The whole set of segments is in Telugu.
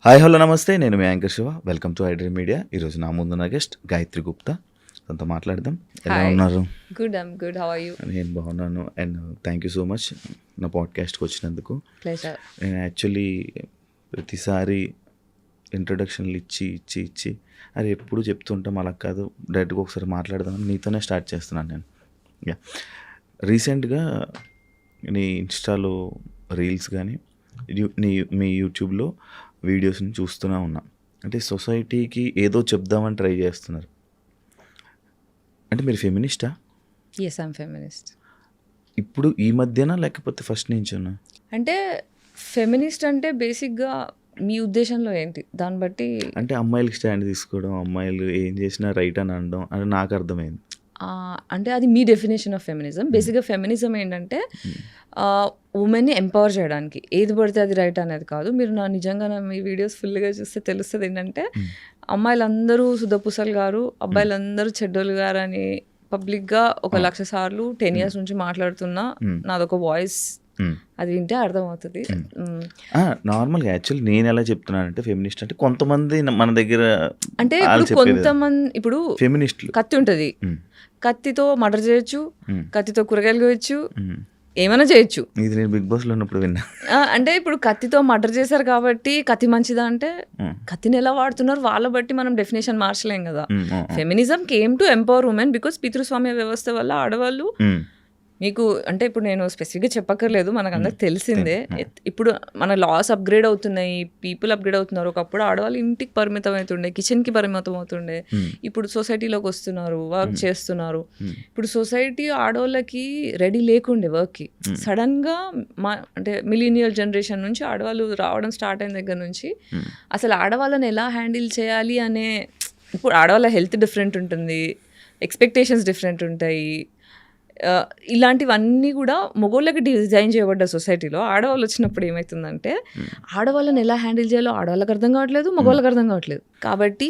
హాయ్ హలో నమస్తే, నేను మీ anchor Shiva. Welcome to iDream media. ఈరోజు నా ముందున్న గెస్ట్ గాయత్రి గుప్తా. తనతో మాట్లాడదాం. ఎలా ఉన్నారు? Good, I'm good. How are you? నేను బాగున్నాను and thank you so much నా పాడ్కాస్ట్కి వచ్చినందుకు. ప్లెజర్. నేను యాక్చువల్లీ ప్రతిసారి ఇంట్రొడక్షన్లు ఇచ్చి అది ఎప్పుడు చెప్తుంటాం, అలా కాదు, డైరెక్ట్గా ఒకసారి మాట్లాడదామని నీతోనే స్టార్ట్ చేస్తున్నాను నేను. రీసెంట్గా నీ ఇన్స్టాలో రీల్స్ కానీ మీ యూట్యూబ్లో వీడియోస్ని చూస్తూనే ఉన్నా. అంటే సొసైటీకి ఏదో చెప్దామని ట్రై చేస్తున్నారు. అంటే మీరు ఫెమినిస్టా? Yes, I'm feminist. ఇప్పుడు ఈ మధ్యన లేకపోతే ఫస్ట్ నుంచి ఉన్నా? అంటే ఫెమినిస్ట్ అంటే బేసిక్గా మీ ఉద్దేశంలో ఏంటి? దాన్ని బట్టి అంటే అమ్మాయిలకి స్టాండ్ తీసుకోవడం, అమ్మాయిలు ఏం చేసినా రైట్ అని అనడం అని నాకు అర్థమైంది. అంటే అది మీ డెఫినేషన్ ఆఫ్ ఫెమినిజం. బేసిక్గా ఫెమినిజం ఏంటంటే ఉమెన్ని ఎంపవర్ చేయడానికి, ఏది పడితే అది రైట్ అనేది కాదు. మీరు నిజంగా మీ వీడియోస్ ఫుల్గా చూస్తే తెలుస్తుంది ఏంటంటే అమ్మాయిలందరూ సుధపూసలు గారు, అబ్బాయిలందరూ చెడ్డోలు గారు అని పబ్లిక్గా 1,00,000 సార్లు 10 years నుంచి మాట్లాడుతున్నా. నాదొక వాయిస్, అది వింటే అర్థమవుతుంది. నార్మల్గా యాక్చువల్లీ నేను ఎలా చెప్తున్నానంటే ఫెమినిస్ట్ అంటే కొంతమంది మన దగ్గర అంటే కొంతమంది ఇప్పుడు ఫెమినిస్టులు కత్తి ఉంటుంది, కత్తితో మర్డర్ చేయొచ్చు, కత్తితో కూరగాయలు కోయచ్చు, ఏమైనా చేయొచ్చు. ఇది నేను బిగ్ బాస్లో ఉన్నప్పుడు విన్నా. అంటే ఇప్పుడు కత్తితో మర్డర్ చేశారు కాబట్టి కత్తి మంచిదా అంటే కత్తిని ఎలా వాడుతున్నారు వాళ్ళ బట్టి మనం డెఫినేషన్ మార్చలేం కదా. Feminism came to empower women because పితృస్వామ్య వ్యవస్థ వల్ల ఆడవాళ్ళు మీకు అంటే ఇప్పుడు నేను స్పెసిఫిక్గా చెప్పక్కర్లేదు, మనకు అందరికి తెలిసిందే. ఇప్పుడు మన లాస్ అప్గ్రేడ్ అవుతున్నాయి, పీపుల్ అప్గ్రేడ్ అవుతున్నారు. ఒకప్పుడు ఆడవాళ్ళు ఇంటికి పరిమితం అవుతుండే, కిచెన్కి పరిమితం అవుతుండే. ఇప్పుడు సొసైటీలోకి వస్తున్నారు, వర్క్ చేస్తున్నారు. ఇప్పుడు సొసైటీ ఆడవాళ్ళకి రెడీ లేకుండే వర్క్కి. సడన్గా అంటే మిలీనియల్ జనరేషన్ నుంచి ఆడవాళ్ళు రావడం స్టార్ట్ అయిన దగ్గర నుంచి అసలు ఆడవాళ్ళని ఎలా హ్యాండిల్ చేయాలి అనే, ఇప్పుడు ఆడవాళ్ళ హెల్త్ డిఫరెంట్ ఉంటుంది, ఎక్స్పెక్టేషన్స్ డిఫరెంట్ ఉంటాయి. ఇలాంటివన్నీ కూడా మగవాళ్ళకి డిజైన్ చేయబడ్డ సొసైటీలో ఆడవాళ్ళు వచ్చినప్పుడు ఏమవుతుందంటే ఆడవాళ్ళని ఎలా హ్యాండిల్ చేయాలో ఆడవాళ్ళకి అర్థం కావట్లేదు, మగవాళ్ళకి అర్థం కావట్లేదు. కాబట్టి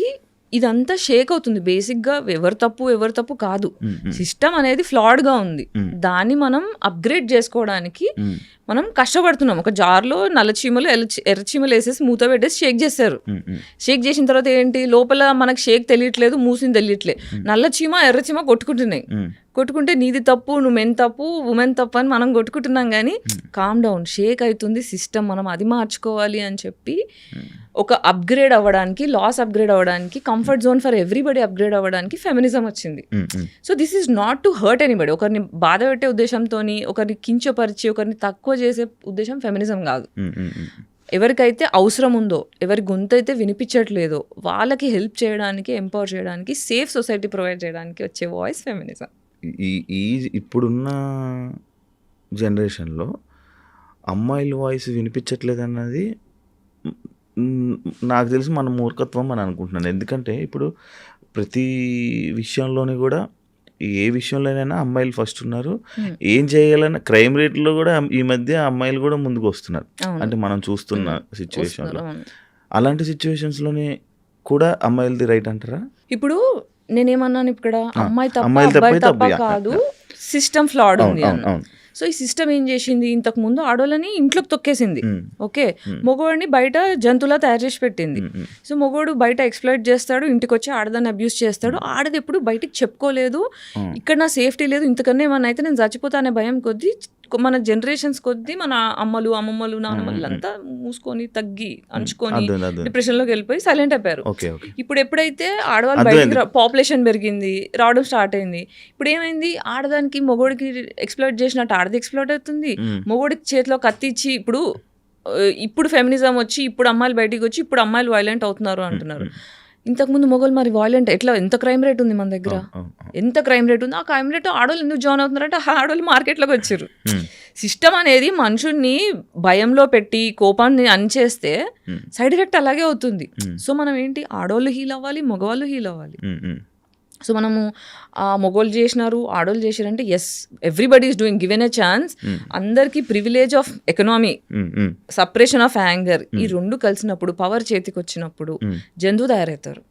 ఇదంతా షేక్ అవుతుంది. బేసిక్గా ఎవరు తప్పు కాదు, సిస్టమ్ అనేది ఫ్లాడ్గా ఉంది. దాన్ని మనం అప్గ్రేడ్ చేసుకోవడానికి మనం కష్టపడుతున్నాం. ఒక జార్లో నల్ల చీమలు ఎర్రచీమలు వేసేసి మూత పెట్టేసి షేక్ చేస్తారు. షేక్ చేసిన తర్వాత ఏంటి, లోపల మనకు షేక్ తెలియట్లేదు, మూసింది తెలియట్లేదు. నల్ల చీమ ఎర్రచీమ కొట్టుకుంటే నీది తప్పు, నువ్వు తప్పు, ఉమెన్ తప్పు అని మనం కొట్టుకుంటున్నాం. కానీ కామ్ డౌన్, షేక్ అవుతుంది సిస్టమ్, మనం అది మార్చుకోవాలి అని చెప్పి ఒక అప్గ్రేడ్ అవ్వడానికి, లాస్ అప్గ్రేడ్ అవ్వడానికి, comfort zone for everybody upgrade అవ్వడానికి ఫెమినిజం వచ్చింది. So this is not to hurt anybody. ఒకరిని బాధ పెట్టే ఉద్దేశంతో, ఒకరిని కించపరిచి, ఒకరిని తక్కువ చేసే ఉద్దేశం ఫెమినిజం కాదు. ఎవరికైతే అవసరం ఉందో, ఎవరి గొంతు అయితే వినిపించట్లేదో వాళ్ళకి హెల్ప్ చేయడానికి, ఎంపవర్ చేయడానికి, సేఫ్ సొసైటీ ప్రొవైడ్ చేయడానికి వచ్చే వాయిస్ ఫెమినిజం. ఈ ఇప్పుడున్న జనరేషన్లో అమ్మాయిల వాయిస్ వినిపించట్లేదు అన్నది నాకు తెలిసి మన మూర్ఖత్వం అని అనుకుంటున్నాను. ఎందుకంటే ఇప్పుడు ప్రతి విషయంలోని కూడా, ఏ విషయంలోనైనా అమ్మాయిలు ఫస్ట్ ఉన్నారు. ఏం చేయాలన్నా క్రైమ్ రేట్లో కూడా ఈ మధ్య అమ్మాయిలు కూడా ముందుకు వస్తున్నారు. అంటే మనం చూస్తున్న సిచ్యువేషన్లో, అలాంటి సిచ్యువేషన్స్లోనే కూడా అమ్మాయిలది రైట్ అంటారా? ఇప్పుడు నేనేమన్నాను, ఇక్కడ అమ్మాయి తప్ప కాదు, సిస్టమ్ ఫ్లాడ్ ఉంది అన్న. సో ఈ సిస్టమ్ ఏం చేసింది, ఇంతకు ముందు ఆడవాళ్ళని ఇంట్లోకి తొక్కేసింది. ఓకే, మగవాడిని బయట జంతువులా తయారు చేసి పెట్టింది. సో మగవాడు బయట ఎక్స్ప్లాయిట్ చేస్తాడు, ఇంటికి వచ్చి ఆడదాన్ని అబ్యూస్ చేస్తాడు. ఆడది ఎప్పుడు బయటికి చెప్పుకోలేదు, ఇక్కడ నా సేఫ్టీ లేదు, ఇంతకన్నా ఏమన్నా అయితే నేను చచ్చిపోతా అనే భయం కొద్దీ మన జనరేషన్స్ కొద్దీ మన అమ్మమ్మలు నాన్నమ్మలు అంతా మూసుకొని తగ్గి అంచుకొని డిప్రెషన్లోకి వెళ్ళిపోయి సైలెంట్ అయిపోయారు. ఇప్పుడు ఎప్పుడైతే ఆడవాళ్ళు బయటికి పాపులేషన్ పెరిగింది, రావడం స్టార్ట్ అయింది, ఇప్పుడు ఏమైంది, ఆడదానికి మొగోడికి ఎక్స్ప్లోయిట్ చేసినట్టు ఆడది ఎక్స్ప్లోయిట్ అవుతుంది. మొగోడికి చేతిలో కత్తి ఇచ్చి ఇప్పుడు ఫెమినిజం వచ్చి, ఇప్పుడు అమ్మాయిలు బయటికి వచ్చి, ఇప్పుడు అమ్మాయిలు వైలెంట్ అవుతున్నారు అంటున్నారు. ఇంతకుముందు మొగలు మరి వాయిలెంట్ ఎంత క్రైమ్ రేట్ ఉంది మన దగ్గర, ఎంత క్రైమ్ రేట్ ఉంది. ఆ క్రైమ్ రేట్ ఆడవాళ్ళు ఎందుకు జాయిన్ అవుతున్నారంటే ఆడవాళ్ళు మార్కెట్లోకి వచ్చారు. సిస్టమ్ అనేది మనుషుల్ని భయంలో పెట్టి కోపాన్ని అణిచేస్తే సైడ్ ఎఫెక్ట్ అలాగే అవుతుంది. సో మనం ఏంటి, ఆడవాళ్ళు హీల్ అవ్వాలి, మగవాళ్ళు హీల్ అవ్వాలి. సో మనము మొగోళ్ళు చేసినారు, ఆడోళ్ళు చేసినారంటే yes, everybody is doing, given a chance. అందరికీ privilege of economy, separation of anger, ఈ రెండు కలిసినప్పుడు, పవర్ చేతికి వచ్చినప్పుడు జంతువు తయారవుతారు.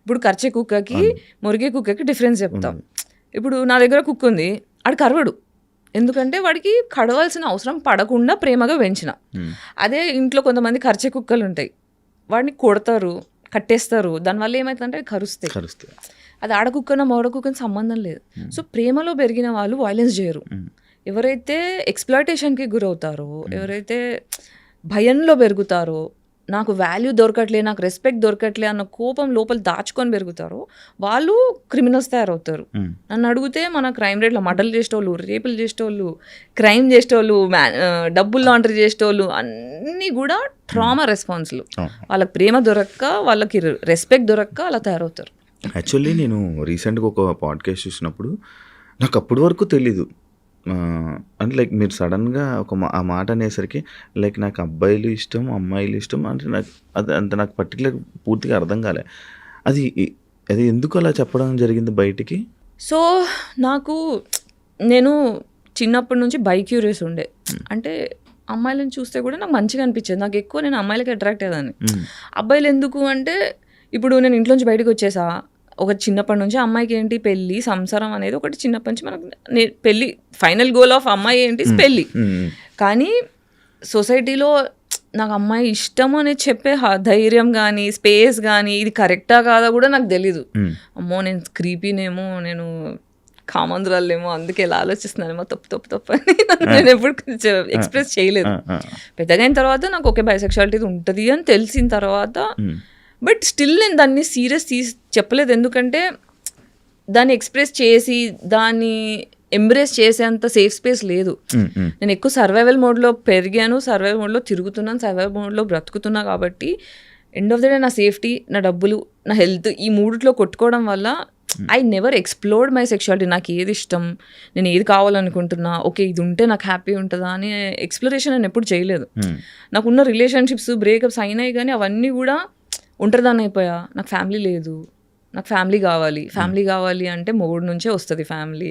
ఇప్పుడు కర్చే కుక్కకి మురిగే కుక్కకి డిఫరెన్స్ చెప్తాం. ఇప్పుడు నా దగ్గర కుక్క ఉంది, ఆడు కరవడు, ఎందుకంటే వాడికి కడవాల్సిన అవసరం పడకుండా ప్రేమగా పెంచిన. అదే ఇంట్లో కొంతమంది కరిచే కుక్కలు ఉంటాయి, వాడిని కొడతారు, కట్టేస్తారు, దానివల్ల ఏమవుతుందంటే అవి కరుస్తాయి. అది ఆడ కుక్కన మగ కుక్కని సంబంధం లేదు. సో ప్రేమలో పెరిగిన వాళ్ళు వైలెన్స్ చేయరు. ఎవరైతే ఎక్స్‌ప్లాయిటేషన్‌కి గురవుతారో, ఎవరైతే భయంలో పెరుగుతారో, నాకు వాల్యూ దొరకట్లే, నాకు రెస్పెక్ట్ దొరకట్లే అన్న కోపం లోపల దాచుకొని పెరుగుతారో వాళ్ళు క్రిమినల్స్ తయారవుతారు. నన్ను అడిగితే మన క్రైమ్ రేట్లో మర్డర్లు చేసేటోళ్ళు, రేపులు చేసేటోళ్ళు, క్రైమ్ చేసేటోళ్ళు, డబ్బులు లాండరీ చేసేటోళ్ళు అన్నీ కూడా ట్రామా రెస్పాన్స్లు. వాళ్ళకి ప్రేమ దొరక్క, వాళ్ళకి రెస్పెక్ట్ దొరక్క అలా తయారవుతారు. యాక్చువల్లీ నేను రీసెంట్గా ఒక పాడ్కాస్ట్ చూసినప్పుడు నాకు అప్పటి వరకు తెలీదు, అంటే లైక్ మీరు సడన్గా ఆ మాట అనేసరికి లైక్ నాకు అబ్బాయిలు ఇష్టం, అమ్మాయిలు ఇష్టం అంటే నాకు అది అంత నాకు పర్టికులర్ పూర్తిగా అర్థం కాలే. అది అది ఎందుకు అలా చెప్పడం జరిగింది బయటికి? సో నేను చిన్నప్పటి నుంచి క్యూరియస్ ఉండే. అంటే అమ్మాయిలను చూస్తే కూడా నాకు మంచిగా అనిపించేది. నాకు ఎక్కువ నేను అమ్మాయిలకి అట్రాక్ట్ అయ్యేదాన్ని. అబ్బాయిలు ఎందుకు అంటే ఇప్పుడు నేను ఇంట్లోంచి బయటకు వచ్చేసా, ఒక చిన్నప్పటి నుంచి అమ్మాయికి ఏంటి పెళ్ళి, సంసారం అనేది ఒకటి చిన్నప్పటి నుంచి మనకు పెళ్ళి ఫైనల్ గోల్ ఆఫ్ అమ్మాయి ఏంటి పెళ్ళి. కానీ సొసైటీలో నాకు అమ్మాయి ఇష్టం అనేది చెప్పే ధైర్యం కానీ స్పేస్ కానీ ఇది కరెక్టా కాదా కూడా నాకు తెలీదు. అమ్మో నేను క్రీపీనేమో, నేను కామందురాలేమో, అందుకే ఇలా ఆలోచిస్తున్నానేమో, తప్పు అని నేను ఎప్పుడు ఎక్స్ప్రెస్ చేయలేదు. పెద్దగా అయిన తర్వాత నాకు ఓకే బైసెక్షువాలిటీ ఉంటుంది అని తెలిసిన తర్వాత, బట్ స్టిల్ నేను దాన్ని సీరియస్ చెప్పలేదు. ఎందుకంటే దాన్ని ఎక్స్ప్రెస్ చేసి దాన్ని ఎంబ్రేస్ చేసేంత సేఫ్ స్పేస్ లేదు. నేను ఎక్కువ సర్వైవల్ మోడ్లో పెరిగాను, సర్వైవల్ మోడ్లో తిరుగుతున్నాను, సర్వైవల్ మోడ్లో బ్రతుకుతున్నా. కాబట్టి ఎండ్ ఆఫ్ ద డే నా సేఫ్టీ, నా డబ్బులు, నా హెల్త్, ఈ మూడిట్లో కొట్టుకోవడం వల్ల I never explored my sexuality. నాకు ఏది ఇష్టం, నేను ఏది కావాలనుకుంటున్నా, ఓకే ఇది ఉంటే నాకు హ్యాపీ ఉంటుందా అని ఎక్స్ప్లోరేషన్ నేను ఎప్పుడు చేయలేదు. నాకున్న రిలేషన్షిప్స్ బ్రేకప్స్ అయినాయి కానీ అవన్నీ కూడా ఒంటరిదాన్ని అయిపోయా. నాకు ఫ్యామిలీ లేదు, నాకు ఫ్యామిలీ కావాలి అంటే మొగుడు నుంచే వస్తుంది ఫ్యామిలీ.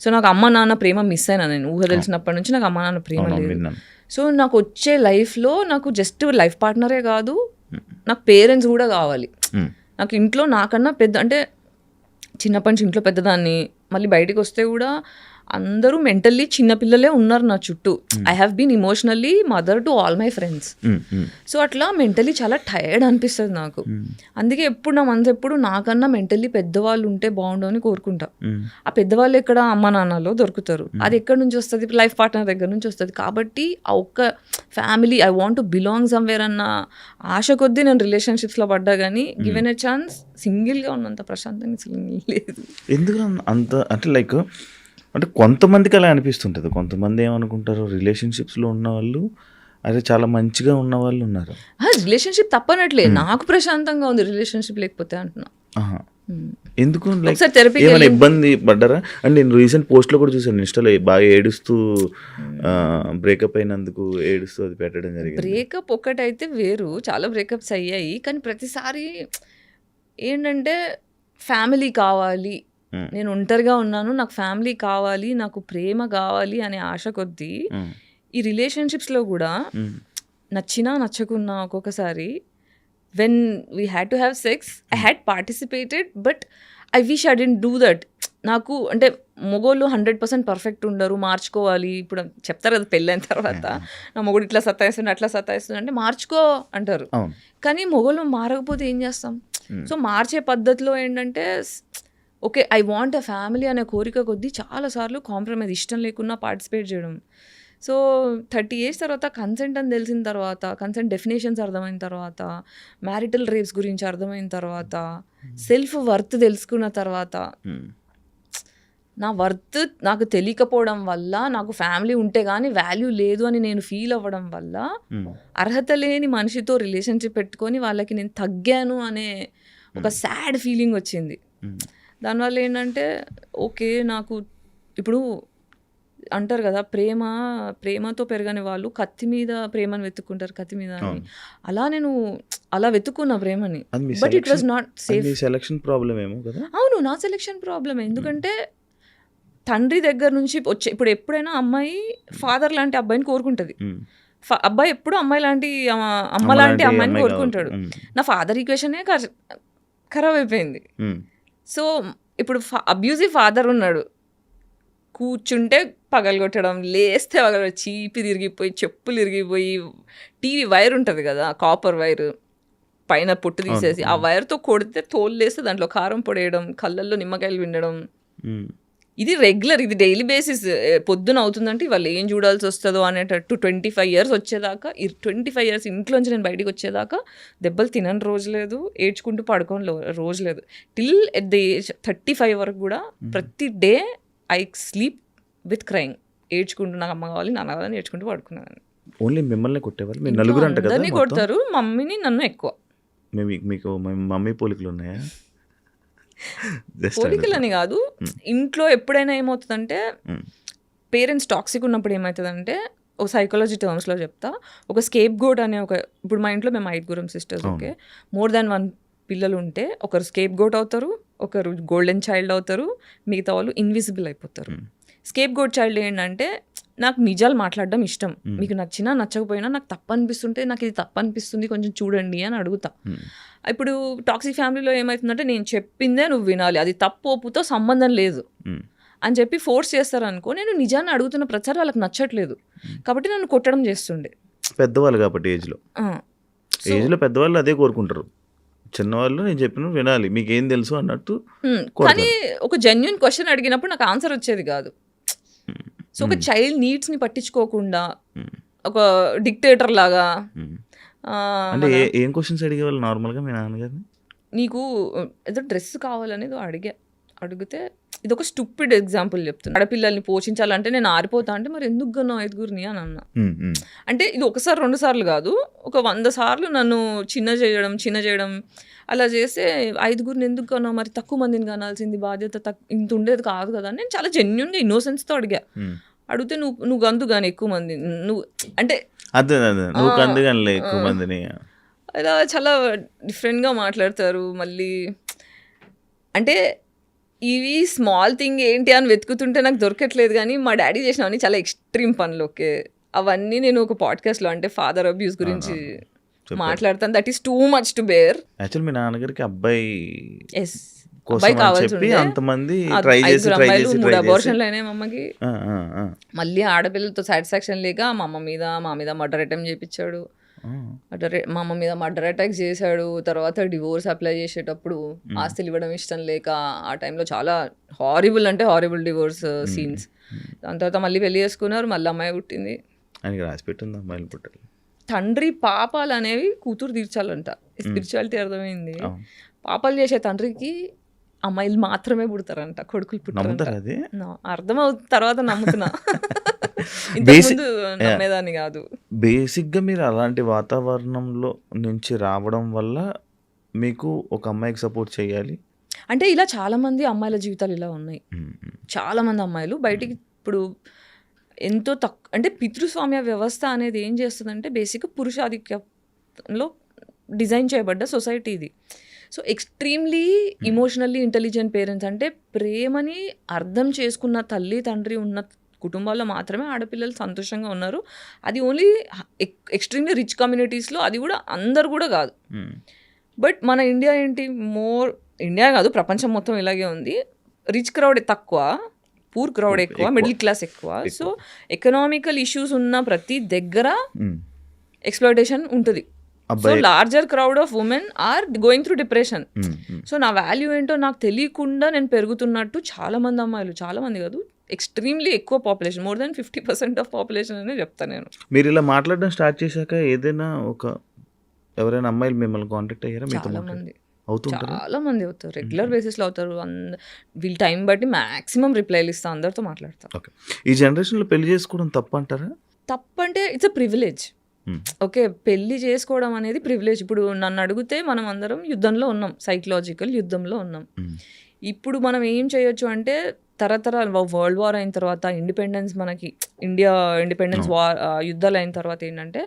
సో నాకు అమ్మ నాన్న ప్రేమ మిస్ అయినా. నేను ఊహ తెలిసినప్పటి నుంచి నాకు అమ్మ నాన్న ప్రేమ లేదు. సో నాకు వచ్చే లైఫ్లో నాకు జస్ట్ లైఫ్ పార్ట్నరే కాదు, నాకు పేరెంట్స్ కూడా కావాలి. నాకు ఇంట్లో నాకన్నా పెద్ద, అంటే చిన్నప్పటి నుంచి ఇంట్లో పెద్దదాన్ని, మళ్ళీ బయటికి వస్తే కూడా అందరూ మెంటల్లీ చిన్నపిల్లలే ఉన్నారు నా చుట్టూ. I have been emotionally mother to all my friends. So అట్లా మెంటల్లీ చాలా టైర్డ్ అనిపిస్తుంది నాకు. అందుకే ఎప్పుడు నా మనసు ఎప్పుడు నాకన్నా మెంటల్లీ పెద్దవాళ్ళు ఉంటే బాగుండు అని కోరుకుంటా. ఆ పెద్దవాళ్ళు ఎక్కడ, అమ్మ నాన్నలో దొరుకుతారు. అది ఎక్కడి నుంచి వస్తుంది? లైఫ్ పార్ట్నర్ దగ్గర నుంచి వస్తుంది. కాబట్టి ఆ ఒక్క family, I want to belong somewhere అన్న ఆశ కొద్దీ నేను రిలేషన్షిప్స్లో పడ్డా. కానీ గివెన్ ఎ ఛాన్స్ సింగిల్గా ఉన్నంత ప్రశాంతంగా లేదు. ఎందుకు అంత, అంటే లైక్ అంటే కొంతమందికి అలా అనిపిస్తుంటుంది. కొంతమంది ఏమనుకుంటారు, రిలేషన్షిప్స్లో ఉన్న వాళ్ళు అదే చాలా మంచిగా ఉన్న వాళ్ళు ఉన్నారు. రిలేషన్షిప్ తప్పనట్లే, నాకు ప్రశాంతంగా ఉంది రిలేషన్షిప్ లేకపోతే అంటున్నా. ఎందుకు ఏమైనా ఇబ్బంది పడ్డారా? అంటే నేను రీసెంట్ పోస్ట్లో కూడా చూసాను ఇన్స్టాలో, బాగా ఏడుస్తూ బ్రేకప్ అయినందుకు ఏడుస్తూ అది పెట్టడం జరిగింది. బ్రేకప్ ఒకటైతే వేరు, చాలా బ్రేకప్స్ అయ్యాయి. కానీ ప్రతిసారి ఏంటంటే ఫ్యామిలీ కావాలి, నేను ఒంటరిగా ఉన్నాను, నాకు ఫ్యామిలీ కావాలి, నాకు ప్రేమ కావాలి అనే ఆశ కొద్దీ ఈ రిలేషన్షిప్స్లో కూడా నచ్చినా నచ్చకున్నా ఒక్కొక్కసారి when we had to have sex, I had participated, but I wish I didn't do that. నాకు అంటే మొగోళ్ళు 100% పర్ఫెక్ట్ ఉండరు, మార్చుకోవాలి. ఇప్పుడు చెప్తారు కదా పెళ్ళైన తర్వాత, నా మొగుడు ఇట్లా సతాయిస్తుంది అట్లా సతాయిస్తుంది అంటే మార్చుకో అంటారు. కానీ మొగోళ్ళు మారకపోతే ఏం చేస్తాం? సో మార్చే పద్ధతిలో ఏంటంటే okay I want a family అనే కోరిక కొద్దీ చాలాసార్లు కాంప్రమైజ్, ఇష్టం లేకున్నా పార్టిసిపేట్ చేయడం. సో 30 years తర్వాత కన్సెంట్ అని తెలిసిన తర్వాత, కన్సెంట్ డెఫినేషన్స్ అర్థమైన తర్వాత, మ్యారిటల్ రేప్స్ గురించి అర్థమైన తర్వాత, సెల్ఫ్ వర్త్ తెలుసుకున్న తర్వాత, నా వర్త్ నాకు తెలియకపోవడం వల్ల, నాకు ఫ్యామిలీ ఉంటే కానీ వాల్యూ లేదు అని నేను ఫీల్ అవ్వడం వల్ల, అర్హత లేని మనిషితో రిలేషన్షిప్ పెట్టుకొని వాళ్ళకి నేను తగ్గాను అనే ఒక సాడ్ ఫీలింగ్ వచ్చింది. దానివల్ల ఏంటంటే ఓకే నాకు ఇప్పుడు అంటారు కదా, ప్రేమతో పెరగని వాళ్ళు కత్తి మీద ప్రేమను వెతుక్కుంటారు, కత్తి మీద అని. అలా నేను అలా వెతుక్కున్న ప్రేమని, but it was not safe. Selection problem ఏమో కదా? అవును, నా సెలక్షన్ ప్రాబ్లమ్. ఎందుకంటే తండ్రి దగ్గర నుంచి వచ్చే, ఇప్పుడు ఎప్పుడైనా అమ్మాయి ఫాదర్ లాంటి అబ్బాయిని కోరుకుంటుంది, అబ్బాయి ఎప్పుడు అమ్మాయి లాంటి అమ్మ లాంటి అమ్మాయిని కోరుకుంటాడు. నా ఫాదర్ ఈక్వేషనే ఖరాబ్ అయిపోయింది. సో ఇప్పుడు అబ్యూజివ్ ఫాదర్ ఉన్నాడు, కూర్చుంటే పగలగొట్టడం, లేస్తే చీపి తిరిగిపోయి, చెప్పులు ఇరిగిపోయి, టీవీ వైర్ ఉంటుంది కదా, కాపర్ వైర్ పైన పొట్టు తీసేసి ఆ వైర్తో కొడితే తోలు లేస్తే దాంట్లో కారం పొడేయడం, కళ్ళల్లో నిమ్మకాయలు వినడం. ఇది రెగ్యులర్, ఇది డైలీ బేసిస్. పొద్దున అవుతుందంటే ఇవాళ ఏం చూడాల్సి వస్తుందో అనేటట్టు 25 years వచ్చేదాకా, 25 years ఇంట్లోంచి నేను బయటికి వచ్చేదాకా దెబ్బలు తినని రోజు లేదు, ఏడ్చుకుంటూ పడుకోని రోజు లేదు. టిల్ ఎట్ ద ఏజ్ 35 వరకు కూడా ప్రతి day I sleep with crying. ఏడ్చుకుంటూ నాకు అమ్మ కావాలి, నాన్న కావాలని ఏడ్చుకుంటూ పడుకున్నాను. ఓన్లీ మిమ్మల్ని కొట్టేవాళ్ళు? మీరు నలుగురు అంట కదా? అందరినీ కొడతారు, మమ్మీని నన్ను ఎక్కువ. మీకు మమ్మీ పోలికలు ఉన్నాయా? పోలికలని కాదు, ఇంట్లో ఎప్పుడైనా ఏమవుతుందంటే పేరెంట్స్ టాక్సిక్ ఉన్నప్పుడు ఏమవుతుందంటే, ఒక సైకాలజీ టర్మ్స్లో చెప్తా, ఒక స్కేప్ గోట్ అనే ఇప్పుడు మా ఇంట్లో మేము 5 సిస్టర్స్, ఓకే, మోర్ దాన్ 1 పిల్లలు ఉంటే ఒకరు స్కేప్ గోట్ అవుతారు, ఒకరు గోల్డెన్ చైల్డ్ అవుతారు, మిగతా వాళ్ళు ఇన్విజిబుల్ అయిపోతారు. స్కేప్ గోట్ చైల్డ్ ఏంటంటే, నాకు నిజాలు మాట్లాడడం ఇష్టం, మీకు నచ్చినా నచ్చకపోయినా నాకు తప్పు అనిపిస్తుంటే, నాకు ఇది తప్పు అనిపిస్తుంది కొంచెం చూడండి అని అడుగుతా. ఇప్పుడు టాక్సిక్ ఫ్యామిలీలో ఏమవుతుందంటే, నేను చెప్పిందే నువ్వు వినాలి, అది తప్పు ఒప్పుతో సంబంధం లేదు అని చెప్పి ఫోర్స్ చేస్తారనుకో, నేను నిజాన్ని అడుగుతున్న ప్రచారం వాళ్ళకి నచ్చట్లేదు కాబట్టి నన్ను కొట్టడం చేస్తుండే. పెద్దవాళ్ళు కాబట్టి ఏజ్లో పెద్దవాళ్ళు అదే కోరుకుంటారు, చిన్నవాళ్ళు నేను చెప్పిన వినాలి, మీకేం తెలుసు అన్నట్టు. కానీ ఒక జెన్యూన్ క్వశ్చన్ అడిగినప్పుడు నాకు ఆన్సర్ వచ్చేది కాదు. సో ఒక చైల్డ్ నీడ్స్ని పట్టించుకోకుండా ఒక డిక్టేటర్ లాగా. అంటే ఏం క్వశ్చన్స్ అడిగేవాళ్ళు నార్మల్గా మీ నాన్నగారిని? నీకు ఏదో డ్రెస్ కావాలనేది అడిగితే, ఇది ఒక స్టూపిడ్ ఎగ్జాంపుల్ చెప్తున్నా, ఆడపిల్లల్ని పోషించాలంటే నేను ఆరిపోతా అంటే, మరి ఎందుకు గన్నా 5గురిని అని అన్నా. అంటే ఇది 1-2 సార్లు కాదు, ఒక 100 సార్లు నన్ను చిన్న చేయడం అలా చేస్తే, 5గురిని ఎందుకు కన్నా, మరి తక్కువ మందిని కనాల్సింది, బాధ్యత ఇంత ఉండేది కాదు కదా. నేను చాలా జెన్యూన్గా ఇన్నోసెన్స్తో అడిగితే నువ్వు గంతు కానీ ఎక్కువ మంది నువ్వు అంటే ఎక్కువ మందిని అలా చాలా డిఫరెంట్గా మాట్లాడతారు. మళ్ళీ అంటే ఇవి స్మాల్ థింగ్ ఏంటి అని వెతుకుతుంటే నాకు దొరకట్లేదు, కానీ మా డాడీ చేసినవన్నీ చాలా ఎక్స్ట్రీమ్ పనులు. ఓకే, అవన్నీ నేను ఒక పాడ్కాస్ట్లో అంటే ఫాదర్ అబ్యూస్ గురించి మాట్లాడతాను. That is too much to bear. Actual మీ నాన్నగారికి అబ్బాయి కావాల్సి అంతమంది అబార్షన్లు అయినాయి మా అమ్మకి. మళ్ళీ ఆడపిల్లలతో సాటిస్ఫాక్షన్ లేక మా మీద మర్డర్ అటెంప్ట్ చేయించాడు, మా అమ్మ మీద మర్డర్ అటాక్ చేశాడు. తర్వాత డివోర్స్ అప్లై చేసేటప్పుడు ఆస్తులు ఇవ్వడం ఇష్టం లేక ఆ టైంలో చాలా హారిబుల్ డివోర్స్ సీన్స్. దాని తర్వాత మళ్ళీ పెళ్లి చేసుకున్నారు, మళ్ళీ అమ్మాయి పుట్టింది. తండ్రి పాపాలు అనేవి కూతురు తీర్చాలంట, స్పిరిచువాలిటీ అర్థమైంది. పాపాలు చేసే తండ్రికి అమ్మాయిలు మాత్రమే పుడతారంట, కొడుకులు పుట్టారంట. అర్థమవుతుంది తర్వాత నమ్ముతున్నా, ఇంతకుముందు నమ్మేదాన్ని కాదు. బేసిక్గా మీరు అలాంటి వాతావరణంలో నుంచి రావడం వల్ల మీకు ఒక అమ్మాయికి సపోర్ట్ చేయాలి అంటే, ఇలా చాలా మంది అమ్మాయిల జీవితాలు ఇలా ఉన్నాయి. చాలా మంది అమ్మాయిలు బయటికి ఇప్పుడు ఎంతో తక్కువ అంటే పితృస్వామ్య వ్యవస్థ అనేది ఏం చేస్తుందంటే, బేసిక్గా పురుషాధిక్యంలో డిజైన్ చేయబడ్డ సొసైటీ ఇది. So extremely emotionally intelligent parents, అంటే ప్రేమని అర్థం చేసుకున్న తల్లి తండ్రి ఉన్న కుటుంబాల్లో మాత్రమే ఆడపిల్లలు సంతోషంగా ఉన్నారు. అది ఓన్లీ ఎక్స్ట్రీమ్లీ రిచ్ కమ్యూనిటీస్లో, అది కూడా అందరు కూడా కాదు. బట్ మన ఇండియా ఏంటి, ఇండియా కాదు ప్రపంచం మొత్తం ఇలాగే ఉంది. రిచ్ క్రౌడ్ తక్కువ, పూర్ క్రౌడ్ ఎక్కువ, మిడిల్ క్లాస్ ఎక్కువ. సో ఎకనామికల్ ఇష్యూస్ ఉన్న ప్రతి దగ్గర ఎక్స్‌ప్లాయిటేషన్ ఉంటుంది. So larger crowd of women are going through depression. So నా వాల్యూ ఏంటో నాకు తెలియకుండా నేను పెరుగుతున్నట్టు చాలా మంది అమ్మాయిలు, చాలా మంది కాదు, ఎక్స్ట్రీమ్లీ ఎక్కువ population, more than 50% of population అనే చెప్తాను నేను. మీరు ఇలా మాట్లాడడం స్టార్ట్ చేశాక ఎవరైనా అమ్మాయిలు మిమ్మల్ని కాంటాక్ట్ అయ్యారా? చాలా మంది అవుతారు, రెగ్యులర్ బేసిస్లో అవుతారు. వీళ్ళ టైం బట్టి మ్యాక్సిమం రిప్లైలు ఇస్తా, అందరితో మాట్లాడతారు. ఓకే, ఈ జనరేషన్లో పెళ్లి చేసుకోవడం తప్పు అంటారా? తప్పు అంటే ఇట్స్ అ ప్రివిలేజ్. ఓకే, పెళ్లి చేసుకోవడం అనేది ప్రివిలేజ్. ఇప్పుడు నన్ను అడిగితే మనం అందరం యుద్ధంలో ఉన్నాం, సైకలాజికల్ యుద్ధంలో ఉన్నాం. ఇప్పుడు మనం ఏం చేయొచ్చు అంటే, తరతరాలు వరల్డ్ వార్ అయిన తర్వాత ఇండిపెండెన్స్, మనకి ఇండియా ఇండిపెండెన్స్ యుద్ధాలు అయిన తర్వాత ఏంటంటే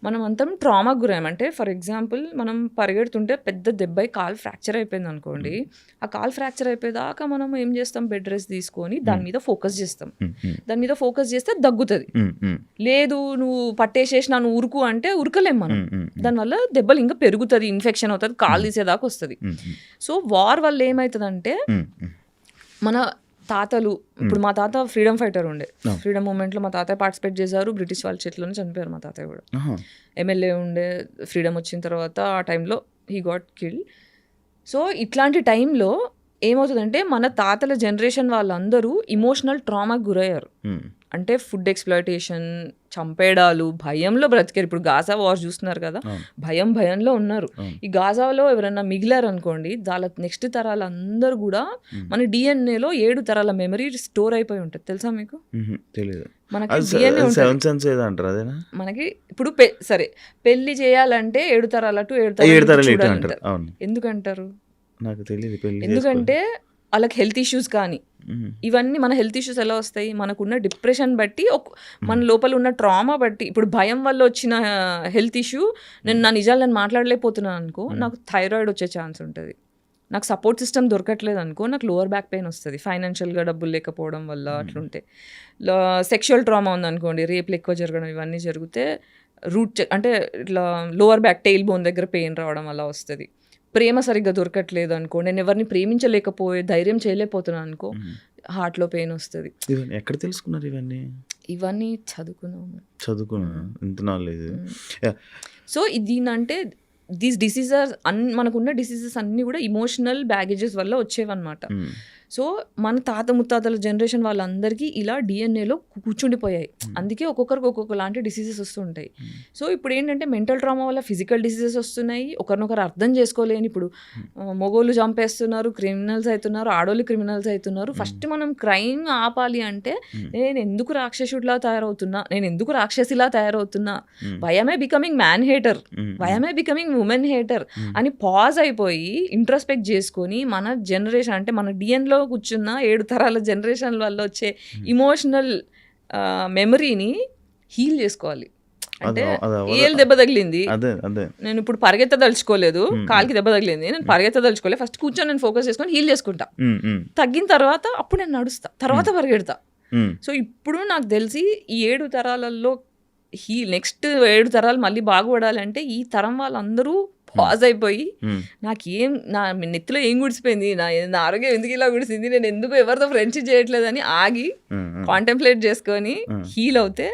మనం అంతా ట్రామాకు గురాం. అంటే ఫర్ ఎగ్జాంపుల్, మనం పరిగెడుతుంటే పెద్ద దెబ్బై కాలు ఫ్రాక్చర్ అయిపోయింది అనుకోండి, ఆ కాలు ఫ్రాక్చర్ అయిపోయేదాకా మనం ఏం చేస్తాం, బెడ్ రెస్ట్ తీసుకొని దాని మీద ఫోకస్ చేస్తాం. దాని మీద ఫోకస్ చేస్తే దగ్గుతుంది. లేదు నువ్వు పట్టేసేసిన నువ్వు ఉరుకు అంటే ఉరకలేం మనం, దానివల్ల దెబ్బలు ఇంకా పెరుగుతుంది, ఇన్ఫెక్షన్ అవుతుంది, కాలు తీసేదాకా వస్తుంది. సో వార్ వల్ల ఏమవుతుందంటే, మన తాతలు ఇప్పుడు మా తాత ఫ్రీడమ్ ఫైటర్ ఉండే, ఫ్రీడమ్ మూమెంట్లో మా తాతయ్య పార్టిసిపేట్ చేశారు, బ్రిటిష్ వాళ్ళ చేతిలోనే చనిపోయారు మా తాతయ్య కూడా. ఎమ్మెల్యే ఉండే, ఫ్రీడమ్ వచ్చిన తర్వాత ఆ టైంలో హీ గాట్ కిల్డ్. సో ఇట్లాంటి టైంలో ఏమవుతుందంటే మన తాతల జనరేషన్ వాళ్ళందరూ ఇమోషనల్ ట్రామాకి గురయ్యారు. అంటే ఫుడ్ ఎక్స్‌ప్లాయిటేషన్, చంపేయడాలు, భయంలో బ్రతికారు. ఇప్పుడు గాజా వార్ చూస్తున్నారు కదా, భయంలో ఉన్నారు. ఈ గాజాలో ఎవరైనా మిగిలారనుకోండి, వాళ్ళ నెక్స్ట్ తరాలందరూ కూడా మన డిఎన్ఏలో 7 తరాల మెమరీ స్టోర్ అయిపోయి ఉంటుంది. తెలుసా మీకు? తెలియదు. మనకి డిఎన్ఏ మనకి ఇప్పుడు సరే పెళ్లి చేయాలంటే 7 తరాల టు 7 తరాలు ఎందుకంటారు? నాకు తెలియదు. ఎందుకంటే వాళ్ళకి హెల్త్ ఇష్యూస్ కానీ ఇవన్నీ, మన హెల్త్ ఇష్యూస్ ఎలా వస్తాయి, మనకున్న డిప్రెషన్ బట్టి, మన లోపల ఉన్న ట్రామా బట్టి. ఇప్పుడు భయం వల్ల వచ్చిన హెల్త్ ఇష్యూ, నా నిజాలు నేను మాట్లాడలేకపోతున్నాను అనుకో, నాకు థైరాయిడ్ వచ్చే ఛాన్స్ ఉంటుంది. నాకు సపోర్ట్ సిస్టమ్ దొరకట్లేదు అనుకో, నాకు లోవర్ బ్యాక్ పెయిన్ వస్తుంది, ఫైనాన్షియల్గా డబ్బులు లేకపోవడం వల్ల అట్లుంటే. సెక్షువల్ ట్రామా ఉందనుకోండి, రేపులు ఎక్కువ జరగడం, ఇవన్నీ జరిగితే అంటే ఇట్లా లోవర్ బ్యాక్ టెయిల్ బోన్ దగ్గర పెయిన్ రావడం వల్ల వస్తుంది. ప్రేమ సరిగ్గా దొరకట్లేదు అనుకో, నేను ఎవరిని ప్రేమించలేకపోయే ధైర్యం చేయలేకపోతున్నాను అనుకో, హార్ట్లో పెయిన్ వస్తుంది. ఎక్కడ తెలుసుకున్నారు ఇవన్నీ చదువుకున్నాను. సో దీనంటే దీస్ డిసీజెస్ మనకున్న డిసీజెస్ అన్నీ కూడా ఇమోషనల్ బ్యాగేజెస్ వల్ల వచ్చేవన్నమాట. సో మన తాత ముత్తాతల జనరేషన్ వాళ్ళందరికీ ఇలా డిఎన్ఏలో కూర్చుండిపోయాయి. అందుకే ఒక్కొక్కరికి ఒక్కొక్క లాంటి డిసీజెస్ వస్తుంటాయి. సో ఇప్పుడు ఏంటంటే మెంటల్ ట్రామా వల్ల ఫిజికల్ డిసీజెస్ వస్తున్నాయి. ఒకరినొకరు అర్థం చేసుకోలేని, ఇప్పుడు మొగోళ్ళు చంపేస్తున్నారు, క్రిమినల్స్ అవుతున్నారు, ఆడోళ్ళు క్రిమినల్స్ అవుతున్నారు. ఫస్ట్ మనం క్రైమ్ ఆపాలి అంటే నేను ఎందుకు రాక్షసుడిలా తయారవుతున్నా, నేను ఎందుకు రాక్షసిలా తయారవుతున్నా, why am I becoming man hater, why am I becoming women hater అని పాజ్ అయిపోయి ఇంట్రోస్పెక్ట్ చేసుకొని మన జనరేషన్ అంటే మన డిఎన్లో కూర్చున్న 7 తరాల జనరేషన్ వల్ల వచ్చే ఇమోషనల్ మెమరీని హీల్ చేసుకోవాలి. అంటే ఏళ్ళు దెబ్బ తగిలింది, నేను ఇప్పుడు పరిగెత్తదలుచుకోలేదు, కాలికి దెబ్బ తగిలింది, నేను పరిగెత్తదలుచుకోలేదు, ఫస్ట్ కూర్చొని నేను ఫోకస్ చేసుకొని హీల్ చేసుకుంటా. తగ్గిన తర్వాత అప్పుడు నేను నడుస్తా, తర్వాత పరిగెడతా. సో ఇప్పుడు నాకు తెలిసి ఈ 7 తరాలలో నెక్స్ట్ 7 తరాలు మళ్ళీ బాగుపడాలంటే ఈ తరం వాళ్ళందరూ పాజ్ అయిపోయి, నా నెత్తిలో ఏం గుడిసిపోయింది, నా ఆరోగ్యం ఎందుకు ఇలా గుడిసింది, నేను ఎందుకు ఎవరితో ఫ్రెండ్షిప్ చేయట్లేదని ఆగి కాంటెంప్లేట్ చేసుకొని హీల్ అవుతే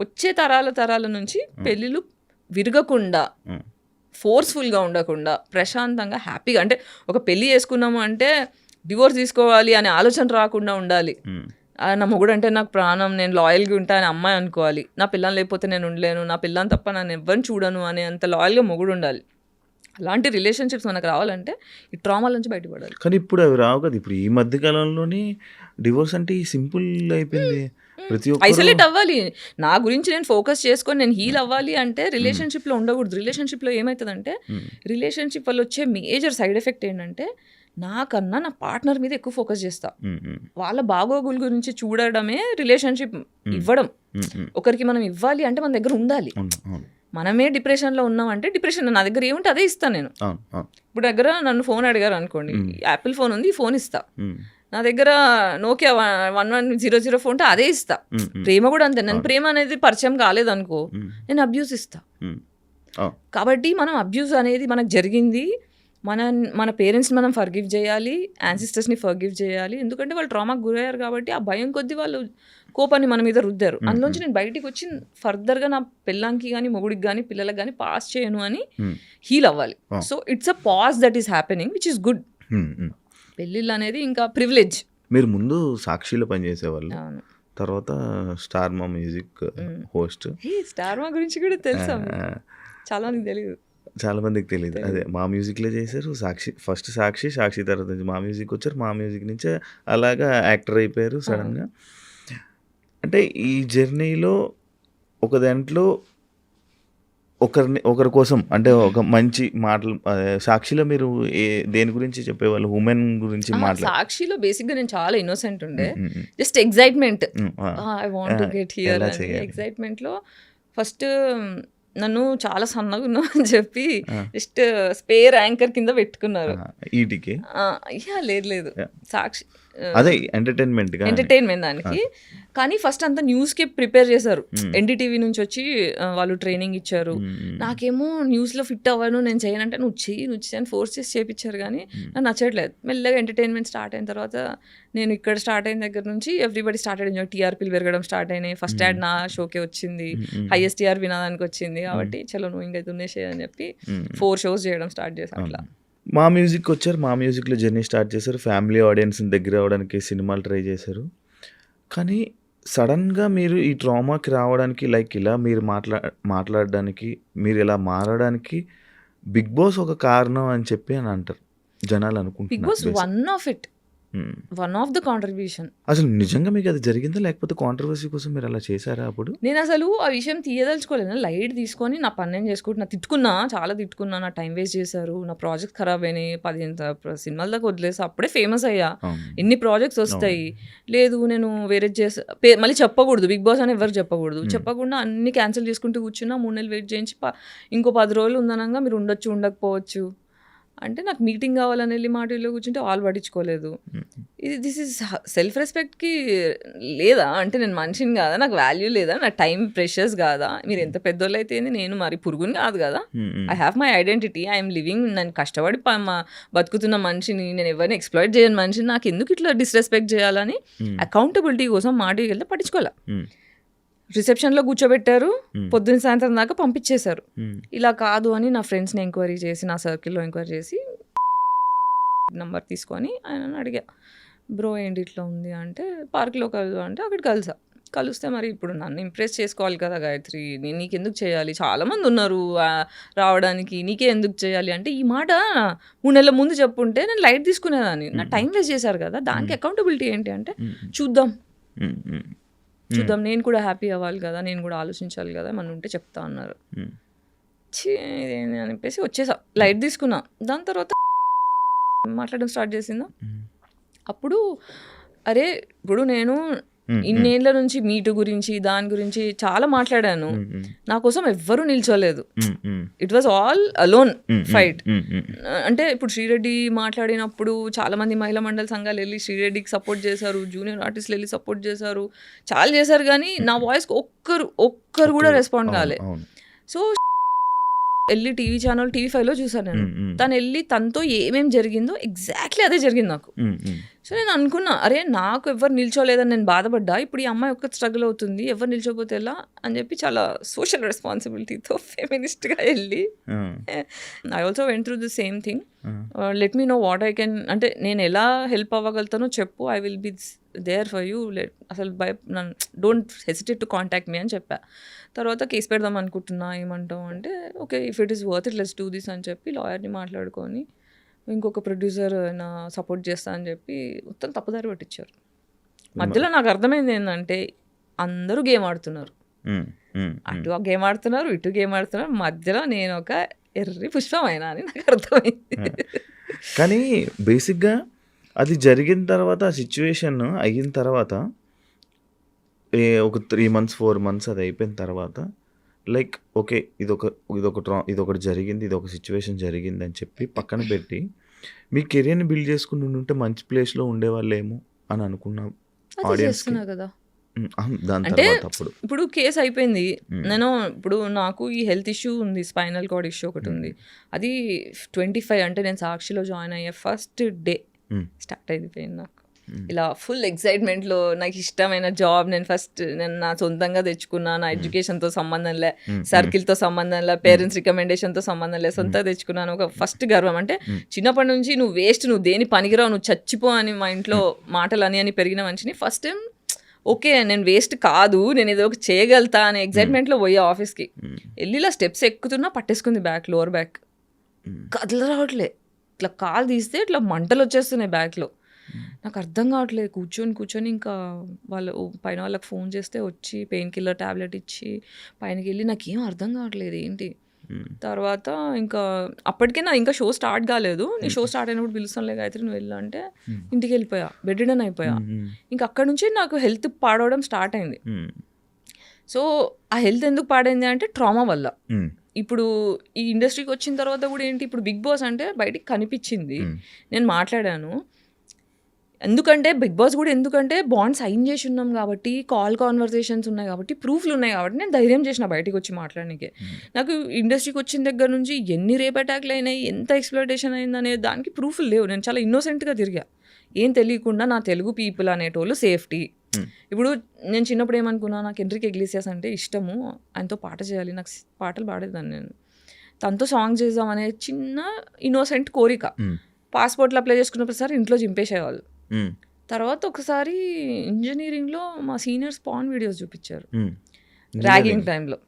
వచ్చే తరాల నుంచి పెళ్ళిళ్ళు విరగకుండా, ఫోర్స్ఫుల్గా ఉండకుండా, ప్రశాంతంగా హ్యాపీగా, అంటే ఒక పెళ్ళి చేసుకున్నాము అంటే డివోర్స్ తీసుకోవాలి అనే ఆలోచన రాకుండా ఉండాలి. నా మొగుడు అంటే నాకు ప్రాణం, నేను లాయల్గా ఉంటా అని అమ్మాయి అనుకోవాలి. నా పిల్లని లేకపోతే నేను ఉండలేను, నా పిల్లని తప్ప నన్ను ఎవరిని చూడను అనే అంత లాయల్గా మొగుడు ఉండాలి. అలాంటి రిలేషన్షిప్స్ మనకు రావాలంటే ఈ ట్రామాల నుంచి బయటపడాలి. కానీ ఇప్పుడు అవి రావు కదా. ఇప్పుడు ఈ మధ్య కాలంలోని డివోర్స్ అంటే సింపుల్ అయిపోయింది. ప్రతి ఒక్క ఐసోలేట్ అవ్వాలి, నా గురించి నేను ఫోకస్ చేసుకొని నేను హీల్ అవ్వాలి అంటే రిలేషన్షిప్లో ఉండకూడదు. రిలేషన్షిప్లో ఏమవుతుందంటే, రిలేషన్షిప్ వల్ల వచ్చే మేజర్ సైడ్ ఎఫెక్ట్ ఏంటంటే, నాకన్నా నా పార్ట్నర్ మీద ఎక్కువ ఫోకస్ చేస్తా. వాళ్ళ బాగోగుల గురించి చూడడమే రిలేషన్షిప్ ఇవ్వడం. ఒకరికి మనం ఇవ్వాలి అంటే మన దగ్గర ఉండాలి. మనమే డిప్రెషన్లో ఉన్నామంటే, డిప్రెషన్ నా దగ్గర ఏముంటే అదే ఇస్తాను నేను. ఇప్పుడు దగ్గర నన్ను ఫోన్ అడిగారు అనుకోండి, యాపిల్ ఫోన్ ఉంది, ఈ ఫోన్ ఇస్తా. నా దగ్గర నోకియా 1100 ఫోన్ ఉంటే అదే ఇస్తా. ప్రేమ కూడా అంతే. నేను ప్రేమ అనేది పరిచయం కాలేదనుకో, నేను అబ్యూస్ ఇస్తా. కాబట్టి మనం అబ్యూస్ అనేది మనకు జరిగింది, మన పేరెంట్స్ని మనం ఫర్గివ్ చేయాలి, యాన్సిస్టర్స్ని ఫర్గివ్ చేయాలి. ఎందుకంటే వాళ్ళు ట్రామాకు గురయ్యారు కాబట్టి ఆ భయం కొద్దీ వాళ్ళు కోపాన్ని మన మీద రుద్దారు. అందులోంచి నేను బయటికి వచ్చి ఫర్దర్గా నా పిల్లానికి కానీ, మొగుడికి కానీ, పిల్లలకు కానీ పాస్ చేయను అని హీల్ అవ్వాలి. So it's a pause that is happening, which is good. పెళ్ళిళ్ళు అనేది ఇంకా ప్రివిలేజ్. మీరు ముందు సాక్షిలో పనిచేసేవాళ్ళు, తర్వాత స్టార్ మా మ్యూజిక్ హోస్ట్. స్టార్ మా గురించి కూడా తెలుసా? చాలా మందికి తెలియదు. చాలా మందికి తెలియదు. అదే మా మ్యూజిక్లో చేశారు. ఫస్ట్ సాక్షి తర్వాత నుంచి మా మ్యూజిక్ వచ్చారు. మా మ్యూజిక్ నుంచే అలాగా యాక్టర్ అయిపోయారు సడన్గా. అంటే ఈ జర్నీలో ఒక దాంట్లో ఒకరి కోసం అంటే ఒక మంచి మాటలు. సాక్షిలో మీరు దేని గురించి చెప్పేవాళ్ళు? ఉమెన్ గురించి మాట్లాడు. సాక్షిలో బేసిక్గా నేను చాలా ఇన్నోసెంట్ ఉండే, just excitement, I want to get here. ఎగ్జైట్మెంట్లో ఫస్ట్ నన్ను చాలా సన్నగా ఉన్నావు అని చెప్పి జస్ట్ స్పేర్ యాంకర్ కింద పెట్టుకున్నారు. ఈటీకి లేదు సాక్షి అదే ఎంటర్టైన్మెంట్ దానికి. కానీ ఫస్ట్ అంతా న్యూస్కి ప్రిపేర్ చేశారు. ఎన్డీటీవీ నుంచి వచ్చి వాళ్ళు ట్రైనింగ్ ఇచ్చారు. నాకేమో న్యూస్లో ఫిట్ అవ్వను, నేను చేయనంటే నువ్వు చెయ్యి అని ఫోర్స్ చేసి చేయించారు. కానీ నాకు నచ్చట్లేదు. మెల్లగా ఎంటర్టైన్మెంట్ స్టార్ట్ అయిన తర్వాత నేను ఇక్కడ స్టార్ట్ అయిన దగ్గర నుంచి ఎవ్రీబడి స్టార్టెడ్ ఎంజాయ్. టీఆర్పీలు పెరగడం స్టార్ట్ అయినాయి. ఫస్ట్ యాడ్ నా షోకే వచ్చింది, హైయెస్ట్ టీఆర్పీ నాదానికి వచ్చింది. కాబట్టి చలో నువ్వు ఇంకా దున్నేసే అని చెప్పి 4 shows చేయడం స్టార్ట్ చేశాను. అట్లా మా మ్యూజిక్ వచ్చారు, మా మ్యూజిక్లో జర్నీ స్టార్ట్ చేశారు, ఫ్యామిలీ ఆడియన్స్ని దగ్గర అవ్వడానికి సినిమాలు ట్రై చేశారు. కానీ సడన్గా మీరు ఈ ట్రామాకి రావడానికి లైక్ ఇలా మీరు మాట్లాడడానికి మీరు ఇలా మారడానికి బిగ్ బాస్ ఒక కారణం అని చెప్పి అని అంటారు జనాలు అనుకుంటున్నారు. Bigg Boss one of the contribution. అసలు నిజంగా మీకు అది జరిగిందా లేకపోతే కాంట్రవర్సీ కోసం మీరు అలా చేశారా అప్పుడు? నేను అసలు ఆ విషయం తీయదలుచుకోలేదు. లైట్ తీసుకొని నా పని నేను చేసుకుంటున్నా. చాలా తిట్టుకున్నా, నా టైం వేస్ట్ చేశారు, నా ప్రాజెక్ట్ ఖరాబ్ అయినాయి, 15 సినిమాల దాకా వదిలేసి అప్పుడే ఫేమస్ అయ్యా. ఎన్ని ప్రాజెక్ట్స్ వస్తాయి. లేదు నేను వేరే మళ్ళీ చెప్పకూడదు, బిగ్ బాస్ అని ఎవరు చెప్పకూడదు. చెప్పకుండా అన్ని క్యాన్సిల్ చేసుకుంటూ కూర్చున్నా. 3 నెలలు వెయిట్ చేయించి ఇంకో 10 రోజులు ఉందనంగా మీరు ఉండొచ్చు ఉండకపోవచ్చు అంటే నాకు మీటింగ్ కావాలని వెళ్ళి మాటల్లో కూర్చుంటే వాళ్ళు పట్టించుకోలేదు. దిస్ ఈజ్ సెల్ఫ్ రెస్పెక్ట్కి లేదా అంటే నేను మనిషిని కాదా, నాకు వాల్యూ లేదా, నా టైం ప్రెషర్స్ కాదా, మీరు ఎంత పెద్దోళ్ళు అయితే నేను మరి పురుగుని కాదు కదా. I have my identity, I'm living, నేను కష్టపడి బతుకుతున్న మనిషిని, నేను ఎవరిని ఎక్స్ప్లాయిట్ చేయని మనిషిని, నాకు ఎందుకు ఇట్లా డిస్రెస్పెక్ట్ చేయాలని అకౌంటబిలిటీ కోసం మాటకి వెళ్తే పట్టించుకోలే. రిసెప్షన్లో కూర్చోబెట్టారు, పొద్దున్న సాయంత్రం దాకా పంపించేశారు. ఇలా కాదు అని నా ఫ్రెండ్స్ని ఎంక్వైరీ చేసి, నా సర్కిల్లో ఎంక్వైరీ చేసి నంబర్ తీసుకొని ఆయన అడిగా, బ్రో ఏంటి ఇట్లా ఉంది అంటే పార్క్లో కలుసు అంటే అక్కడ కలిస్తే మరి ఇప్పుడు నన్ను ఇంప్రెస్ చేసుకోవాలి కదా గాయత్రి, నేను నీకెందుకు చేయాలి, చాలామంది ఉన్నారు రావడానికి, నీకే ఎందుకు చేయాలి అంటే ఈ మాట 3 నెలల ముందు చెప్పుంటే నేను లైట్ తీసుకునేదాన్ని. నా టైం వేస్ట్ చేశారు కదా, దానికి అకౌంటబిలిటీ ఏంటి అంటే చూద్దాం, నేను కూడా హ్యాపీ అవ్వాలి కదా, నేను కూడా ఆలోచించాలి కదా, మన ఉంటే చెప్తా అన్నారు. అని చెప్పేసి వచ్చేసా, లైట్ తీసుకున్నా. దాని తర్వాత మాట్లాడడం స్టార్ట్ చేసిందా. అప్పుడు అరే ఇప్పుడు నేను ఇన్నేళ్ల నుంచి మీటు గురించి దాని గురించి చాలా మాట్లాడాను, నా కోసం ఎవ్వరూ నిల్చోలేదు. It was all alone fight. అంటే ఇప్పుడు శ్రీరెడ్డి మాట్లాడినప్పుడు చాలా మంది మహిళా మండలి సంఘాలు వెళ్ళి శ్రీరెడ్డికి సపోర్ట్ చేశారు, జూనియర్ ఆర్టిస్టులు వెళ్ళి సపోర్ట్ చేశారు, చాలా చేశారు. కానీ నా వాయిస్కి ఒక్కరు కూడా రెస్పాండ్ కాలే. సో వెళ్ళి TV5లో చూసాను నేను. తను వెళ్ళి తనతో ఏమేమి జరిగిందో ఎగ్జాక్ట్లీ అదే జరిగింది నాకు. సో నేను అనుకున్నా, అరే నాకు ఎవరు నిల్చోలేదని నేను బాధపడ్డా, ఇప్పుడు ఈ అమ్మాయి ఒక్క స్ట్రగుల్ అవుతుంది, ఎవరు నిల్చోపోతే ఎలా అని చెప్పి చాలా సోషల్ రెస్పాన్సిబిలిటీతో ఫెమినిస్ట్గా వెళ్ళి I also went through the same thing. Let me know what I can, అంటే నేను ఎలా హెల్ప్ అవ్వగలుగుతానో చెప్పు, I will be there for you. అసలు don't hesitate to contact me అని చెప్పా. తర్వాత కేసు పెడదాం అనుకుంటున్నా, ఏమంటావు అంటే okay if it is worth it let's do this అని చెప్పి లాయర్ని మాట్లాడుకొని ఇంకొక ప్రొడ్యూసర్ నా సపోర్ట్ చేస్తా అని చెప్పి మొత్తం తప్పుదారి పట్టించారు. మధ్యలో నాకు అర్థమైంది ఏంటంటే అందరూ గేమ్ ఆడుతున్నారు, అటు గేమ్ ఆడుతున్నారు, ఇటు గేమ్ ఆడుతున్నారు, మధ్యలో నేను ఒక ఎర్రి పుష్పమైనా అని నాకు అర్థమైంది. కానీ బేసిక్గా అది జరిగిన తర్వాత, ఆ సిచ్యువేషన్ అయిన తర్వాత ఒక 3 months 4 months అది అయిపోయిన తర్వాత లైక్ ఓకే ఇదొకటి జరిగింది, ఇది ఒక సిచ్యువేషన్ జరిగింది అని చెప్పి పక్కన పెట్టి మీ కెరియర్ని బిల్డ్ చేసుకుని ఉంటే మంచి ప్లేస్లో ఉండేవాళ్ళేమో అని అనుకున్నా ఆడియన్స్ కదా. దాని అంటే తర్వాత అప్పుడు ఇప్పుడు కేసు అయిపోయింది. నేను ఇప్పుడు నాకు ఈ హెల్త్ ఇష్యూ ఉంది, స్పైనల్ కార్డ్ ఇష్యూ ఒకటి ఉంది. అది 25 అంటే నేను సాక్షిలో జాయిన్ అయ్యే ఫస్ట్ డే స్టార్ట్ అయిపోయింది నాకు. ఇలా ఫుల్ ఎక్సైట్మెంట్లో నాకు ఇష్టమైన జాబ్ నేను నా సొంతంగా తెచ్చుకున్నా, నా ఎడ్యుకేషన్తో సంబంధం లే, సర్కిల్తో సంబంధం లే, పేరెంట్స్ రికమెండేషన్తో సంబంధం లే, సొంతంగా తెచ్చుకున్నాను. ఒక ఫస్ట్ గర్వం అంటే చిన్నప్పటి నుంచి నువ్వు వేస్ట్, నువ్వు దేని పనికిరావు, నువ్వు చచ్చిపో అని మా ఇంట్లో మాటలు అని పెరిగిన మనిషిని ఫస్ట్ టైం ఓకే నేను వేస్ట్ కాదు, నేను ఏదో ఒక చేయగలుగుతా అనే ఎక్సైట్మెంట్లో పోయా ఆఫీస్కి. వెళ్ళి ఇలా స్టెప్స్ ఎక్కుతున్నా పట్టేసుకుంది లోవర్ బ్యాక్, కదల రావట్లే, ఇట్లా కాలు తీస్తే ఇట్లా మంటలు వచ్చేస్తున్నాయి బ్యాక్లో. నాకు అర్థం కావట్లేదు, కూర్చొని ఇంకా పైన వాళ్ళకి ఫోన్ చేస్తే వచ్చి పెయిన్ కిల్లర్ ట్యాబ్లెట్ ఇచ్చి పైనకి వెళ్ళి నాకేం అర్థం కావట్లేదు ఏంటి. తర్వాత ఇంకా అప్పటికే నా ఇంకా షో స్టార్ట్ కాలేదు, నీ షో స్టార్ట్ అయినప్పుడు పిలుస్తానులే గాయత్రి నువ్వు వెళ్ళా అంటే ఇంటికి వెళ్ళిపోయా, బెడ్ రిడన్ అయిపోయా. ఇంకా అక్కడ నుంచి నాకు హెల్త్ పాడవడం స్టార్ట్ అయింది. సో ఆ హెల్త్ ఎందుకు పాడైంది అంటే ట్రామా వల్ల. ఇప్పుడు ఈ ఇండస్ట్రీకి వచ్చిన తర్వాత కూడా ఏంటి, ఇప్పుడు బిగ్ బాస్ అంటే బయటికి కనిపించింది, నేను మాట్లాడాను, ఎందుకంటే బిగ్ బాస్ కూడా ఎందుకంటే బాండ్ సైన్ చేసి ఉన్నాం కాబట్టి, కాల్ కాన్వర్సేషన్స్ ఉన్నాయి కాబట్టి, ప్రూఫ్లు ఉన్నాయి కాబట్టి నేను ధైర్యం చేసిన బయటికి వచ్చి మాట్లాడడానికి. నాకు ఇండస్ట్రీకి వచ్చిన దగ్గర నుంచి ఎన్ని రేప్ అటాక్లు అయినాయి, ఎంత ఎక్స్‌ప్లాయిటేషన్ అయిందనే దానికి ప్రూఫ్లు లేవు. నేను చాలా ఇన్నోసెంట్గా తిరిగా, ఏం తెలియకుండా నా తెలుగు పీపుల్ అనేటోళ్ళు సేఫ్టీ. ఇప్పుడు నేను చిన్నప్పుడు ఏమనుకున్నా, నాకు ఎంట్రీకి ఇగ్లీసియాస్ అంటే ఇష్టము, ఆయనతో పాట చేయాలి, నాకు పాటలు పాడేదాన్ని నేను, తనతో సాంగ్ చేద్దాం అనే చిన్న ఇన్నోసెంట్ కోరిక. పాస్పోర్ట్లు అప్లై చేసుకున్న ప్రతిసారి ఇంట్లో చింపేసేవాళ్ళు. తర్వాత ఒకసారి ఇంజనీరింగ్లో మా సీనియర్స్ పాన్ వీడియోస్ చూపించారు, ర్యాగింగ్ టైంలో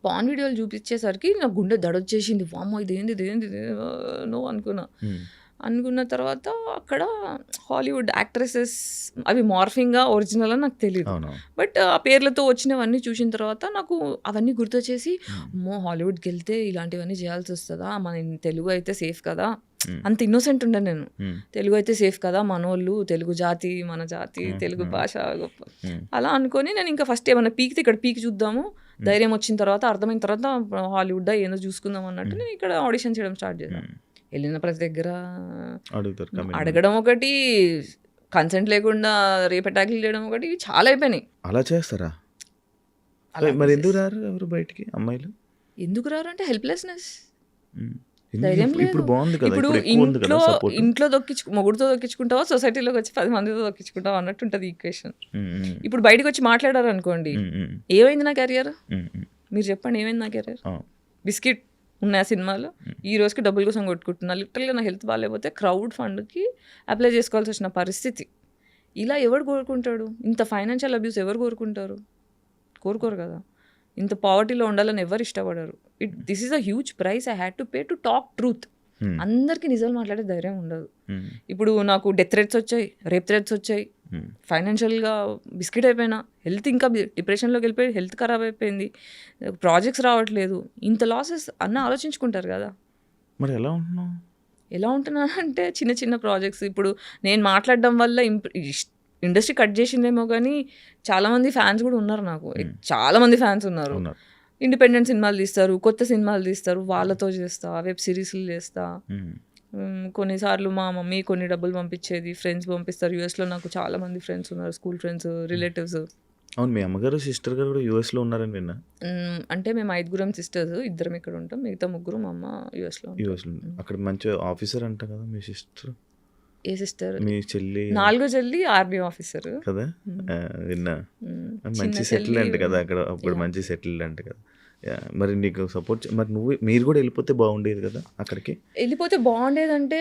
పాన్ వీడియోలు చూపించేసరికి నాకు గుండె దడొచ్చేసింది. వామ్మో ఇదేంది నో అనుకున్న తర్వాత అక్కడ హాలీవుడ్ యాక్ట్రెసెస్ అవి మార్ఫింగ్గా ఒరిజినల్ అని నాకు తెలియదు, బట్ ఆ పేర్లతో వచ్చినవన్నీ చూసిన తర్వాత నాకు అవన్నీ గుర్తొచ్చేసి, అమ్మో హాలీవుడ్కి వెళ్తే ఇలాంటివన్నీ చేయాల్సి వస్తుందా, మన తెలుగు అయితే సేఫ్ కదా, అంత ఇన్నోసెంట్ ఉండే నేను, తెలుగు అయితే సేఫ్ కదా, మనోళ్ళు తెలుగు జాతి, మన జాతి, తెలుగు భాష గొప్ప అలా అనుకొని నేను ఇంకా ఫస్ట్ ఏమన్నా పీకితే ఇక్కడ పీకి చూద్దాము, ధైర్యం వచ్చిన తర్వాత అర్థమైన తర్వాత హాలీవుడ్ ఏందో చూసుకుందాం అన్నట్టు నేను ఇక్కడ ఆడిషన్ చేయడం స్టార్ట్ చేశాను. వెళ్ళిన ప్రతి దగ్గర అడగడం ఒకటి, కన్సెంట్ లేకుండా రేప్ అటాక్లు చేయడం ఒకటి, ఇవి చాలా అయిపోయినాయి. అలా చేస్తారా? మరి ఎందుకు రారు ఎవరు బయటికి అమ్మాయిలు? ఎందుకు రారు అంటే హెల్ప్లెస్నెస్, ధైర్యం లేదు. ఇప్పుడు ఇంట్లో మొగుడుతో దొక్కించుకుంటావా, సొసైటీలోకి వచ్చి 10 మందితో దొక్కించుకుంటావా అన్నట్టు ఉంటుంది ఈక్వేషన్. ఇప్పుడు బయటకు వచ్చి మాట్లాడారు అనుకోండి, ఏమైంది నా కెరియర్, మీరు చెప్పండి ఏమైంది నా కెరియర్, బిస్కెట్ ఉన్నాయి సినిమాలో, ఈ రోజుకి డబ్బుల కోసం కొట్టుకుంటున్నా, లిటరల్గా నా హెల్త్ బాగాలేకపోతే క్రౌడ్ ఫండ్కి అప్లై చేసుకోవాల్సి వచ్చిన పరిస్థితి. ఇలా ఎవరు కోరుకుంటాడు? ఇంత ఫైనాన్షియల్ అబ్యూస్ ఎవరు కోరుకోరు కదా. ఇంత పావర్టీలో ఉండాలని ఎవరు ఇష్టపడరు. This is a huge price I had to pay to talk truth. అందరికీ నిజాలు మాట్లాడే ధైర్యం ఉండదు. ఇప్పుడు నాకు డెత్ థ్రెట్స్ వచ్చాయి, రేప్ థ్రెట్స్ వచ్చాయి, ఫైనాన్షియల్గా బిస్కెట్ అయిపోయినా, హెల్త్ ఇంకా డిప్రెషన్లోకి వెళ్ళిపోయి హెల్త్ ఖరాబ్ అయిపోయింది, ప్రాజెక్ట్స్ రావట్లేదు, ఇంత లాసెస్ అన్న ఆలోచించుకుంటారు కదా. మరి ఎలా ఉంటున్నాను అంటే చిన్న చిన్న ప్రాజెక్ట్స్. ఇప్పుడు నేను మాట్లాడడం వల్ల ఇండస్ట్రీ కట్ చేసిందేమో కానీ చాలామంది ఫ్యాన్స్ కూడా ఉన్నారు నాకు, చాలామంది ఫ్యాన్స్ ఉన్నారు. ఇండిపెండెంట్ సినిమాలు తీస్తారు, కొత్త సినిమాలు తీస్తారు, వాళ్ళతో చేస్తా, వెబ్ సిరీస్లు చేస్తా. కొన్నిసార్లు మా మమ్మీ కొన్ని డబ్బులు పంపించేది, ఫ్రెండ్స్ పంపిస్తారు. యూఎస్లో నాకు చాలా మంది ఫ్రెండ్స్ ఉన్నారు, స్కూల్ ఫ్రెండ్స్, రిలేటివ్స్. అవును, మీ అమ్మగారు సిస్టర్ గారు కూడా యూఎస్లో ఉన్నారని విన్నా. అంటే మేము 5 సిస్టర్స్, 2 ఇక్కడ ఉంటాం, మిగతా 3 మా అమ్మ యూఎస్లో. అక్కడ మంచి ఆఫీసర్ అంట కదా మీ సిస్టర్? ఏ సిస్టర్? మీ చెల్లి. 4వ చెల్లి ఆర్మీ ఆఫీసర్ కదా, విన్నా. మంచి సెటిల్ అంట కదా అక్కడ, అప్పుడు మంచి సెటిల్ అంట కదా. మరి నీకు సపోర్ట్, మరి మీరు కూడా వెళ్ళిపోతే బాగుండేది కదా అక్కడికి. వెళ్ళిపోతే బాగుండేదంటే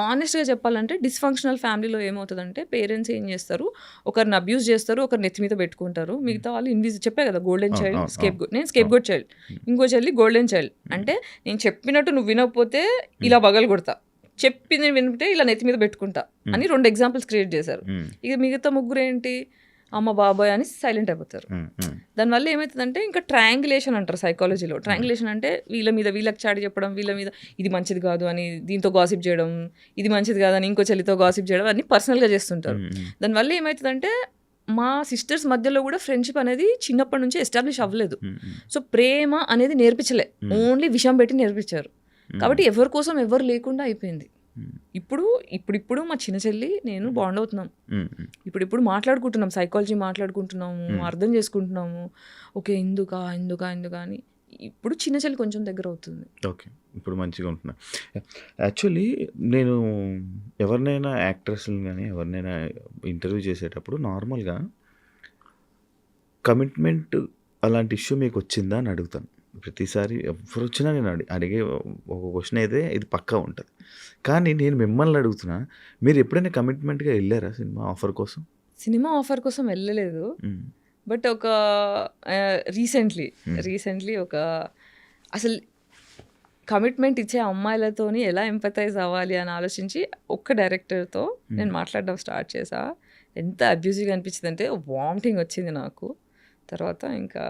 ఆనెస్ట్గా చెప్పాలంటే, డిస్ఫంక్షనల్ ఫ్యామిలీలో ఏమవుతుందంటే పేరెంట్స్ ఏం చేస్తారు, ఒకరిని అబ్యూస్ చేస్తారు, ఒకరు నెత్తి మీద పెట్టుకుంటారు, మిగతా వాళ్ళు చెప్పే కదా గోల్డెన్ చైల్డ్, నేను స్కేప్ గోట్ చైల్డ్, ఇంకో చెల్లి గోల్డెన్ చైల్డ్. అంటే నేను చెప్పినట్టు నువ్వు వినకపోతే ఇలా బగలు కొడతా, చెప్పింది వింటే ఇలా నెత్తి మీద పెట్టుకుంటా అని 2 ఎగ్జాంపుల్స్ క్రియేట్ చేశారు. ఇక మిగతా 3 ఏంటి, అమ్మ బాబాయ్ అని సైలెంట్ అయిపోతారు. దానివల్ల ఏమవుతుందంటే ఇంకా ట్రయాంగులేషన్ అంటారు సైకాలజీలో. ట్రయాంగులేషన్ అంటే వీళ్ళ మీద వీళ్ళకి చాటి చెప్పడం, వీళ్ళ మీద ఇది మంచిది కాదు అని దీంతో గాసిప్ చేయడం, ఇది మంచిది కాదని ఇంకో చెల్లితో గాసిప్ చేయడం, అన్ని పర్సనల్గా చేస్తుంటారు. దానివల్ల ఏమవుతుందంటే మా సిస్టర్స్ మధ్యలో కూడా ఫ్రెండ్షిప్ అనేది చిన్నప్పటి నుంచి ఎస్టాబ్లిష్ అవ్వలేదు. సో ప్రేమ అనేది నేర్పించలే, ఓన్లీ విషయం పెట్టి నేర్పించారు. కాబట్టి ఎవరి కోసం ఎవరు లేకుండా అయిపోయింది. ఇప్పుడు మా చిన్న చెల్లి నేను బాండ్ అవుతున్నాం, ఇప్పుడు మాట్లాడుకుంటున్నాం, సైకాలజీ మాట్లాడుకుంటున్నాము, అర్థం చేసుకుంటున్నాము. ఓకే ఎందుకా అని ఇప్పుడు చిన్న చెల్లి కొంచెం దగ్గర అవుతుంది. ఓకే, ఇప్పుడు మంచిగా ఉంటున్నా. యాక్చువల్లీ నేను ఎవరినైనా యాక్ట్రెస్ని కానీ ఎవరినైనా ఇంటర్వ్యూ చేసేటప్పుడు నార్మల్గా కమిట్మెంట్ అలాంటి ఇష్యూ మీకు వచ్చిందా అని అడుగుతాను. ప్రతిసారి ఎవరు వచ్చినా నేను అడిగే ఒక క్వశ్చన్ అయితే ఇది పక్కా ఉంటుంది. కానీ నేను మిమ్మల్ని అడుగుతున్నా, మీరు ఎప్పుడైనా కమిట్మెంట్గా వెళ్ళారా సినిమా ఆఫర్ కోసం? సినిమా ఆఫర్ కోసం వెళ్ళలేదు, బట్ ఒక రీసెంట్లీ ఒక అసలు కమిట్మెంట్ ఇచ్చే అమ్మాయిలతోని ఎలా ఎంపథైజ్ అవ్వాలి అని ఆలోచించి ఒక్క డైరెక్టర్తో నేను మాట్లాడడం స్టార్ట్ చేసా. ఎంత అబ్యూజివ్గా అనిపించింది అంటే వామిటింగ్ వచ్చింది నాకు. తర్వాత ఇంకా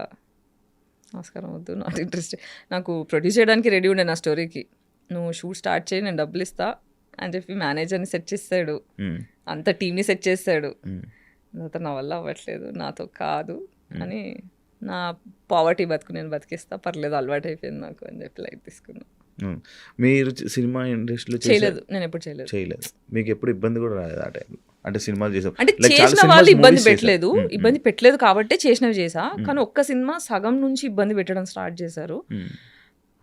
నమస్కారం వద్దు, నాట్ ఇంట్రెస్ట్. నాకు ప్రొడ్యూస్ చేయడానికి రెడీ ఉండే నా స్టోరీకి, నువ్వు షూట్ స్టార్ట్ చేయి నేను డబ్బులు ఇస్తా అని చెప్పి మేనేజర్ని సెట్ చేస్తాడు, అంత టీమ్ని సెట్ చేస్తాడు. తర్వాత నా వల్ల అవ్వట్లేదు, నాతో కాదు అని నా పావర్టీ బతుకు నేను బతికిస్తా, పర్లేదు అలవాటు అయిపోయింది నాకు అని చెప్పి లైట్ తీసుకున్నా. మీరు సినిమా ఇండస్ట్రీలో చేయలేదు, నేను ఎప్పుడు చేయలేదు. మీకు ఎప్పుడు ఇబ్బంది కూడా రాలేదు ఆ టైంలో? అంటే సినిమాలు చేసాం అంటే చేసిన వాళ్ళు ఇబ్బంది పెట్టలేదు కాబట్టి చేసినవి చేసా. కానీ ఒక్క సినిమా సగం నుంచి ఇబ్బంది పెట్టడం స్టార్ట్ చేశారు.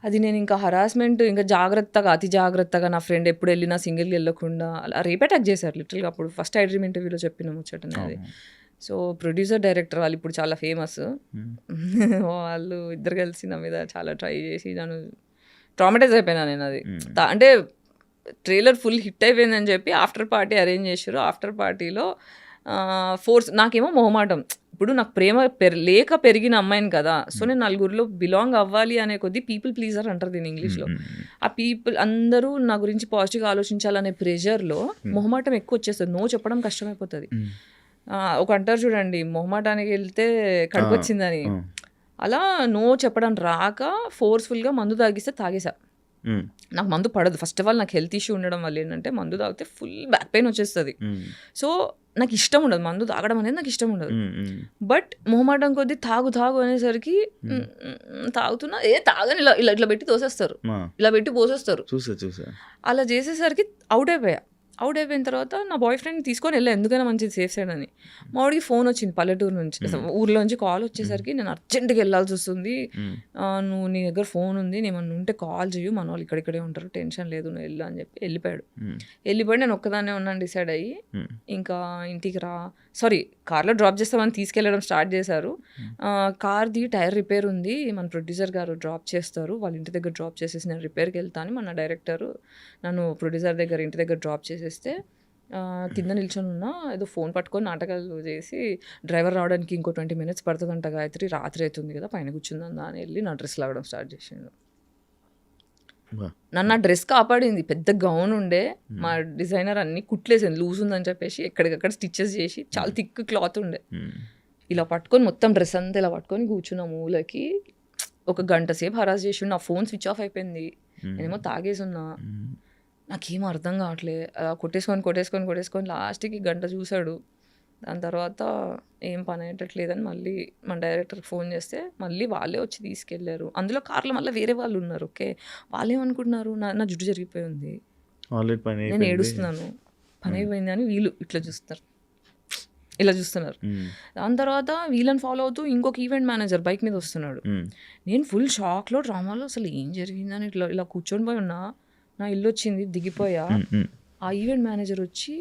అది నేను ఇంకా హరాస్మెంట్, ఇంకా జాగ్రత్తగా, అతి జాగ్రత్తగా నా ఫ్రెండ్ ఎప్పుడు వెళ్ళినా సింగిల్గా వెళ్ళకుండా అలా రేప్ అటాక్ చేశారు లిటరల్గా. అప్పుడు ఫస్ట్ ఐ డ్రీమ్ ఇంటర్వ్యూలో చెప్పిన ముచ్చటనే అది. సో ప్రొడ్యూసర్ డైరెక్టర్ వాళ్ళు ఇప్పుడు చాలా ఫేమస్. వాళ్ళు ఇద్దరు కలిసి నా మీద చాలా ట్రై చేసి నన్ను ట్రామటైజ్ అయిపోయినా నేను. అది అంటే ట్రైలర్ ఫుల్ హిట్ అయిపోయిందని చెప్పి ఆఫ్టర్ పార్టీ అరేంజ్ చేశారు. ఆఫ్టర్ పార్టీలో ఫోర్స్, నాకేమో మొహమాటం. ఇప్పుడు నాకు ప్రేమ లేక పెరిగిన అమ్మాయిని కదా, సో నేను నలుగురిలో బిలాంగ్ అవ్వాలి అనే కొద్దీ పీపుల్ ప్లీజర్ అంటారు దీని ఇంగ్లీష్లో. ఆ పీపుల్ అందరూ నా గురించి పాజిటివ్గా ఆలోచించాలనే ప్రెషర్లో మొహమాటం ఎక్కువ వచ్చేస్తుంది. నో చెప్పడం కష్టమైపోతుంది. ఒక అంటారు చూడండి, మొహమాటానికి వెళ్తే కడుపు వచ్చిందని. అలా నో చెప్పడం రాక ఫోర్స్ఫుల్గా మందు తాగిస్తే తాగేసా. నాకు మందు పడదు. ఫస్ట్ ఆఫ్ ఆల్ నాకు హెల్త్ ఇష్యూ ఉండడం వల్ల ఏంటంటే మందు తాగితే ఫుల్ బ్యాక్ పెయిన్ వచ్చేస్తుంది. సో నాకు ఇష్టం ఉండదు మందు తాగడం అనేది, నాకు ఇష్టం ఉండదు. బట్ మొహమాటం కొద్దీ తాగు అనేసరికి తాగుతున్నా, తాగని ఇలా ఇలా ఇట్లా పెట్టి తోసేస్తారు, ఇలా పెట్టి పోసేస్తారు. అలా చేసేసరికి అవుట్ అయిపోయిన తర్వాత నా బాయ్ ఫ్రెండ్ తీసుకొని వెళ్ళా, ఎందుకైనా మంచిది సేఫ్ సైడ్ అని. మా వాడికి ఫోన్ వచ్చింది పల్లెటూరు నుంచి, ఊర్లో నుంచి కాల్ వచ్చేసరికి నేను అర్జెంట్గా వెళ్ళాల్సి వస్తుంది, నువ్వు నీ దగ్గర ఫోన్ ఉంది, నేమన్నా ఉంటే కాల్ చేయు, మన వాళ్ళు ఇక్కడిక్కడే ఉంటారు, టెన్షన్ లేదు, నువ్వు వెళ్ళు అని చెప్పి వెళ్ళిపోయి నేను ఒక్కదాన్నే ఉన్నాను డిసైడ్ అయ్యి. ఇంకా ఇంటికి కార్లో డ్రాప్ చేస్తామని తీసుకెళ్ళడం స్టార్ట్ చేశారు. కార్ది టైర్ రిపేర్ ఉంది, మన ప్రొడ్యూసర్ గారు డ్రాప్ చేస్తారు, వాళ్ళ ఇంటి దగ్గర డ్రాప్ చేసేసి నేను రిపేర్కి వెళ్తాను. మన డైరెక్టర్ నన్ను ప్రొడ్యూసర్ దగ్గర ఇంటి దగ్గర డ్రాప్ చేసేస్తే కింద నిల్చొని ఉన్నా, ఏదో ఫోన్ పట్టుకొని నాటకాలు చేసి డ్రైవర్ రావడానికి ఇంకో 20 minutes పడుతుందంట గాయత్రి, రాత్రి అవుతుంది కదా, పైన కూర్చుందా అని వెళ్ళి నా డ్రెస్ లాగడం స్టార్ట్ చేసిండు. నన్ను ఆ డ్రెస్ కాపాడింది. పెద్ద గౌన్ ఉండే, మా డిజైనర్ అన్ని కుట్లేసింది, లూజ్ ఉందని చెప్పేసి ఎక్కడికక్కడ స్టిచ్చెస్ చేసి, చాలా థిక్ క్లాత్ ఉండే, ఇలా పట్టుకొని మొత్తం డ్రెస్ అంతా ఇలా పట్టుకొని కూర్చున్నా మూలకి. ఒక గంట సేపు హరాస్ చేసి నా ఫోన్ స్విచ్ ఆఫ్ అయిపోయింది, నేనేమో తాగేసి ఉన్నా, నాకేం అర్థం కావట్లే. కొట్టేసుకొని లాస్ట్కి గంట చూశాడు. దాని తర్వాత ఏం పని అయ్యేటట్లేదని మళ్ళీ మన డైరెక్టర్కి ఫోన్ చేస్తే మళ్ళీ వాళ్ళే వచ్చి తీసుకెళ్లారు. అందులో కార్లో మళ్ళీ వేరే వాళ్ళు ఉన్నారు. ఓకే, వాళ్ళు ఏమనుకుంటున్నారు, నా జుట్టు జరిగిపోయి ఉంది, నేను ఏడుస్తున్నాను, పని అయిపోయింది అని వీళ్ళు ఇలా చూస్తున్నారు. దాని తర్వాత వీళ్ళని ఫాలో అవుతూ ఇంకొక ఈవెంట్ మేనేజర్ బైక్ మీద వస్తున్నాడు. నేను ఫుల్ షాక్లో, డ్రామాలో అసలు ఏం జరిగిందని ఇలా కూర్చొని పోయి ఉన్నా. నా ఇల్లు వచ్చింది, దిగిపోయా. ఆ ఈవెంట్ మేనేజర్ వచ్చి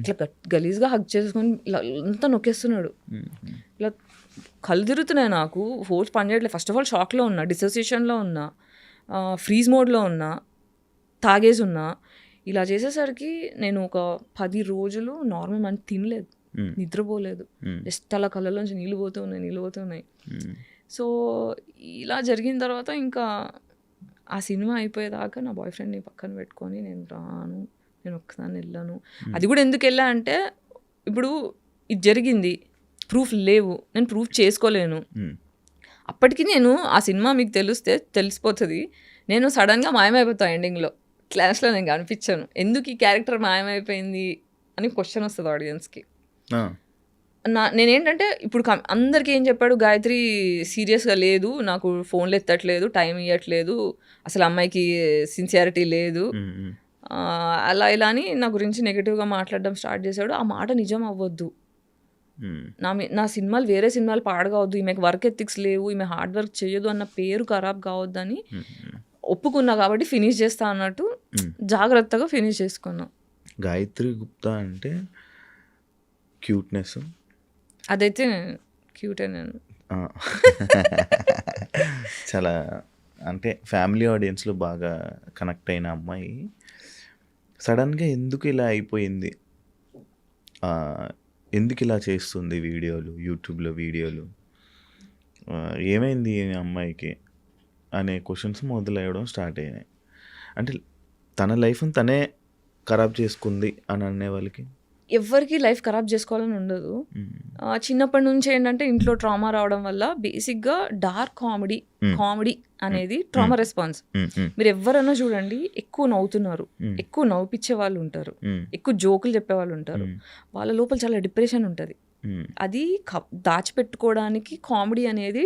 ఇట్లా గలీజ్గా హగ్ చేసుకొని ఇలా అంతా నొక్కేస్తున్నాడు. ఇలా కళ్ళు తిరుగుతున్నాయి నాకు, ఫోర్స్ పని చేయట్లేదు. ఫస్ట్ ఆఫ్ ఆల్ షాక్లో ఉన్నా, డిసోసియేషన్లో ఉన్నా, ఫ్రీజ్ మోడ్లో ఉన్నా, తాగేసి ఉన్నా. ఇలా చేసేసరికి నేను ఒక 10 రోజులు నార్మల్ మంచి తినలేదు, నిద్రపోలేదు, జస్ట్ అలా కళ్ళలోంచి నీళ్ళు పోతున్నాయి. సో ఇలా జరిగిన తర్వాత ఇంకా ఆ సినిమా అయిపోయేదాకా నా బాయ్ ఫ్రెండ్ని పక్కన పెట్టుకొని నేను రాను, నేను ఒక్కసారి వెళ్ళాను. అది కూడా ఎందుకు వెళ్ళా అంటే, ఇప్పుడు ఇది జరిగింది, ప్రూఫ్ లేవు, నేను ప్రూఫ్ చేసుకోలేను. అప్పటికి నేను ఆ సినిమా మీకు తెలిసిపోతుంది, నేను సడన్గా మాయమైపోతాను. ఎండింగ్లో క్లాస్లో నేను కనిపించాను, ఎందుకు ఈ క్యారెక్టర్ మాయమైపోయింది అని క్వశ్చన్ వస్తుంది ఆడియన్స్కి. నేనేంటంటే ఇప్పుడు అందరికీ ఏం చెప్పాడు, గాయత్రి సీరియస్గా లేదు, నాకు ఫోన్లు ఎత్తట్లేదు, టైం ఇవ్వట్లేదు, అసలు అమ్మాయికి సిన్సియారిటీ లేదు, అలా ఇలా అని నా గురించి నెగిటివ్గా మాట్లాడడం స్టార్ట్ చేశాడు. ఆ మాట నిజం అవ్వద్దు, నా సినిమాలు వేరే సినిమాలు పాడగవద్దు, ఈమెకి వర్క్ ఎథిక్స్ లేవు, ఈమె హార్డ్ వర్క్ చేయదు అన్న పేరు ఖరాబ్ కావద్దని ఒప్పుకున్నా. కాబట్టి ఫినిష్ చేస్తా అన్నట్టు జాగ్రత్తగా ఫినిష్ చేసుకున్నా. గాయత్రి గుప్తా అంటే క్యూట్నెస్, అదైతే క్యూటే. నేను చాలా అంటే ఫ్యామిలీ ఆడియన్స్లో బాగా కనెక్ట్ అయిన అమ్మాయి సడన్గా ఎందుకు ఇలా అయిపోయింది, ఎందుకు ఇలా చేస్తుంది యూట్యూబ్లో వీడియోలు, ఏమైంది ఈ అమ్మాయికి అనే క్వశ్చన్స్ మొదలయ్యడం స్టార్ట్ అయినాయి. అంటే తన లైఫ్ని తనే ఖరాబ్ చేసుకుంది అని అనే వాళ్ళకి ఎవరికి లైఫ్ ఖరాబ్ చేసుకోవాలని ఉండదు. చిన్నప్పటి నుంచి ఏంటంటే ఇంట్లో ట్రామా రావడం వల్ల బేసిక్గా డార్క్ కామెడీ అనేది ట్రామా రెస్పాన్స్. మీరు ఎవరైనా చూడండి, ఎక్కువ నవ్వుతున్నారు, ఎక్కువ నవ్వుపిచ్చే వాళ్ళు ఉంటారు, ఎక్కువ జోకులు చెప్పే వాళ్ళు ఉంటారు, వాళ్ళ లోపల చాలా డిప్రెషన్ ఉంటుంది. అది దాచిపెట్టుకోవడానికి కామెడీ అనేది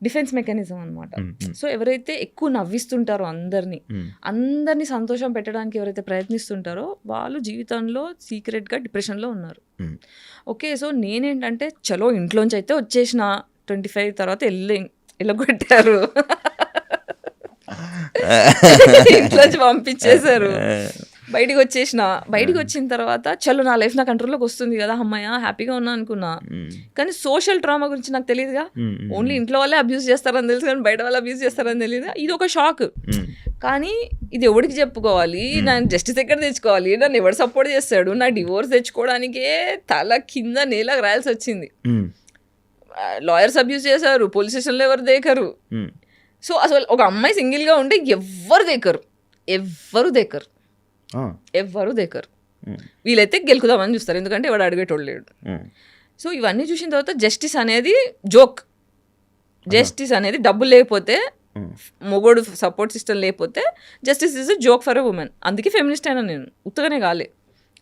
డిఫెన్స్ మెకానిజం అనమాట. సో ఎవరైతే ఎక్కువ నవ్విస్తుంటారో అందరినీ సంతోషం పెట్టడానికి ఎవరైతే ప్రయత్నిస్తుంటారో వాళ్ళు జీవితంలో సీక్రెట్గా డిప్రెషన్లో ఉన్నారు. ఓకే, సో నేనేంటంటే చలో ఇంట్లోంచి అయితే వచ్చేసిన 25 తర్వాత వెళ్ళగొట్టారు, ఇంట్లోంచి పంపించేశారు, బయటికి వచ్చిన తర్వాత చలో నా లైఫ్ నా కంట్రోల్లోకి వస్తుంది కదా, అమ్మాయ హ్యాపీగా ఉన్నా అనుకున్నా. కానీ సోషల్ ట్రామా గురించి నాకు తెలియదుగా. ఓన్లీ ఇంట్లో వాళ్ళే అబ్యూస్ చేస్తారని తెలుసు కానీ బయట వాళ్ళు అబ్యూస్ చేస్తారని తెలియదు. ఇది ఒక షాక్. కానీ ఇది ఎవరికి చెప్పుకోవాలి, నేను జస్టిస్ ఎక్కడ తెచ్చుకోవాలి, నన్ను ఎవరు సపోర్ట్ చేస్తాడు, నా డివోర్స్ తెచ్చుకోవడానికే తల కింద నేలకు రాయాల్సి వచ్చింది. లాయర్స్ అబ్యూస్ చేశారు, పోలీస్ స్టేషన్లో ఎవరు దేకరు. సో అసలు ఒక అమ్మాయి సింగిల్గా ఉంటే ఎవ్వరు దేకరు. వీళ్ళైతే గెలుకుదామని చూస్తారు, ఎందుకంటే ఎవడు అడిగేటోళ్ళు లేడు. సో ఇవన్నీ చూసిన తర్వాత జస్టిస్ అనేది జోక్. జస్టిస్ అనేది డబ్బులు లేకపోతే, మొగోడు సపోర్ట్ సిస్టమ్ లేకపోతే justice is joke for a women. అందుకే ఫెమినిస్ట్ అయినా నేను, ఉత్తగానే కాలే.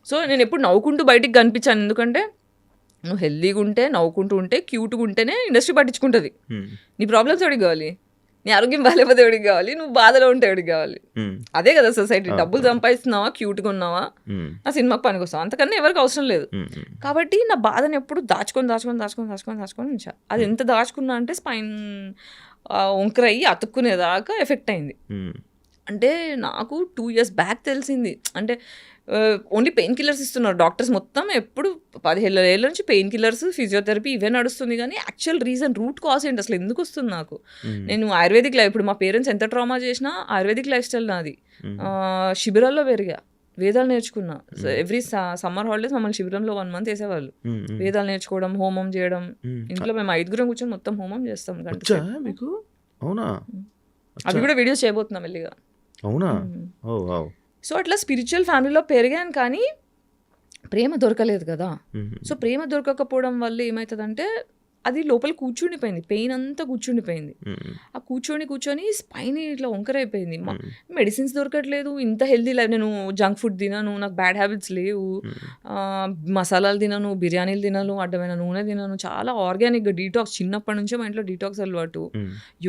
సో నేను ఎప్పుడు నవ్వుకుంటూ బయటికి కనిపించాను, ఎందుకంటే నువ్వు హెల్దీగా ఉంటే, నవ్వుకుంటూ ఉంటే, క్యూట్గా ఉంటేనే ఇండస్ట్రీ పట్టించుకుంటుంది. నీ ప్రాబ్లమ్స్ ఎవరికి కావాలి, నీ ఆరోగ్యం బాగాలేకపోతే ఎవరికి కావాలి, నువ్వు బాధలో ఉంటే ఎవరికి కావాలి. అదే కదా సొసైటీ. డబ్బులు సంపాదిస్తున్నావా, క్యూట్గా ఉన్నావా, నా సినిమాకి పనికి వస్తావా, అంతకన్నా ఎవరికి అవసరం లేదు. కాబట్టి నా బాధను ఎప్పుడు దాచుకొని ఉంచా. అది ఎంత దాచుకున్నా అంటే స్పైన్ వంకరయ్యి అతుక్కునేదాకా ఎఫెక్ట్ అయింది. అంటే నాకు 2 years బ్యాక్ తెలిసింది. అంటే ఓన్లీ పెయిన్ కిల్లర్స్ ఇస్తున్నారు డాక్టర్స్, మొత్తం ఎప్పుడు 15 ఏళ్ళ నుంచి పెయిన్ కిల్లర్స్, ఫిజియోథెరపీ ఇవే నడుస్తుంది. కానీ యాక్చువల్ రీజన్, రూట్ కాజ్ ఏంటి, అసలు ఎందుకు వస్తుంది నాకు. నేను ఆయుర్వేదిక్ లైఫ్, ఇప్పుడు మా పేరెంట్స్ ఎంత ట్రామా చేసినా ఆయుర్వేదిక్ లైఫ్ స్టైల్ నాది. శిబిరాల్లో పెరిగా, వేదాలు నేర్చుకున్నా. ఎవ్రీ సమ్మర్ హాలిడేస్ మమ్మల్ని శిబిరంలో 1 month వేసేవాళ్ళు. వేదాలు నేర్చుకోవడం, హోమం చేయడం. ఇంట్లో మేము 5 కూర్చొని మొత్తం హోమం చేస్తాం. అవి కూడా వీడియోస్ చేయబోతున్నాం మెల్లిగా. సో అట్లా స్పిరిచువల్ ఫ్యామిలీలో పెరిగాను, కానీ ప్రేమ దొరకలేదు కదా. సో ప్రేమ దొరకకపోవడం వల్ల ఏమవుతుందంటే అది లోపల కూర్చుండిపోయింది, పెయిన్ అంతా కూర్చుండిపోయింది. ఆ కూర్చొని స్పైన్ ఇట్లా వంకరైపోయింది. మెడిసిన్స్ దొరకట్లేదు, ఇంత హెల్దీ లైఫ్. నేను జంక్ ఫుడ్ తినను, నాకు బ్యాడ్ హ్యాబిట్స్ లేవు, మసాలాలు తినను, బిర్యానీలు తినను, అడ్డమైన నూనె తినను, చాలా ఆర్గానిక్గా డీటాక్స్. చిన్నప్పటి నుంచే మా ఇంట్లో డీటాక్స్ అలవాటు,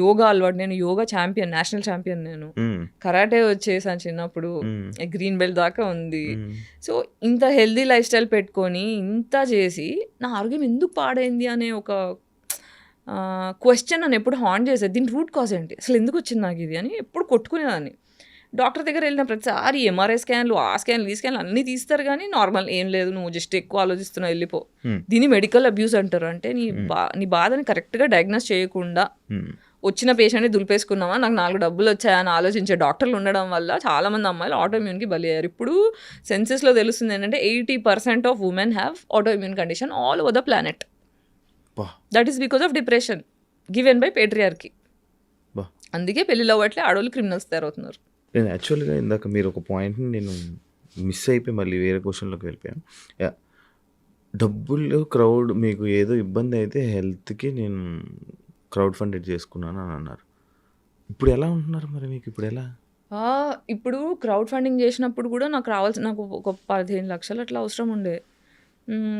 యోగా అలవాటు. నేను యోగా ఛాంపియన్, నేషనల్ ఛాంపియన్. నేను కరాటే వచ్చేసాను చిన్నప్పుడు, గ్రీన్ బెల్ట్ దాకా ఉంది. సో ఇంత హెల్దీ లైఫ్ స్టైల్ పెట్టుకొని ఇంత చేసి నా ఆరోగ్యం ఎందుకు పాడైంది అనే ఒక క్వశ్చన్ నన్ను ఎప్పుడు హాంట్ చేసేది. దీని రూట్ కాజ్ ఏంటి, అసలు ఎందుకు వచ్చింది నాకు ఇది అని ఎప్పుడు కొట్టుకునేదాన్ని. డాక్టర్ దగ్గర వెళ్ళిన ప్రతిసారి ఎంఆర్ఐ స్కాన్లు, ఆ స్కాన్లు, ఈ స్కాన్లు అన్నీ తీస్తారు, కానీ నార్మల్ ఏం లేదు, నువ్వు జస్ట్ ఎక్కువ ఆలోచిస్తున్నావు, వెళ్ళిపో. దీన్ని మెడికల్ అబ్యూస్ అంటారు. అంటే నీ బాధని కరెక్ట్గా డయాగ్నోస్ చేయకుండా వచ్చిన పేషెంట్ని దులిపేసుకున్నావా, నాకు 4 డబ్బులు వచ్చాయని ఆలోచించే డాక్టర్లు ఉండడం వల్ల చాలామంది అమ్మాయిలు ఆటోఇమ్యూన్కి బలి అయ్యారు. ఇప్పుడు సెన్సెస్లో తెలుస్తుంది ఏంటంటే 80% of women have autoimmune condition all over the planet. That is because of depression given by patriarchy. అందుకే పెళ్ళిలో అవ్వట్లే, ఆడవాళ్ళు క్రిమినల్స్ తయారవుతున్నారు. నేను యాక్చువల్గా ఇందాక మీరు ఒక పాయింట్ని నేను మిస్ అయిపోయి మళ్ళీ వేరే క్వశ్చన్లోకి వెళ్ళిపోయాను. డబ్బులు క్రౌడ్ మీకు ఏదో ఇబ్బంది అయితే హెల్త్కి నేను క్రౌడ్ ఫండెడ్ చేసుకున్నాను అని అన్నారు. ఇప్పుడు ఎలా ఉంటున్నారు మరి మీకు? ఇప్పుడు ఎలా? ఇప్పుడు క్రౌడ్ ఫండింగ్ చేసినప్పుడు కూడా నాకు ఒక 15 లక్షలు అట్లా అవసరం ఉండే.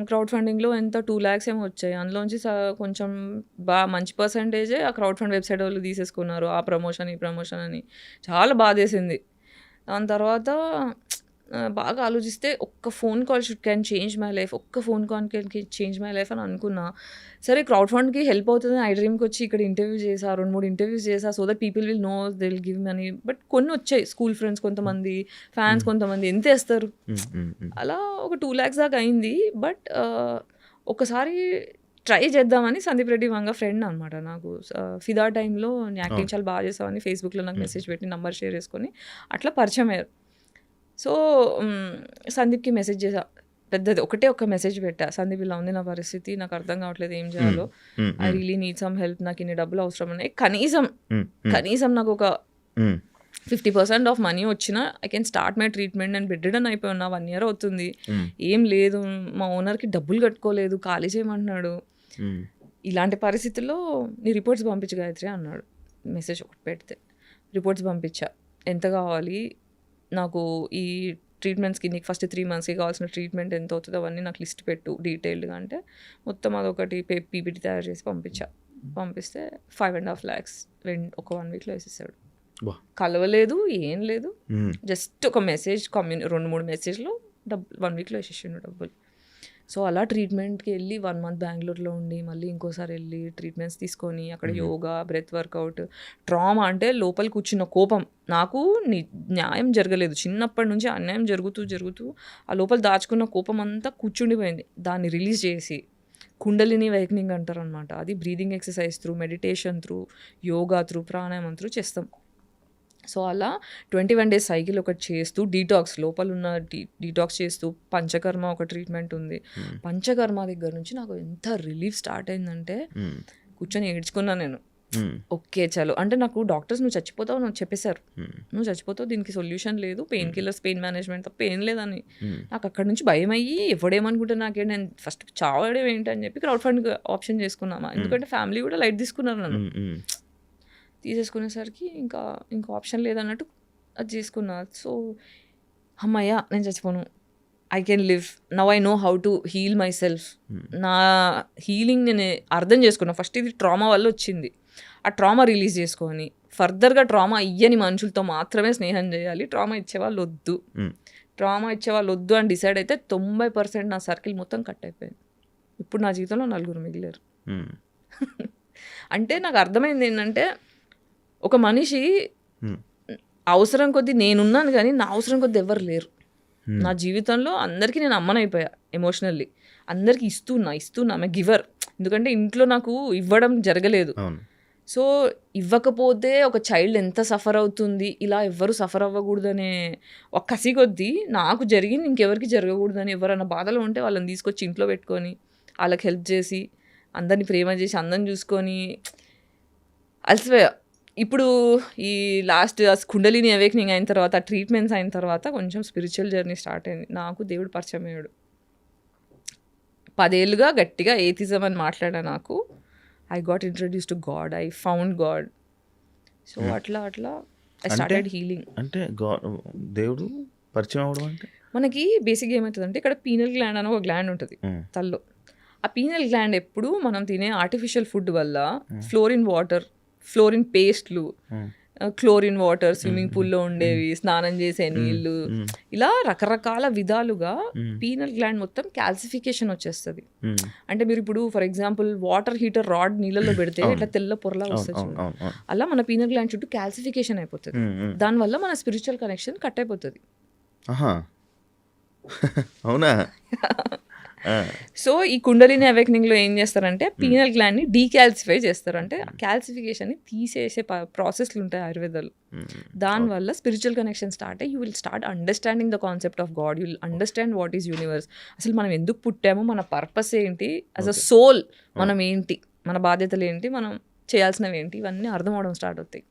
క్రౌడ్ ఫండింగ్లో ఎంత 2 lakhs ఏమో వచ్చాయి. అందులోంచి కొంచెం మంచి పర్సంటేజే ఆ క్రౌడ్ ఫండ్ వెబ్సైట్ వాళ్ళు తీసేసుకున్నారు. ఆ ప్రమోషన్, ఈ ప్రమోషన్ అని చాలా బాధేసింది. దాని తర్వాత బాగా ఆలోచిస్తే ఒక్క phone call can change my life, ఒక్క phone call can change my life అని అనుకున్నా. సరే క్రౌడ్ ఫండ్కి హెల్ప్ అవుతుందని ఐ డ్రీమ్కి వచ్చి ఇక్కడ ఇంటర్వ్యూ చేసా, 2-3 ఇంటర్వ్యూస్ చేసా, so that people will know, they will give money. But కొన్ని వచ్చాయి, స్కూల్ ఫ్రెండ్స్ కొంతమంది, ఫ్యాన్స్ కొంతమంది, ఎంత వేస్తారు. అలా ఒక 2 lakhs దాకా అయింది. బట్ ఒకసారి ట్రై చేద్దామని సందీప్ రెడ్డి వంగ ఫ్రెండ్ అనమాట నాకు. ఫిదా టైంలో యాక్టింగ్ చాలా బాగా చేసామని ఫేస్బుక్లో నాకు మెసేజ్ పెట్టి నంబర్ షేర్ చేసుకొని అట్లా పరిచయం అయ్యారు. సో సందీప్కి మెసేజ్ చేసా, పెద్దది ఒక మెసేజ్ పెట్టా, సందీప్ ఇలా ఉంది నా పరిస్థితి, నాకు అర్థం కావట్లేదు ఏం చేయాలో, I really need some help, నాకు ఇన్ని డబ్బులు అవసరం ఉన్నాయి, కనీసం నాకు ఒక 50% ఆఫ్ మనీ వచ్చినా I can start my treatment. నేను బెడ్ రిడన్ అయిపోయి ఉన్నా, 1 year అవుతుంది, ఏం లేదు, మా ఓనర్కి డబ్బులు కట్టుకోలేదు, ఖాళీ చేయమంటున్నాడు. ఇలాంటి పరిస్థితుల్లో నీ రిపోర్ట్స్ పంపించు గాయత్రి అన్నాడు. మెసేజ్ ఒకటి పెడితే రిపోర్ట్స్ పంపించా, ఎంత కావాలి నాకు, ఈ ట్రీట్మెంట్స్కి నీకు ఫస్ట్ 3 monthsకి కావాల్సిన ట్రీట్మెంట్ ఎంత అవుతుందో అవన్నీ నాకు లిస్ట్ పెట్టు డీటెయిల్డ్గా అంటే మొత్తం అదొకటి పీపీటీ తయారు చేసి పంపిస్తే 5.5 lakhs ఒక 1 weekలో వేసేసాడు. కలవలేదు, ఏం లేదు, జస్ట్ ఒక మెసేజ్ 2-3 మెసేజ్లో 1 weekలో వేసేసిండు డబ్బులు. సో అలా ట్రీట్మెంట్కి వెళ్ళి 1 month బెంగళూరులో ఉండి మళ్ళీ ఇంకోసారి వెళ్ళి ట్రీట్మెంట్స్ తీసుకొని అక్కడ యోగా, బ్రెత్ వర్కౌట్. ట్రామా అంటే లోపల కూర్చున్న కోపం, నాకు న్యాయం జరగలేదు, చిన్నప్పటి నుంచి అన్యాయం జరుగుతూ ఆ లోపల దాచుకున్న కోపం అంతా కూర్చుండిపోయింది. దాన్ని రిలీజ్ చేసి కుండలిని వైక్నింగ్ అంటారు అనమాట. అది breathing exercise through, meditation through, yoga through, ప్రాణాయామం త్రూ చేస్తాం. సో అలా 21 days సైకిల్ ఒకటి చేస్తూ డీటాక్స్, లోపల ఉన్న డీటాక్స్ చేస్తూ, పంచకర్మ ఒక ట్రీట్మెంట్ ఉంది. పంచకర్మ దగ్గర నుంచి నాకు ఎంత రిలీఫ్ స్టార్ట్ అయిందంటే కూర్చొని ఏడ్చుకున్నాను నేను. ఓకే చలో అంటే నాకు డాక్టర్స్ నువ్వు చచ్చిపోతావు అని చెప్పేశారు. నువ్వు చచ్చిపోతావు, దీనికి సొల్యూషన్ లేదు, పెయిన్ కిల్లర్స్, పెయిన్ మేనేజ్మెంట్ తప్ప ఏం లేదని. నాకు అక్కడ నుంచి భయం అయ్యి ఎవడేమనుకుంటే నాకే, నేను ఫస్ట్ చావడం ఏంటి అని చెప్పి క్రౌడ్ ఫండ్ ఆప్షన్ చేసుకున్నామా, ఎందుకంటే ఫ్యామిలీ కూడా లైట్ తీసుకున్నారు నన్ను. తీసేసుకునేసరికి ఇంకా ఆప్షన్ లేదన్నట్టు అది చేసుకున్నా. సో అమ్మయ్య నేను చచ్చిపోను, I can live, now I know how to heal myself. నా హీలింగ్ నేను అర్థం చేసుకున్నా. ఫస్ట్ ఇది ట్రామా వల్ల వచ్చింది, ఆ ట్రామా రిలీజ్ చేసుకొని ఫర్దర్గా ట్రామా ఇయ్యని మనుషులతో మాత్రమే స్నేహం చేయాలి, ట్రామా ఇచ్చేవాళ్ళు వద్దు అని డిసైడ్ అయితే 90% నా సర్కిల్ మొత్తం కట్ అయిపోయింది. ఇప్పుడు నా జీవితంలో 4 మిగిలారు. అంటే నాకు అర్థమైంది ఏంటంటే ఒక మనిషి అవసరం కొద్దీ నేనున్నాను కానీ నా అవసరం కొద్దీ ఎవరు లేరు నా జీవితంలో. అందరికీ నేను అమ్మనైపోయా ఎమోషనల్లీ, అందరికీ ఇస్తున్నా ఆమె గివర్. ఎందుకంటే ఇంట్లో నాకు ఇవ్వడం జరగలేదు. సో ఇవ్వకపోతే ఒక చైల్డ్ ఎంత సఫర్ అవుతుంది, ఇలా ఎవ్వరు సఫర్ అవ్వకూడదనే ఒక కసి కొద్దీ నాకు జరిగింది ఇంకెవరికి జరగకూడదని, ఎవరైనా బాధలో ఉంటే వాళ్ళని తీసుకొచ్చి ఇంట్లో పెట్టుకొని వాళ్ళకి హెల్ప్ చేసి అందరినీ ప్రేమ చేసి అందరిని చూసుకొని అలసిపోయా. ఇప్పుడు ఈ లాస్ట్ కుండలిని అవేకనింగ్ అయిన తర్వాత, ట్రీట్మెంట్స్ అయిన తర్వాత కొంచెం స్పిరిచువల్ జర్నీ స్టార్ట్ అయింది. నాకు దేవుడు పరిచయం అయ్యాడు. 10 ఏళ్ళుగా గట్టిగా ఏథిజం అని మాట్లాడా. నాకు I got introduce to God, I found God. So అట్లా ఐ స్టార్టెడ్ హీలింగ్. అంటే దేవుడు పరిచయం అవడం అంటే మనకి బేసిక్గా ఏమవుతుందంటే ఇక్కడ పీనల్ గ్లాండ్ అని ఒక గ్లాండ్ ఉంటుంది తల్లో. ఆ పీనల్ గ్లాండ్ ఎప్పుడు మనం తినే ఆర్టిఫిషియల్ ఫుడ్ వల్ల ఫ్లోరిన్ పేస్ట్లు, క్లోరిన్ వాటర్, స్విమ్మింగ్ పూల్లో ఉండేవి, స్నానం చేసే నీళ్ళు, ఇలా రకరకాల విధాలుగా పీనల్ గ్లాండ్ మొత్తం క్యాల్సిఫికేషన్ వచ్చేస్తుంది. అంటే మీరు ఇప్పుడు for example water heater rod నీళ్ళలో పెడితే ఇట్లా తెల్ల పొరలా వస్తుంది, అలా మన పీనల్ గ్లాండ్ చుట్టూ క్యాల్సిఫికేషన్ అయిపోతుంది. దానివల్ల మన స్పిరిచువల్ కనెక్షన్ కట్ అయిపోతుంది. అవునా? సో ఈ కుండలిని అవేకనింగ్లో ఏం చేస్తారంటే పీనల్ గ్లాండ్ని డీకాల్సిఫై చేస్తారు. అంటే క్యాల్సిఫికేషన్ని తీసేసే ప్రాసెస్లు ఉంటాయి ఆయుర్వేదాలు. దానివల్ల స్పిరిచువల్ కనెక్షన్ స్టార్ట్ అయ్యి you will start understanding the concept of God, you will understand what is universe, అసలు మనం ఎందుకు పుట్టామో, మన పర్పస్ ఏంటి, యాజ్ అ సోల్ మనం ఏంటి, మన బాధ్యతలు ఏంటి, మనం చేయాల్సినవి ఏంటి, ఇవన్నీ అర్థం అవడం స్టార్ట్ అవుతాయి.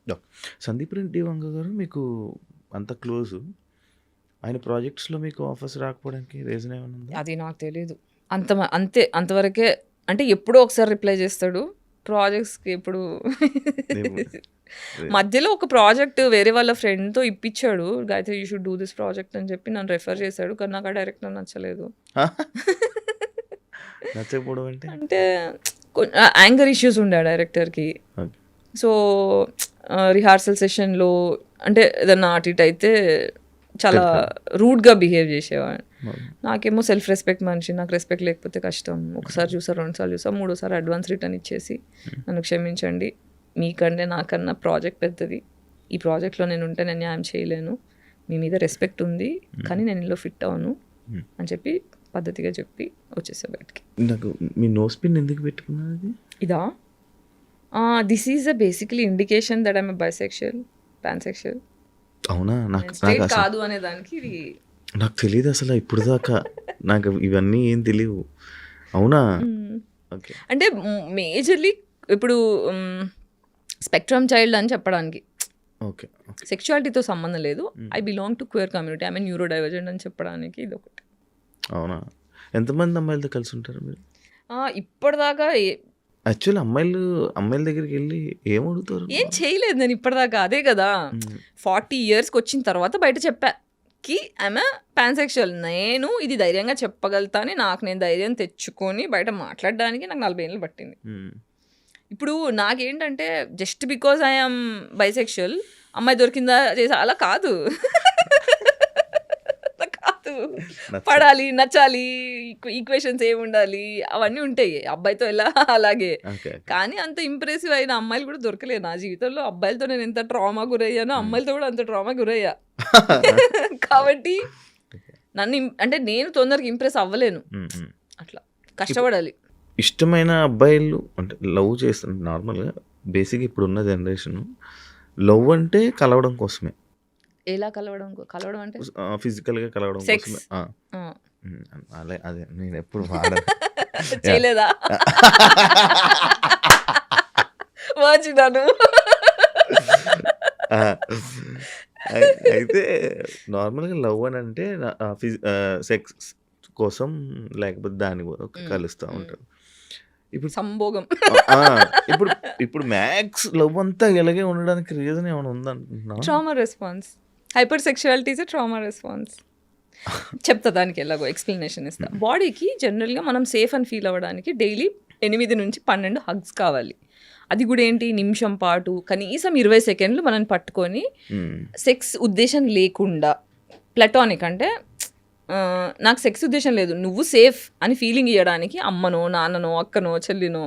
సందీప్ రెడ్డి వంగ గారు మీకు అంత క్లోజ్, ఆయన ప్రాజెక్ట్స్లో మీకు ఆఫర్స్ రాకపోవడానికి రీజన్ ఏమైనా ఉందా? అది నాకు తెలియదు. అంతవరకే. అంటే ఎప్పుడో ఒకసారి రిప్లై చేస్తాడు ప్రాజెక్ట్స్కి. ఎప్పుడు మధ్యలో ఒక ప్రాజెక్ట్ వేరే వాళ్ళ ఫ్రెండ్తో ఇప్పించాడు, Gayatri you should do this project అని చెప్పి నన్ను రెఫర్ చేశాడు. కానీ నాకు ఆ డైరెక్టర్ నచ్చలేదు. నచ్చకపోవడం అంటే యాంగర్ ఇష్యూస్ ఉండే ఆ డైరెక్టర్కి. సో రిహార్సల్ సెషన్లో అంటే ఏదన్నా అటు ఇటు అయితే చాలా రూడ్గా బిహేవ్ చేసేవాడు. నాకేమో సెల్ఫ్ రెస్పెక్ట్ మనిషి, నాకు రెస్పెక్ట్ లేకపోతే కష్టం. ఒకసారి చూసా, 2 సార్లు చూసా, 3వ సారి అడ్వాన్స్ రిటర్న్ ఇచ్చేసి నన్ను క్షమించండి, మీకంటే నాకన్నా ప్రాజెక్ట్ పెద్దది, ఈ ప్రాజెక్ట్లో నేను ఉంటే నేను న్యాయం చేయలేను, మీ మీద రెస్పెక్ట్ ఉంది కానీ నేను ఇందులో ఫిట్ అవ్వను అని చెప్పి పద్ధతిగా చెప్పి వచ్చేసా బయటికి. నాకు మీ నోస్ పిన్ ఎందుకు పెట్టుకున్నది? ఇదా? This is a basically indication that I'm bisexual, pansexual. అవునా? నాకు కాదు అనే దానికి ఇది నాకు తెలియదు అసలు ఇప్పుడు దాకా, నాకు ఇవన్నీ ఏం తెలియవు. అవునా? ఓకే. అంటే మేజర్లీ ఇప్పుడు స్పెక్ట్రమ్ చైల్డ్ అని చెప్పడానికి, ఓకే, సెక్షువాలిటీతో సంబంధం లేదు, I belong to queer community, I mean neuro divergent అని చెప్పడానికి ఇది ఒకటి. అవునా? ఎంతమంది అమ్మాయిలతో కలిసి ఉంటారు మీరు ఇప్పటిదాకా? యాక్చువల్లీ అమ్మాయిల దగ్గరికి వెళ్ళి ఏం అడుగుతారు? ఏం చేయలేదు నేను ఇప్పటిదాకా. అదే కదా 40 yearsకి వచ్చిన తర్వాత బయట చెప్పా, కి ఐఎమ్ పాన్సెక్షువల్. నేను ఇది ధైర్యంగా చెప్పగలుగుతా అని నాకు నేను ధైర్యం తెచ్చుకొని బయట మాట్లాడడానికి నాకు 40 ఏళ్ళు పట్టింది. ఇప్పుడు నాకేంటంటే జస్ట్ బికాజ్ ఐఎమ్ బైసెక్షువల్ అమ్మాయి దొరికిందా చేసా అలా కాదు. కాదు, పడాలి, నచ్చాలి, ఈక్వేషన్స్ ఏమి ఉండాలి అవన్నీ ఉంటాయి అబ్బాయితో ఎలా అలాగే. కానీ అంత ఇంప్రెసివ్ అయిన అమ్మాయిలు కూడా దొరకలేదు నా జీవితంలో. అబ్బాయిలతో నేను ఎంత ట్రామా గురయ్యానో అమ్మాయిలతో కూడా అంత ట్రామా గురయ్యా. కాబట్టి నన్ను అంటే నేను తొందరగా ఇంప్రెస్ అవ్వలేను, అట్లా కష్టపడాలి. ఇష్టమైన అబ్బాయిలు అంటే లవ్ చేస్తారు నార్మల్గా. బేసిక్ ఇప్పుడున్న జనరేషన్ లవ్ అంటే కలవడం కోసమే. ఎలా కలవడం అంటే ఫిజికల్గా కలవడం కోసమే. అదే నేను ఎప్పుడు చేయలేదా వాచినాను. అయితే నార్మల్గా లవ్ అని అంటే సెక్స్ కోసం లేకపోతే దాని కలుస్తూ ఉంటారు. ఇప్పుడు సంభోగం. ఇప్పుడు మ్యాక్స్ లవ్ అంతా ఇలాగే ఉండడానికి రీజన్ ఏమైనా ఉందంటున్నా? Trauma response. Hypersexuality is trauma response. చెప్తా, దానికి ఎలాగో ఎక్స్ప్లెనేషన్ ఇస్తా. బాడీకి జనరల్గా మనం సేఫ్ అని ఫీల్ అవ్వడానికి డైలీ 8 నుంచి 12 హగ్స్ కావాలి. అది కూడా ఏంటి, నిమిషం పాటు కనీసం 20 సెకండ్లు మనం పట్టుకొని సెక్స్ ఉద్దేశం లేకుండా, ప్లటానిక్ అంటే నాకు సెక్స్ ఉద్దేశం లేదు, నువ్వు సేఫ్ అని ఫీలింగ్ ఇవ్వడానికి అమ్మనో నాన్ననో అక్కనో చెల్లినో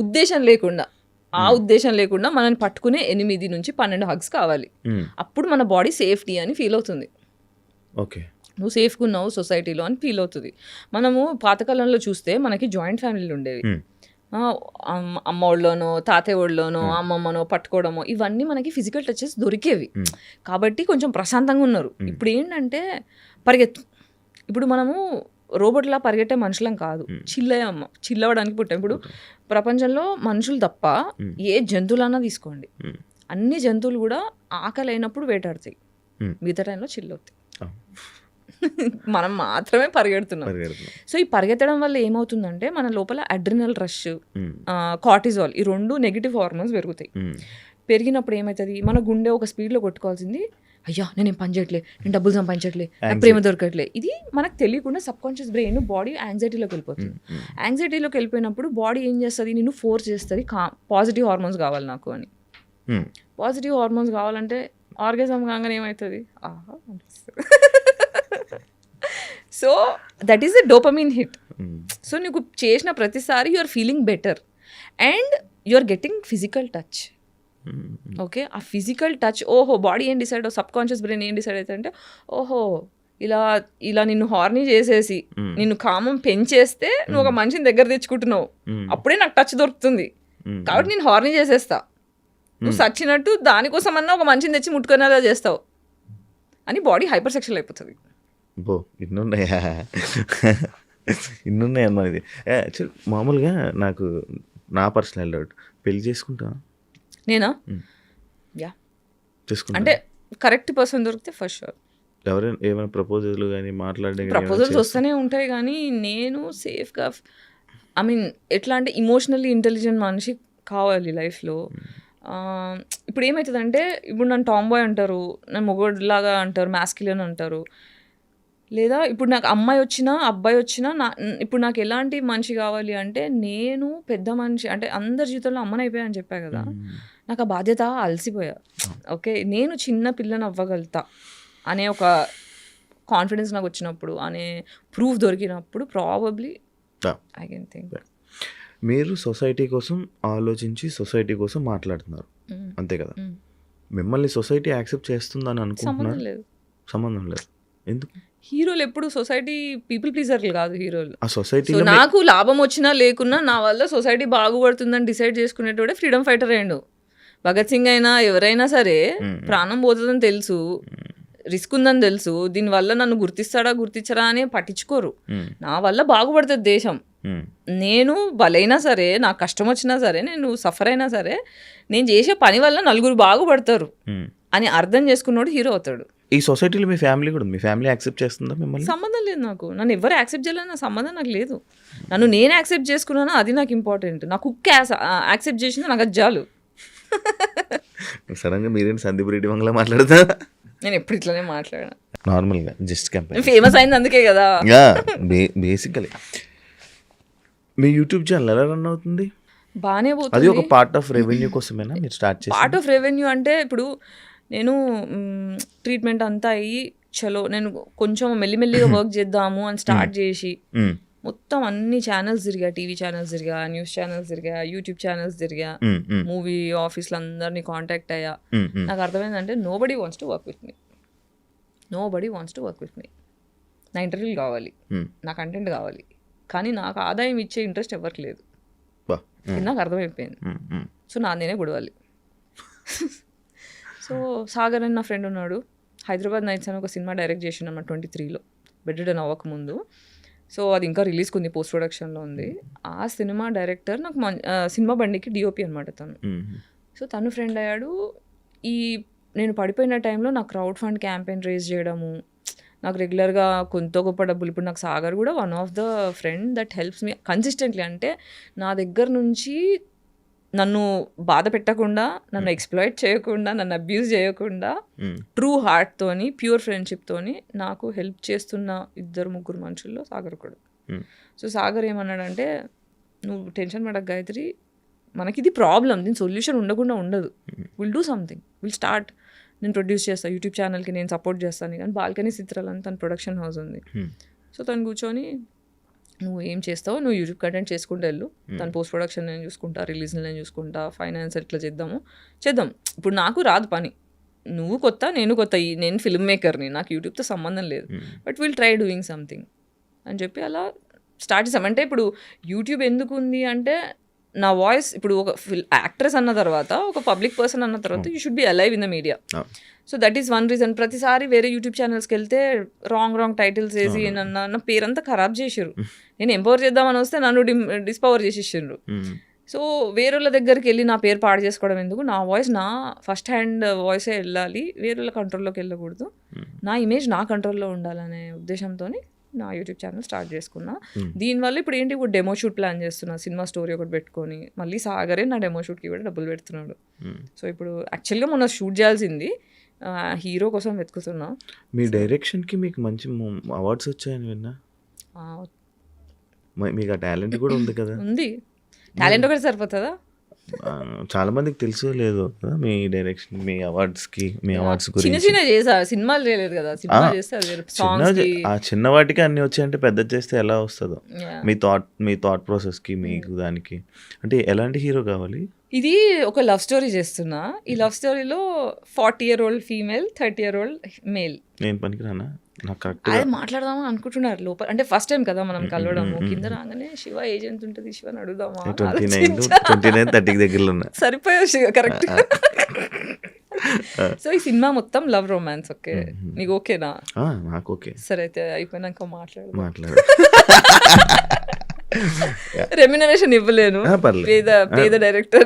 ఉద్దేశం లేకుండా, ఆ ఉద్దేశం లేకుండా మనం పట్టుకునే 8 నుంచి 12 హగ్స్ కావాలి. అప్పుడు మన బాడీ సేఫ్టీ అని ఫీల్ అవుతుంది. ఓకే, నువ్వు సేఫ్గా ఉన్నావు సొసైటీలో అని ఫీల్ అవుతుంది. మనము పాతకాలంలో చూస్తే మనకి జాయింట్ ఫ్యామిలీలు ఉండేవి. అమ్మ వాళ్ళలోనో తాతయ్య వాళ్ళలోనో అమ్మమ్మనో పట్టుకోవడమో ఇవన్నీ మనకి ఫిజికల్ టచెస్ దొరికేవి. కాబట్టి కొంచెం ప్రశాంతంగా ఉన్నారు. ఇప్పుడు ఏంటంటే పరిగెత్తు. ఇప్పుడు మనము రోబోట్లా పరిగెట్టే మనుషులం కాదు, చిల్లవడానికి పుట్టాం. ఇప్పుడు ప్రపంచంలో మనుషులు తప్ప ఏ జంతువులన్నా తీసుకోండి, అన్ని జంతువులు కూడా ఆకలి అయినప్పుడు వేటాడతాయి, మిగతా టైంలో చిల్లవుతాయి. మనం మాత్రమే పరిగెడుతున్నాం. సో ఈ పరిగెత్తడం వల్ల ఏమవుతుందంటే మన లోపల అడ్రినల్ రష్, కార్టిజాల్, ఈ 2 నెగిటివ్ హార్మోన్స్ పెరుగుతాయి. పెరిగినప్పుడు ఏమవుతుంది, మన గుండె ఒక స్పీడ్లో కొట్టుకోవాల్సింది, అయ్యా నేనేం పని చేయట్లే, నేను డబ్బులు సంపాదించట్లే, నాకు ప్రేమ దొరకట్లే. ఇది మనకు తెలియకుండా సబ్ కాన్షియస్ బ్రెయిన్ బాడీ యాంగ్జైటీలోకి వెళ్ళిపోతుంది. యాంగ్జైటీలోకి వెళ్ళిపోయినప్పుడు బాడీ ఏం చేస్తుంది, నిన్ను ఫోర్స్ చేస్తుంది పాజిటివ్ హార్మోన్స్ కావాలి నాకు అని. పాజిటివ్ హార్మోన్స్ కావాలంటే ఆర్గాజం కాగానే ఏమవుతుంది, ఆహా అనిపిస్తుంది. So that is the dopamine hit. So నీకు చేసిన ప్రతిసారి you are feeling better and you are getting physical touch. Okay, ఆ ఫిజికల్ టచ్, ఓహో బాడీ ఏం డిసైడ్, సబ్ కాన్షియస్ బ్రెయిన్ ఏం డిసైడ్ అవుతుంది అంటే, ఓహో ఇలా నిన్ను హార్నీ చేసేసి నిన్ను కామం పెంచేస్తే నువ్వు ఒక మనిషిని దగ్గర తెచ్చుకుంటున్నావు, అప్పుడే నాకు టచ్ దొరుకుతుంది, కాబట్టి నేను హార్నీ చేసేస్తా, నువ్వు సచ్చినట్టు దానికోసమన్నా ఒక మనిషిని తెచ్చి ముట్టుకునేలా చేస్తావు అని బాడీ హైపర్ సెక్షువల్ అయిపోతుంది. ఇన్నున్నాయమ్మా. ఇది మామూలుగా నాకు నా పర్సనల్ డౌట్, పెళ్లి చేసుకుంటా నేనా? యా, అంటే కరెక్ట్ పర్సన్ దొరికితే ఫస్ట్ షూర్. ఎవరైనా ఏమైనా ప్రపోజల్ కానీ మాట్లాడే ప్రపోజల్స్ వస్తూనే ఉంటాయి, కానీ నేను సేఫ్గా, ఐ మీన్ ఎట్లా అంటే ఇమోషనల్లీ ఇంటెలిజెంట్ మనిషి కావాలి లైఫ్లో. ఇప్పుడు ఏమవుతుందంటే, ఇప్పుడు నన్ను టామ్ బాయ్ అంటారు, నన్ను మొగోడ్లాగా అంటారు, మ్యాస్క్యులిన్ అంటారు. లేదా ఇప్పుడు నాకు అమ్మాయి వచ్చినా అబ్బాయి వచ్చినా ఇప్పుడు నాకు ఎలాంటి మనిషి కావాలి అంటే, నేను పెద్ద మనిషి అంటే అందరి జీవితంలో అమ్మని అయిపోయా అని చెప్పా కదా, నాకు ఆ బాధ్యత అలసిపోయా. ఓకే, నేను చిన్న పిల్లని అవ్వగలుగుతా అనే ఒక కాన్ఫిడెన్స్ నాకు వచ్చినప్పుడు, అనే ప్రూఫ్ దొరికినప్పుడు ప్రాబబ్లీ ఐ కెన్ థింక్. మీరు సొసైటీ కోసం ఆలోచించి సొసైటీ కోసం మాట్లాడుతున్నారు అంతే కదా, మిమ్మల్ని సొసైటీ యాక్సెప్ట్ చేస్తుందని అనుకుంటున్నారు? సంబంధం లేదు. ఎందుకు? హీరోలు ఎప్పుడు సొసైటీ పీపుల్ ప్లీజర్లు కాదు హీరోలు. ఆ సొసైటీ నాకు లాభం వచ్చినా లేకున్నా నా వల్ల సొసైటీ బాగుపడుతుందని డిసైడ్ చేసుకునేటోడే ఫ్రీడమ్ ఫైటర్ అయ్యిండు. భగత్ సింగ్ అయినా ఎవరైనా సరే, ప్రాణం పోతుందని తెలుసు, రిస్క్ ఉందని తెలుసు, దీనివల్ల నన్ను గుర్తిస్తాడా గుర్తించరా అని పట్టించుకోరు. నా వల్ల బాగుపడుతుంది దేశం, నేను బలైనా సరే, నాకు కష్టం వచ్చినా సరే, నేను సఫర్ అయినా సరే, నేను చేసే పని వల్ల నలుగురు బాగుపడతారు అని అర్థం చేసుకున్నాడు హీరో అవుతాడు. ఈ సొసైటీలో మీ ఫ్యామిలీ కూడా, మీ ఫ్యామిలీ యాక్సెప్ట్ చేస్తుందా మిమ్మల్ని? సంబంధం లేదు నాకు, నన్ను ఎవరు యాక్సెప్ట్ చేయాలని నా సంబంధం నాకు లేదు. నన్ను నేను యాక్సెప్ట్ చేసుకున్నాను, అది నాకు ఇంపార్టెంట్. నా కుక్ యాక్సెప్ట్ చేసింది నాకు అది చాలు. సడన్గా మీరేంటి సందీప్ రెడ్డి వంగలా మాట్లాడతా? నేను ఎప్పుడు ఇట్లానే మాట్లాడా. నార్మల్గా జస్ట్ కంపేర్. ఫేమస్ అయింది అందుకే కదా. బేసికలీ మీ యూట్యూబ్ ఛానల్ ఎలా రన్ అవుతుంది? బాగానే అది పోతుంది. ఒక పార్ట్ ఆఫ్ రెవెన్యూ కోసమేనా మీరు స్టార్ట్ చేసి? పార్ట్ ఆఫ్ రెవెన్యూ అంటే ఇప్పుడు నేను ట్రీట్మెంట్ అంతా అయ్యి చలో నేను కొంచెం మెల్లిమెల్లిగా వర్క్ చేద్దాము అని స్టార్ట్ చేసి మొత్తం అన్ని ఛానల్స్ తిరిగా, టీవీ ఛానల్స్ తిరిగా, న్యూస్ ఛానల్స్ తిరిగా, యూట్యూబ్ ఛానల్స్ తిరిగా, మూవీ ఆఫీస్లో అందరినీ కాంటాక్ట్ అయ్యా. నాకు అర్థమైందంటే nobody wants to work with me, nobody wants to work with me. నా ఇంటర్వ్యూలు కావాలి, నా కంటెంట్ కావాలి, కానీ నాకు ఆదాయం ఇచ్చే ఇంట్రెస్ట్ ఎవరికి లేదు. ఇది నాకు అర్థమైపోయింది. సో నేనే గొడవాలి. సో సాగర్ అని నా ఫ్రెండ్ ఉన్నాడు, హైదరాబాద్ నైట్స్ అని ఒక సినిమా డైరెక్ట్ చేసిన 23లో బెడ్ రిడన్ అవ్వకముందు. సో అది ఇంకా రిలీజ్ ఉంది, పోస్ట్ ప్రొడక్షన్లో ఉంది. ఆ సినిమా డైరెక్టర్ నాకు సినిమా బండికి డిఓపి అనమాట తను. సో తను ఫ్రెండ్ అయ్యాడు. నేను పడిపోయిన టైంలో నాకు క్రౌడ్ ఫండ్ క్యాంపెయిన్ రేజ్ చేయడము, నాకు రెగ్యులర్గా కొంత గొప్ప డబ్బులు. ఇప్పుడు నాకు సాగర్ కూడా one of the friend that helps me consistently. అంటే నా దగ్గర నుంచి నన్ను బాధ పెట్టకుండా, నన్ను ఎక్స్ప్లాయిట్ చేయకుండా, నన్ను అబ్యూజ్ చేయకుండా, ట్రూ హార్ట్తోని, ప్యూర్ ఫ్రెండ్షిప్తోని నాకు హెల్ప్ చేస్తున్న 2-3 మనుషుల్లో సాగర్ ఒకడు. సో సాగర్ ఏమన్నాడంటే, నువ్వు టెన్షన్ పడక గాయత్రి, మనకి ఇది ప్రాబ్లం, దీని సొల్యూషన్ ఉండకుండా ఉండదు, will do something, will start. నేను ప్రొడ్యూస్ చేస్తాను యూట్యూబ్ ఛానల్కి, నేను సపోర్ట్ చేస్తాను. కానీ బాల్కనీ చిత్రాలు అని తన ప్రొడక్షన్ హౌస్ ఉంది. సో తను కూర్చొని నువ్వు ఏం చేస్తావు, నువ్వు యూట్యూబ్ కంటెంట్ చేసుకుంటూ వెళ్ళు, తను పోస్ట్ ప్రొడక్షన్ నేను చూసుకుంటా, రిలీజ్ నేను చూసుకుంటా, ఫైనాన్స్ ఎట్లా చేద్దాం. ఇప్పుడు నాకు రాదు పని, నువ్వు కొత్త నేను కొత్త, నేను ఫిల్మ్ మేకర్ని, నాకు యూట్యూబ్తో సంబంధం లేదు, but will try doing something అని చెప్పి అలా స్టార్ట్ చేసాం. అంటే ఇప్పుడు యూట్యూబ్ ఎందుకు ఉంది అంటే, నా వాయిస్ ఇప్పుడు ఒక యాక్ట్రెస్ అన్న తర్వాత, ఒక పబ్లిక్ పర్సన్ అన్న తర్వాత, you should be alive in the media. So that is one reason. ప్రతిసారి వేరే యూట్యూబ్ ఛానల్స్కి వెళ్తే రాంగ్ టైటిల్స్ వేసి నా పేరంతా ఖరాబ్ చేసారు. నేను ఎంపవర్ చేద్దామని వస్తే నన్ను డిస్పవర్ చేసేసిండ్రు. సో వేరేళ్ళ దగ్గరికి వెళ్ళి నా పేరు పాడు చేసుకోవడం ఎందుకు, నా వాయిస్ నా ఫస్ట్ హ్యాండ్ వాయిసే వెళ్ళాలి, వేరేళ్ళ కంట్రోల్లోకి వెళ్ళకూడదు, నా ఇమేజ్ నా కంట్రోల్లో ఉండాలనే ఉద్దేశంతో నా యూట్యూబ్ ఛానల్ స్టార్ట్ చేసుకున్నా. దీనివల్ల ఇప్పుడు ఏంటి, ఇప్పుడు డెమో షూట్ ప్లాన్ చేస్తున్నా, సినిమా స్టోరీ ఒకటి పెట్టుకొని. మళ్ళీ సాగరే నా డెమో షూట్కి కూడా డబ్బులు పెడుతున్నాడు. సో ఇప్పుడు యాక్చువల్గా మొన్న షూట్ చేయాల్సింది, హీరో కోసం వెతుకుతున్నా. మీ డైరెక్షన్కి మీకు మంచి అవార్డ్స్ వచ్చాయని విన్నా. మీకు ఆ టాలెంట్ కూడా ఉంది కదా? ఉంది, టాలెంట్ ఒకటి సరిపోతుందా? చాలా మందికి తెలుసు లేదు కదా మీ డైరెక్షన్, మీ అవార్డ్స్కి, మీ అవార్డ్స్ గురించి. చిన్న చేసా, సినిమాలు చేయలేదు కదా, సినిమా చేస్తే ఆ చిన్న వాటికి అన్ని వచ్చాయంటే పెద్ద చేస్తే ఎలా వస్తుందో. మీ థాట్ ప్రాసెస్కి, మీకు దానికి అంటే ఎలాంటి హీరో కావాలి? ఇది ఒక లవ్ స్టోరీ చేస్తున్నా. ఈ లవ్ స్టోరీలో 40-year-old ఫీమేల్, 30-year-old మేల్. నేను పనికిరానా? నాకు కరెక్ట్ అదే మాట్లాడదామని అనుకుంటున్నారు లోపల. అంటే ఫస్ట్ టైం కదా మనం కలవడము. కింద రాగానే శివ ఏజెంట్ ఉంటుంది, శివని అడుగుదామా, 29-30 దగ్గరలో ఉన్నా, సరిపోయావు శివ, కరెక్ట్. సో ఈ సినిమా మొత్తం లవ్ రొమాన్స్. ఓకే, నీకు ఓకేనా? నాకు ఓకే. సరే అయితే అయిపోయినాక మాట్లాడు. మాట్లాడు. రెమ్యునరేషన్ ఇవ్వలేను, పేద డైరెక్టర్.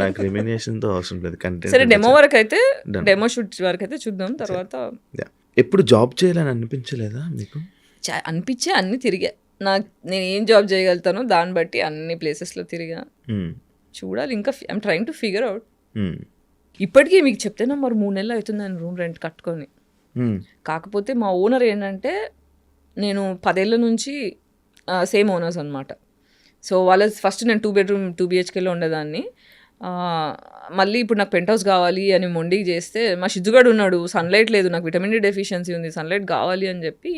నాకు రెమ్యునరేషన్ తో అవసరం లేదు, కంటెంట్. సరే డెమో వరకు అయితే, డెమో షూట్ వరకు అయితే చూద్దాం, తర్వాత. ఎప్పుడు జాబ్ చేయాలని అనిపించలేదా మీకు? అనిపించే అన్ని తిరిగా. నేను ఏం జాబ్ చేయగలుగుతానో దాన్ని బట్టి అన్ని ప్లేసెస్లో తిరిగా. చూడాలి, ఇంకా I'm trying to figure out. ఇప్పటికీ మీకు చెప్తే మరి 3 నెలలు అవుతుంది నేను రూమ్ రెంట్ కట్టుకొని. కాకపోతే మా ఓనర్ ఏంటంటే, నేను 10 ఏళ్ళ నుంచి సేమ్ ఓనర్స్ అనమాట. సో వాళ్ళ ఫస్ట్ నేను 2 bedroom 2 BHKలో ఉండేదాన్ని. మళ్ళీ ఇప్పుడు నాకు పెంట్ హౌస్ కావాలి అని మొండికి చేస్తే, మా షిజ్జుగాడు ఉన్నాడు, సన్లైట్ లేదు, నాకు విటమిన్ డి డెఫిషియన్సీ ఉంది, సన్లైట్ కావాలి అని చెప్పి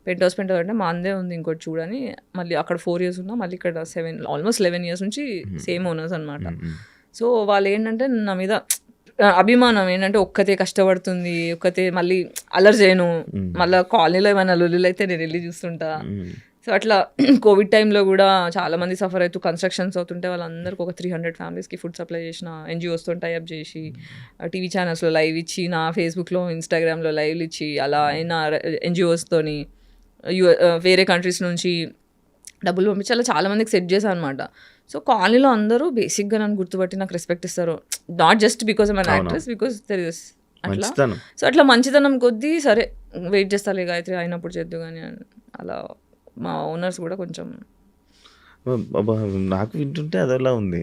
పెంట్ హౌస్ అంటే మా అందే ఉంది ఇంకోటి చూడని, మళ్ళీ అక్కడ 4 years ఉన్నా, మళ్ళీ ఇక్కడ ఆల్మోస్ట్ 11 years నుంచి సేమ్ ఓనర్స్ అనమాట. సో వాళ్ళు ఏంటంటే నా మీద అభిమానం ఏంటంటే, ఒక్కతే కష్టపడుతుంది, ఒక్కతే మళ్ళీ అల్లరి చేయను, మళ్ళీ కాలనీలో ఏమైనా లొల్లులు అయితే నేను వెళ్ళి చూస్తుంటా. సో అట్లా కోవిడ్ టైంలో కూడా చాలామంది సఫర్ అవుతూ కన్స్ట్రక్షన్స్ అవుతుంటే వాళ్ళందరికీ ఒక 300 ఫ్యామిలీస్కి ఫుడ్ సప్లై చేసిన, ఎన్జిఓస్తో టైఅప్ చేసి, టీవీ ఛానల్స్లో లైవ్ ఇచ్చి, నా ఫేస్బుక్లో ఇన్స్టాగ్రామ్లో లైవ్లు ఇచ్చి, అలా అయినా ఎన్జిఓస్తోని వేరే కంట్రీస్ నుంచి డబ్బులు పంపించి అలా చాలామందికి సెట్ చేశాను అనమాట. సో కాలనీలో అందరూ బేసిక్గా నన్ను గుర్తుపట్టి నాకు రెస్పెక్ట్ ఇస్తారు, not just because I'm an actress, because there is అట్లా. సో అట్లా మంచితనం కొద్దీ సరే వెయిట్ చేస్తాలే గాయత్రి అయినప్పుడు చేద్దు కానీ అలా మా ఓనర్స్ కూడా కొంచెం. నాకు వింటుంటే అదోలా ఉంది.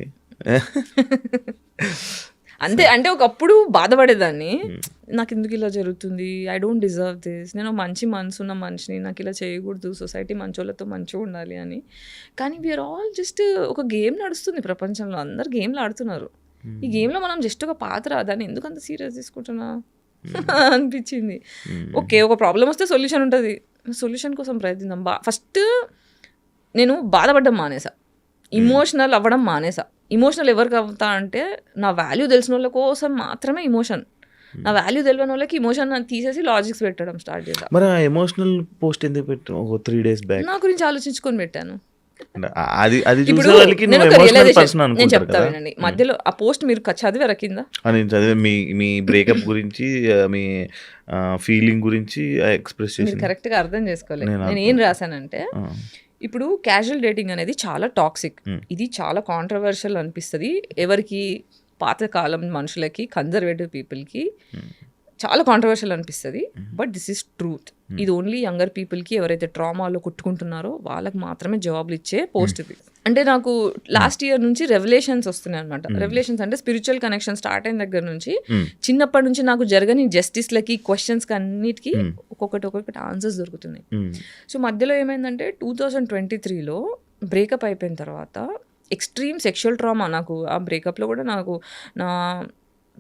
అంతే. అంటే ఒకప్పుడు బాధపడేదాన్ని, నాకు ఎందుకు ఇలా జరుగుతుంది, ఐ డోంట్ డిజర్వ్ దిస్, నేను మంచి మనసు ఉన్న మనిషిని, నాకు ఇలా చేయకూడదు, సొసైటీ మంచోళ్ళతో మంచిగా ఉండాలి అని. కానీ వీఆర్ ఆల్ జస్ట్ ఒక గేమ్ నడుస్తుంది ప్రపంచంలో, అందరు గేమ్లు ఆడుతున్నారు. ఈ గేమ్లో మనం జస్ట్ ఒక పాత్ర, దాన్ని ఎందుకు అంత సీరియస్ తీసుకుంటున్నా అనిపించింది. ఓకే, ఒక ప్రాబ్లం వస్తే సొల్యూషన్ ఉంటుంది, సొల్యూషన్ కోసం ప్రయత్నిద్దాం. ఫస్ట్ నేను బాధపడడం మానేసా, ఇమోషనల్ అవ్వడం మానేసా. ఇమోషనల్ ఎవరికి అవుతా అంటే, నా వాల్యూ తెలిసిన వాళ్ళ కోసం మాత్రమే ఇమోషన్, నా వాల్యూ తెలియని వాళ్ళకి ఇమోషన్ తీసేసి లాజిక్స్ పెట్టడం స్టార్ట్ చేసా. మరి ఆ ఎమోషనల్ పోస్ట్ ఎందుకు పెట్టావు ఒక 3 days బ్యాక్? నా గురించి ఆలోచించుకొని పెట్టాను. అది ఇప్పుడు చూసే వాళ్ళకి నేను నువ్వు ఒక ఎమోషనల్ realization- పర్సన్ నేను అనుకుంటారు చెప్తా కదా. వినండి, మధ్యలో ఆ పోస్ట్ మీరు చదివారా కింద? నేను చదివే మీ బ్రేకప్ గురించి, మీ ఫీలింగ్ గురించి ఎక్స్ప్రెస్ మీరు చేసింది. కరెక్ట్గా అర్థం చేసుకోలేదు. నేను నేను ఏం రాశానంటే, ఇప్పుడు క్యాజువల్ డేటింగ్ అనేది చాలా టాక్సిక్, ఇది చాలా కాంట్రవర్షియల్ అనిపిస్తుంది ఎవరికి, పాతకాలం మనుషులకి, కన్జర్వేటివ్ పీపుల్కి చాలా కాంట్రవర్షియల్ అనిపిస్తుంది. But this is truth. ఇది ఓన్లీ యంగర్ పీపుల్కి, ఎవరైతే ట్రామాలో కొట్టుకుంటున్నారో వాళ్ళకి మాత్రమే జవాబులు ఇచ్చే పోస్ట్ ఇది. అంటే నాకు లాస్ట్ ఇయర్ నుంచి రెవల్యూషన్స్ వస్తున్నాయి అనమాట. రెవల్యూషన్స్ అంటే స్పిరిచువల్ కనెక్షన్ స్టార్ట్ అయిన దగ్గర నుంచి, చిన్నప్పటి నుంచి నాకు జరగని జస్టిస్లకి, క్వశ్చన్స్కి అన్నిటికీ ఒక్కొక్కటి ఆన్సర్స్ దొరుకుతున్నాయి. సో మధ్యలో ఏమైందంటే 2023లో బ్రేకప్ అయిపోయిన తర్వాత ఎక్స్ట్రీమ్ సెక్షువల్ ట్రామా, నాకు ఆ బ్రేకప్లో కూడా నాకు నా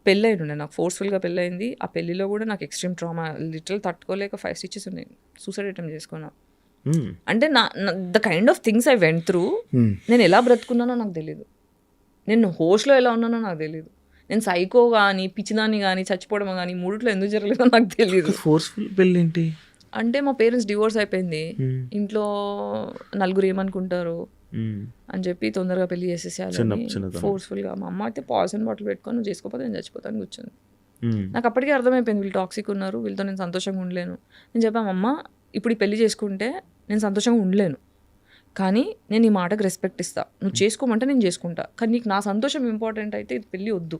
పెళ్ళైంది, నాకు ఫోర్స్ఫుల్గా పెళ్ళయింది. ఆ పెళ్ళిలో కూడా నాకు ఎక్స్ట్రీమ్ ట్రామా, లిటరల్ తట్టుకోలేక 5 stitches ఉన్నాయి, సూసైడ్ అటెంప్ట్ చేసుకున్నా. అంటే the kind of things I went through, నేను ఎలా బ్రతుకున్నానో నాకు తెలీదు, నేను హోస్ట్లో ఎలా ఉన్నానో నాకు తెలీదు, నేను సైకో కానీ, పిచ్చిదాన్ని కానీ, చచ్చిపోవడం కానీ, మూడిట్లో ఎందుకు జరగలేదో నాకు తెలియదు. ఫోర్స్ఫుల్ పెళ్ళి ఏంటి అంటే మా పేరెంట్స్ డివోర్స్ అయిపోయింది, ఇంట్లో నలుగురు ఏమనుకుంటారు అని చెప్పి తొందరగా పెళ్లి చేసేసేయాలని ఫోర్స్ఫుల్గా. మా అమ్మ అయితే పాయిజన్ బాటిల్ పెట్టుకొని, నువ్వు చేసుకోకపోతే నేను చచ్చిపోతాను కూర్చొని. నాకు అప్పటికే అర్థమైపోయింది వీళ్ళు టాక్సిక్ ఉన్నారు, వీళ్ళతో నేను సంతోషంగా ఉండలేను. నేను చెప్పాను, అమ్మ ఇప్పుడు ఈ పెళ్లి చేసుకుంటే నేను సంతోషంగా ఉండలేను, కానీ నేను ఈ మాటకు రెస్పెక్ట్ ఇస్తా, నువ్వు చేసుకోమంటే నేను చేసుకుంటా, కానీ నీకు నా సంతోషం ఇంపార్టెంట్ అయితే ఇది పెళ్ళి వద్దు,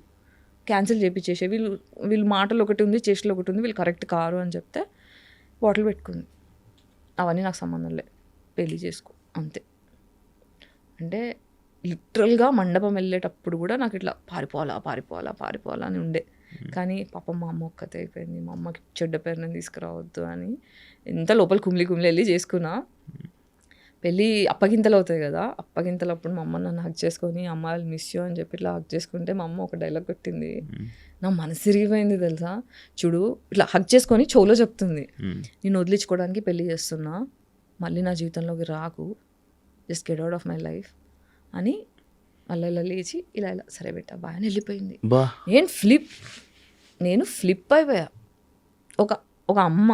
క్యాన్సిల్ చేయించేసే. వీళ్ళు మాటలు ఒకటి ఉంది, చేష్టలు ఒకటి ఉంది, వీళ్ళు కరెక్ట్ కారు అని చెప్తే బాటిల్ పెట్టుకుంది. అవన్నీ నాకు సంబంధం లేదు, పెళ్ళి చేసుకో అంతే. అంటే లిటరల్గా మండపం వెళ్ళేటప్పుడు కూడా నాకు ఇట్లా పారిపోవాలా అని ఉండే. కానీ పాపం మా అమ్మ ఒక్కతే అయిపోయింది, మా అమ్మకి చెడ్డ పేరు నేను తీసుకురావద్దు అని ఎంత లోపల కుమిలి వెళ్ళి చేసుకున్నా. పెళ్ళి అప్పగింతలు అవుతాయి కదా, అప్పగింతలప్పుడు మా అమ్మ నన్ను హక్ చేసుకొని, అమ్మ వాళ్ళు మిస్ యూ అని చెప్పి ఇట్లా హక్ చేసుకుంటే మా అమ్మ ఒక డైలాగ్ కొట్టింది, నా మనసు తిరిగిపోయింది తెలుసా. చూడు ఇట్లా హక్ చేసుకొని చెవులో చెప్తుంది, నేను వదిలించుకోవడానికి పెళ్ళి చేస్తున్నా, మళ్ళీ నా జీవితంలోకి రాకు, just get out of my life అని. మళ్ళీ ఇలా లేచి ఇలా సరే బెట్ట బాగా వెళ్ళిపోయింది. నేను ఫ్లిప్ అయిపోయా. ఒక అమ్మ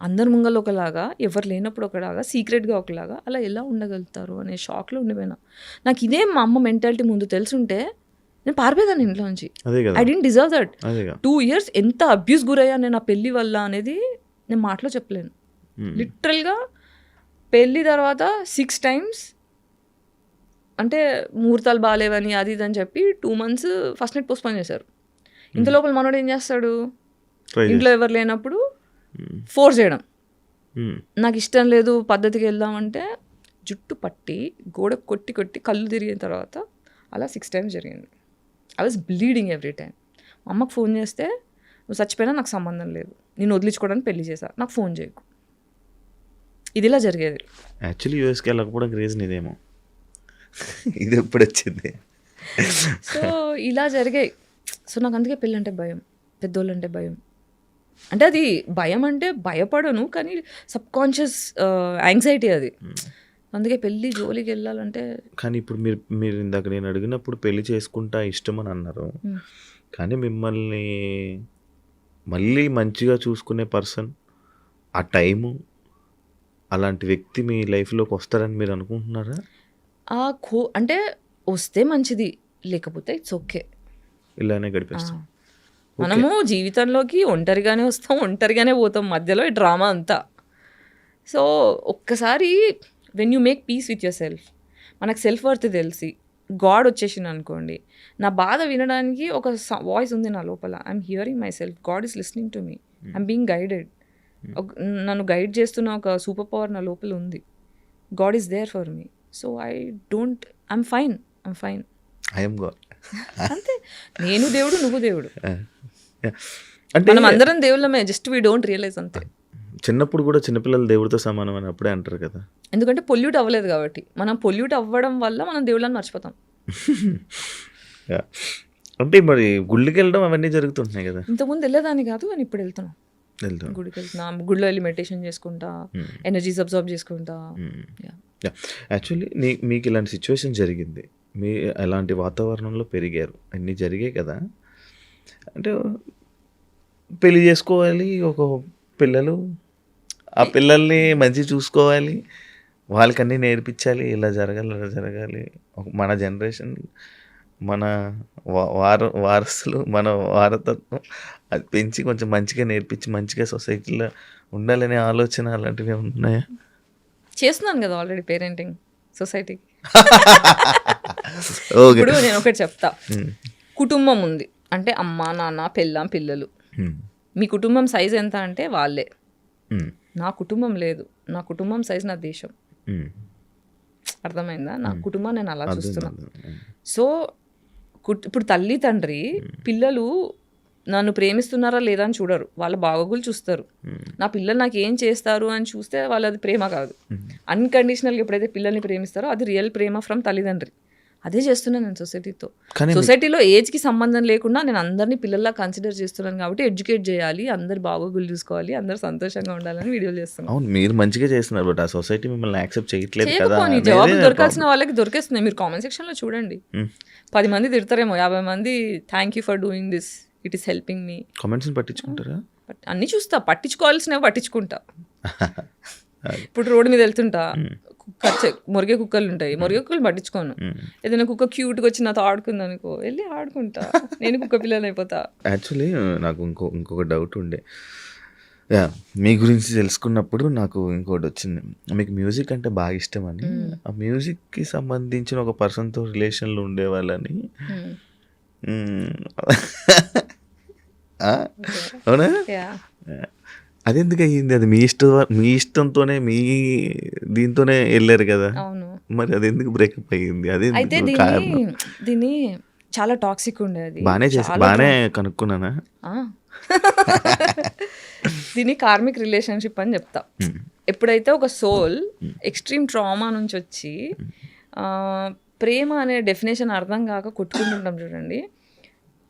అందరి ముంగలు ఒకలాగా, ఎవరు లేనప్పుడు ఒకలాగా, సీక్రెట్గా ఒకలాగా, అలా ఎలా ఉండగలుగుతారు అనే షాక్లో ఉండిపోయినా. నాకు ఇదే మా అమ్మ మెంటాలిటీ ముందు తెలుసుంటే నేను పారిపోయేదాన్ని ఇంట్లో నుంచి. I don't deserve that. 2 years ఎంత అబ్యూస్ గురయ్యా నేను ఆ పెళ్ళి వల్ల అనేది నేను మాటలో చెప్పలేను. లిటరల్గా పెళ్ళి తర్వాత 6 times అంటే ముహూర్తాలు బాగాలేవని అది ఇది అని చెప్పి 2 months ఫస్ట్ నైట్ పోస్ట్పోన్ చేశారు. ఇంత లోపల మనోడు ఏం చేస్తాడు, ఇంట్లో ఎవరు లేనప్పుడు ఫోర్స్ చేయడం. నాకు ఇష్టం లేదు, పద్ధతికి వెళ్దామంటే జుట్టు పట్టి గోడ కొట్టి కళ్ళు తిరిగిన తర్వాత అలా 6 times జరిగింది. I was bleeding every time. మా అమ్మకు ఫోన్ చేస్తే, నువ్వు చచ్చిపోయినా నాకు సంబంధం లేదు, నేను వదిలించుకోవడానికి పెళ్లి చేశా, నాకు ఫోన్ చేయకు. ఇదిలా జరిగేది. యాక్చువల్లీ యూఎస్కి వెళ్ళకపోవడానికి రీజన్ ఇదేమో, ఇది ఎప్పుడు వచ్చింది. సో ఇలా జరిగాయి. సో నాకు అందుకే పెళ్ళి అంటే భయం, పెద్దోళ్ళు అంటే భయం. అంటే అది భయం అంటే భయపడను, కానీ సబ్కాన్షియస్ యాంగ్జైటీ అది. అందుకే పెళ్ళి జోలికి వెళ్ళాలంటే. కానీ ఇప్పుడు మీరు ఇందాక నేను అడిగినప్పుడు పెళ్లి చేసుకుంటా ఇష్టం అని అన్నారు, కానీ మిమ్మల్ని మళ్ళీ మంచిగా చూసుకునే పర్సన్, ఆ టైము, అలాంటి వ్యక్తి మీ లైఫ్లోకి వస్తారని మీరు అనుకుంటున్నారా? అంటే వస్తే మంచిది, లేకపోతే ఇట్స్ ఓకే, ఇలానే గడిపేస్తాం. మనము జీవితంలోకి ఒంటరిగానే వస్తాం, ఒంటరిగానే పోతాం, మధ్యలో ఈ డ్రామా అంతా. సో ఒక్కసారి when you make peace with your self, మనకు సెల్ఫ్ వర్త్ తెలిసి గాడ్ వచ్చేసింది అనుకోండి, నా బాధ వినడానికి ఒక వాయిస్ ఉంది నా లోపల, I'm hearing myself, God is listening to me, I'm being guided. నన్ను గైడ్ చేస్తున్న ఒక సూపర్ పవర్ నా లోపల ఉంది, God is there for me. So I'm fine. I'm God. అంతే, నేను దేవుడు నువ్వు దేవుడు, అంటే మనం అందరం దేవుళ్ళమే, జస్ట్ వీ డోంట్ రియలైజ్ అంతే. చిన్నప్పుడు కూడా చిన్నపిల్లలు దేవుడితో సమానం అని అప్పుడే అంటారు కదా. ఎందుకంటే పొల్యూట్ అవ్వలేదు కాబట్టి. మనం పొల్యూట్ అవ్వడం వల్ల మనం దేవుళ్ళని మర్చిపోతాం. అంటే మరి గుళ్ళకి వెళ్ళడం అవన్నీ జరుగుతుంటున్నాయి కదా. ఇంతకుముందు వెళ్ళేదాన్ని కాదు, కానీ ఇప్పుడు వెళ్తున్నాం. గుడికి వెళ్తున్నా, గుడిలో వెళ్ళి మెడిటేషన్ చేసుకుంటా, ఎనర్జీస్ అబ్జర్వ్ చేసుకుంటా. యాక్చువల్లీ మీకు ఇలాంటి సిచ్యువేషన్ జరిగింది, మీ అలాంటి వాతావరణంలో పెరిగారు, అన్నీ జరిగాయి కదా. అంటే పెళ్లి చేసుకోవాలి, ఒక పిల్లలు, ఆ పిల్లల్ని మంచి చూసుకోవాలి, వాళ్ళకి అన్నీ నేర్పించాలి, ఇలా జరగాలి అలా జరగాలి. మన జనరేషన్, మన వారసులు, మన వారతత్వం అది పెంచి కొంచెం మంచిగా నేర్పించి మంచిగా సొసైటీలో ఉండాలనే ఆలోచన అలాంటివి ఉన్నాయా? చేస్తున్నాను కదా ఆల్రెడీ పేరెంటింగ్ సొసైటీకి. ఓకే, ఇప్పుడు నేను ఒకటి చెప్తా. కుటుంబం ఉంది అంటే అమ్మ నాన్న పెళ్ళాం పిల్లలు. మీ కుటుంబం సైజ్ ఎంత అంటే వాళ్ళే. నా కుటుంబం లేదు, నా కుటుంబం సైజ్ నా దేశం. అర్థమైందా? నా కుటుంబం నేను అలా చూస్తున్నా. సో ఇప్పుడు తల్లి తండ్రి పిల్లలు నన్ను ప్రేమిస్తున్నారా లేదా అని చూడరు, వాళ్ళ బాగోగులు చూస్తారు. నా పిల్లలు నాకు ఏం చేస్తారు అని చూస్తే వాళ్ళది ప్రేమ కాదు. అన్కండిషనల్గా ఎప్పుడైతే పిల్లల్ని ప్రేమిస్తారో అది రియల్ ప్రేమ ఫ్రమ్ తల్లిదండ్రి. అదే చేస్తున్నాను నేను సొసైటీతో. సొసైటీలో ఏజ్కి సంబంధం లేకుండా నేను అందరినీ పిల్లల్లా కన్సిడర్ చేస్తున్నాను కాబట్టి ఎడ్యుకేట్ చేయాలి, అందరు బాగోగులు చూసుకోవాలి, అందరు సంతోషంగా ఉండాలని వీడియోలు చేస్తున్నాను. అవును, మీరు మంచిగా చేస్తున్నారు, బట్ ఆ సొసైటీ మిమ్మల్ని యాక్సెప్ట్ చేయట్లేదు కదా. జవాబు దొరకాల్సిన వాళ్ళకి దొరికేస్తున్నాయి. మీరు కామెంట్ సెక్షన్లో చూడండి, 10 మంది తిడతారేమో, 50 మంది thank you for doing this, it is helping me. కామెంట్స్ని పట్టించుకుంటారా? అన్నీ చూస్తా, పట్టించుకోవాల్సినవి పట్టించుకుంటా. ఇప్పుడు రోడ్డు మీద వెళ్తుంటా, మొరిగే కుక్కలు ఉంటాయి, మొరిగే కుక్కలు పట్టించుకోను. ఏదైనా కుక్క క్యూట్గా వచ్చి నాతో ఆడుకుంది అనుకో, వెళ్ళి ఆడుకుంటా, నేను కుక్క పిల్లలు అయిపోతా. యాక్చువల్లీ నాకు ఇంకొక డౌట్ ఉండే, మీ గురించి తెలుసుకున్నప్పుడు నాకు ఇంకోటి వచ్చింది. మీకు మ్యూజిక్ అంటే బాగా ఇష్టం అని, ఆ మ్యూజిక్కి సంబంధించిన ఒక పర్సన్తో రిలేషన్లో ఉండేవాళ్ళని. అవునా? అది ఎందుకు అయ్యింది? అది మీ ఇష్టంతోనే మీ దీంతోనే వెళ్ళారు కదా, మరి అది ఎందుకు బ్రేకప్ అయ్యింది? అది దీన్ని చాలా టాక్సిక్ ఉండేది. బానే కనుక్కున్నానా? దీన్ని కార్మిక్ రిలేషన్షిప్ అని చెప్తా. ఎప్పుడైతే ఒక సోల్ ఎక్స్ట్రీమ్ ట్రామా నుంచి వచ్చి ప్రేమ అనే డెఫినేషన్ అర్థం కాక కొట్టుకుంటుంటాం చూడండి.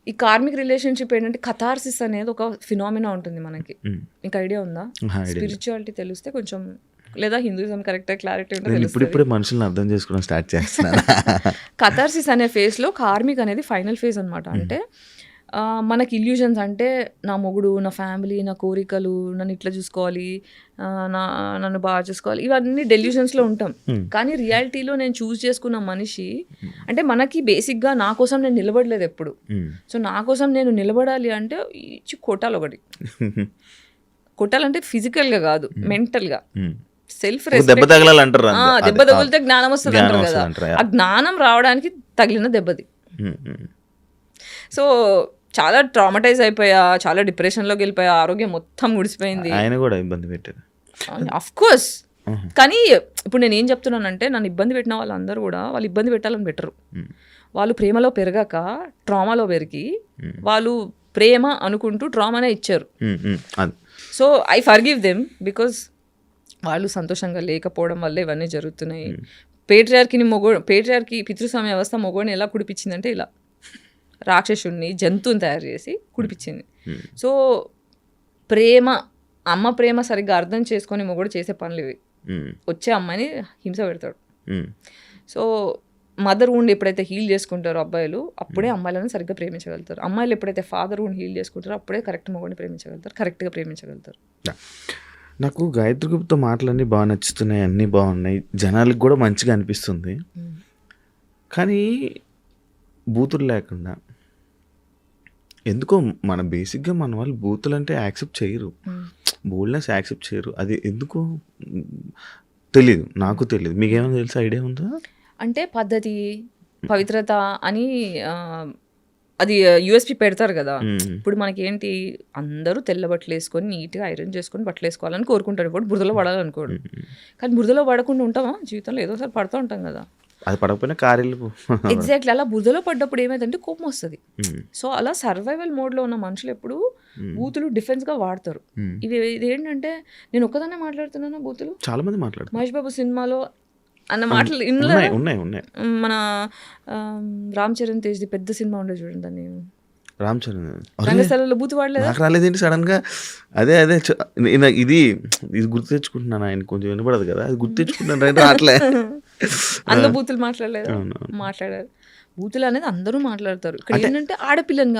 ఈ కార్మిక్ రిలేషన్షిప్ ఏంటంటే కథార్సిస్ అనేది ఒక ఫినామినా ఉంటుంది మనకి. మీకు ఐడియా ఉందా? స్పిరిచువాలిటీ తెలిస్తే కొంచెం, లేదా హిందూయిజం కరెక్ట్ క్లారిటీ ఉంటే ఇప్పుడు మనుషులను అర్థం చేసుకోవడం స్టార్ట్ చేస్తున్నాను. కథార్సిస్ అనే ఫేజ్లో కార్మిక్ అనేది ఫైనల్ ఫేజ్ అనమాట. అంటే మనకి ఇల్యూజన్స్ అంటే నా మొగుడు, నా ఫ్యామిలీ, నా కోరికలు, నన్ను ఇట్లా చూసుకోవాలి, నన్ను బాగా చూసుకోవాలి, ఇవన్నీ డెల్యూషన్స్లో ఉంటాం. కానీ రియాలిటీలో నేను చూస్ చేసుకున్న మనిషి అంటే మనకి బేసిక్గా నా కోసం నేను నిలబడలేదు ఎప్పుడు. సో నా కోసం నేను నిలబడాలి అంటే ఇచ్చి కొట్టాలి ఒకటి. కొట్టాలంటే ఫిజికల్గా కాదు, మెంటల్గా. Self respect. దెబ్బ తగిలితే జ్ఞానం వస్తుంది అంటారు కదా, ఆ జ్ఞానం రావడానికి తగిలిన దెబ్బది. సో చాలా ట్రామటైజ్ అయిపోయా, చాలా డిప్రెషన్లోకి వెళ్ళిపోయా, ఆరోగ్యం మొత్తం గుడిసిపోయింది. ఆయన కూడా ఇబ్బంది పెట్టారు అఫ్ కోర్స్. కానీ ఇప్పుడు నేను ఏం చెప్తున్నానంటే నన్ను ఇబ్బంది పెట్టిన వాళ్ళందరూ కూడా వాళ్ళు ఇబ్బంది పెట్టాలని పెట్టరు. వాళ్ళు ప్రేమలో పెరగాక ట్రామాలో పెరిగి వాళ్ళు ప్రేమ అనుకుంటూ ట్రామానే ఇచ్చారు. So I forgive them because వాళ్ళు సంతోషంగా లేకపోవడం వల్ల ఇవన్నీ జరుగుతున్నాయి. పేట్రియార్కి పితృస్వామ్య వ్యవస్థ మొగోడిని ఎలా కుడిపించిందంటే ఇలా రాక్షసుడిని, జంతువుని తయారు చేసి కుడిపించింది. సో ప్రేమ, అమ్మ ప్రేమ సరిగ్గా అర్థం చేసుకొని మొగోడు చేసే పనులు ఇవి. వచ్చే అమ్మాయిని హింస పెడతాడు. సో మదర్ ఉండి ఎప్పుడైతే హీల్ చేసుకుంటారో అబ్బాయిలు, అప్పుడే అమ్మాయిలను సరిగ్గా ప్రేమించగలుగుతారు. అమ్మాయిలు ఎప్పుడైతే ఫాదర్ ఉండి హీల్ చేసుకుంటారో అప్పుడే కరెక్ట్ మొగోడిని ప్రేమించగలుగుతారు, కరెక్ట్గా ప్రేమించగలుగుతారు. నాకు గాయత్రి గుప్తా మాటలన్నీ బాగా నచ్చుతున్నాయి, అన్నీ బాగున్నాయి, జనాలకు కూడా మంచిగా అనిపిస్తుంది. కానీ బూతులు లేకుండా ఎందుకో మన బేసిక్గా మన వాళ్ళు బూతులు అంటే యాక్సెప్ట్ చేయరు, బోల్డ్నెస్ యాక్సెప్ట్ చేయరు. అది ఎందుకో తెలీదు, నాకు తెలియదు. మీకేమైనా తెలుసు, ఐడియా ఉందా? అంటే పద్ధతి, పవిత్రత అని అది యూఎస్పీ పెడతారు కదా. ఇప్పుడు మనకి ఏంటి, అందరూ తెల్ల బట్టలు వేసుకొని నీట్గా ఐరన్ చేసుకొని బట్టలు వేసుకోవాలని కోరుకుంటారు. ఇప్పుడు బురదలో పడాలనుకోడు. కానీ బురదలో పడకుండా ఉంటామా జీవితంలో? ఏదోసారి పడుతూ ఉంటాం కదా. అది పడకపోయినా కారెళ్ళిపో. ఎగ్జాక్ట్లీ అలా బురదలో పడ్డప్పుడు ఏమైందంటే కోపం వస్తుంది. సో అలా సర్వైవల్ మోడ్లో ఉన్న మనుషులు ఎప్పుడు బూతులు డిఫెన్స్గా వాడతారు. ఇది ఏంటంటే నేను ఒక్కదాన్నే మాట్లాడుతున్నాను బూతులు, చాలా మంది మాట్లాడుతారు. మహేష్ బాబు సినిమాలో అన్న మాటలు ఉన్నాయి. మన రామ్ చరణ్ తేజ్ది పెద్ద సినిమా ఉండేది చూడండి, దాన్ని రామ్ చరణ్ రంగస్థలంలో బూతు వాడలేదు. నాకు రాలేదేంటి సడన్ గా? అదే ఇది గుర్తు తెచ్చుకుంటున్నాను. ఆయన కొంచెం వినపడదు కదా, అది గుర్తు తెచ్చుకుంటున్నాను. రైట్ రావట్లే. అందులో బూతులు మాట్లాడారు. బూతులు అనేది అందరూ మాట్లాడతారు. ఇక్కడ ఏంటంటే ఆడపిల్లని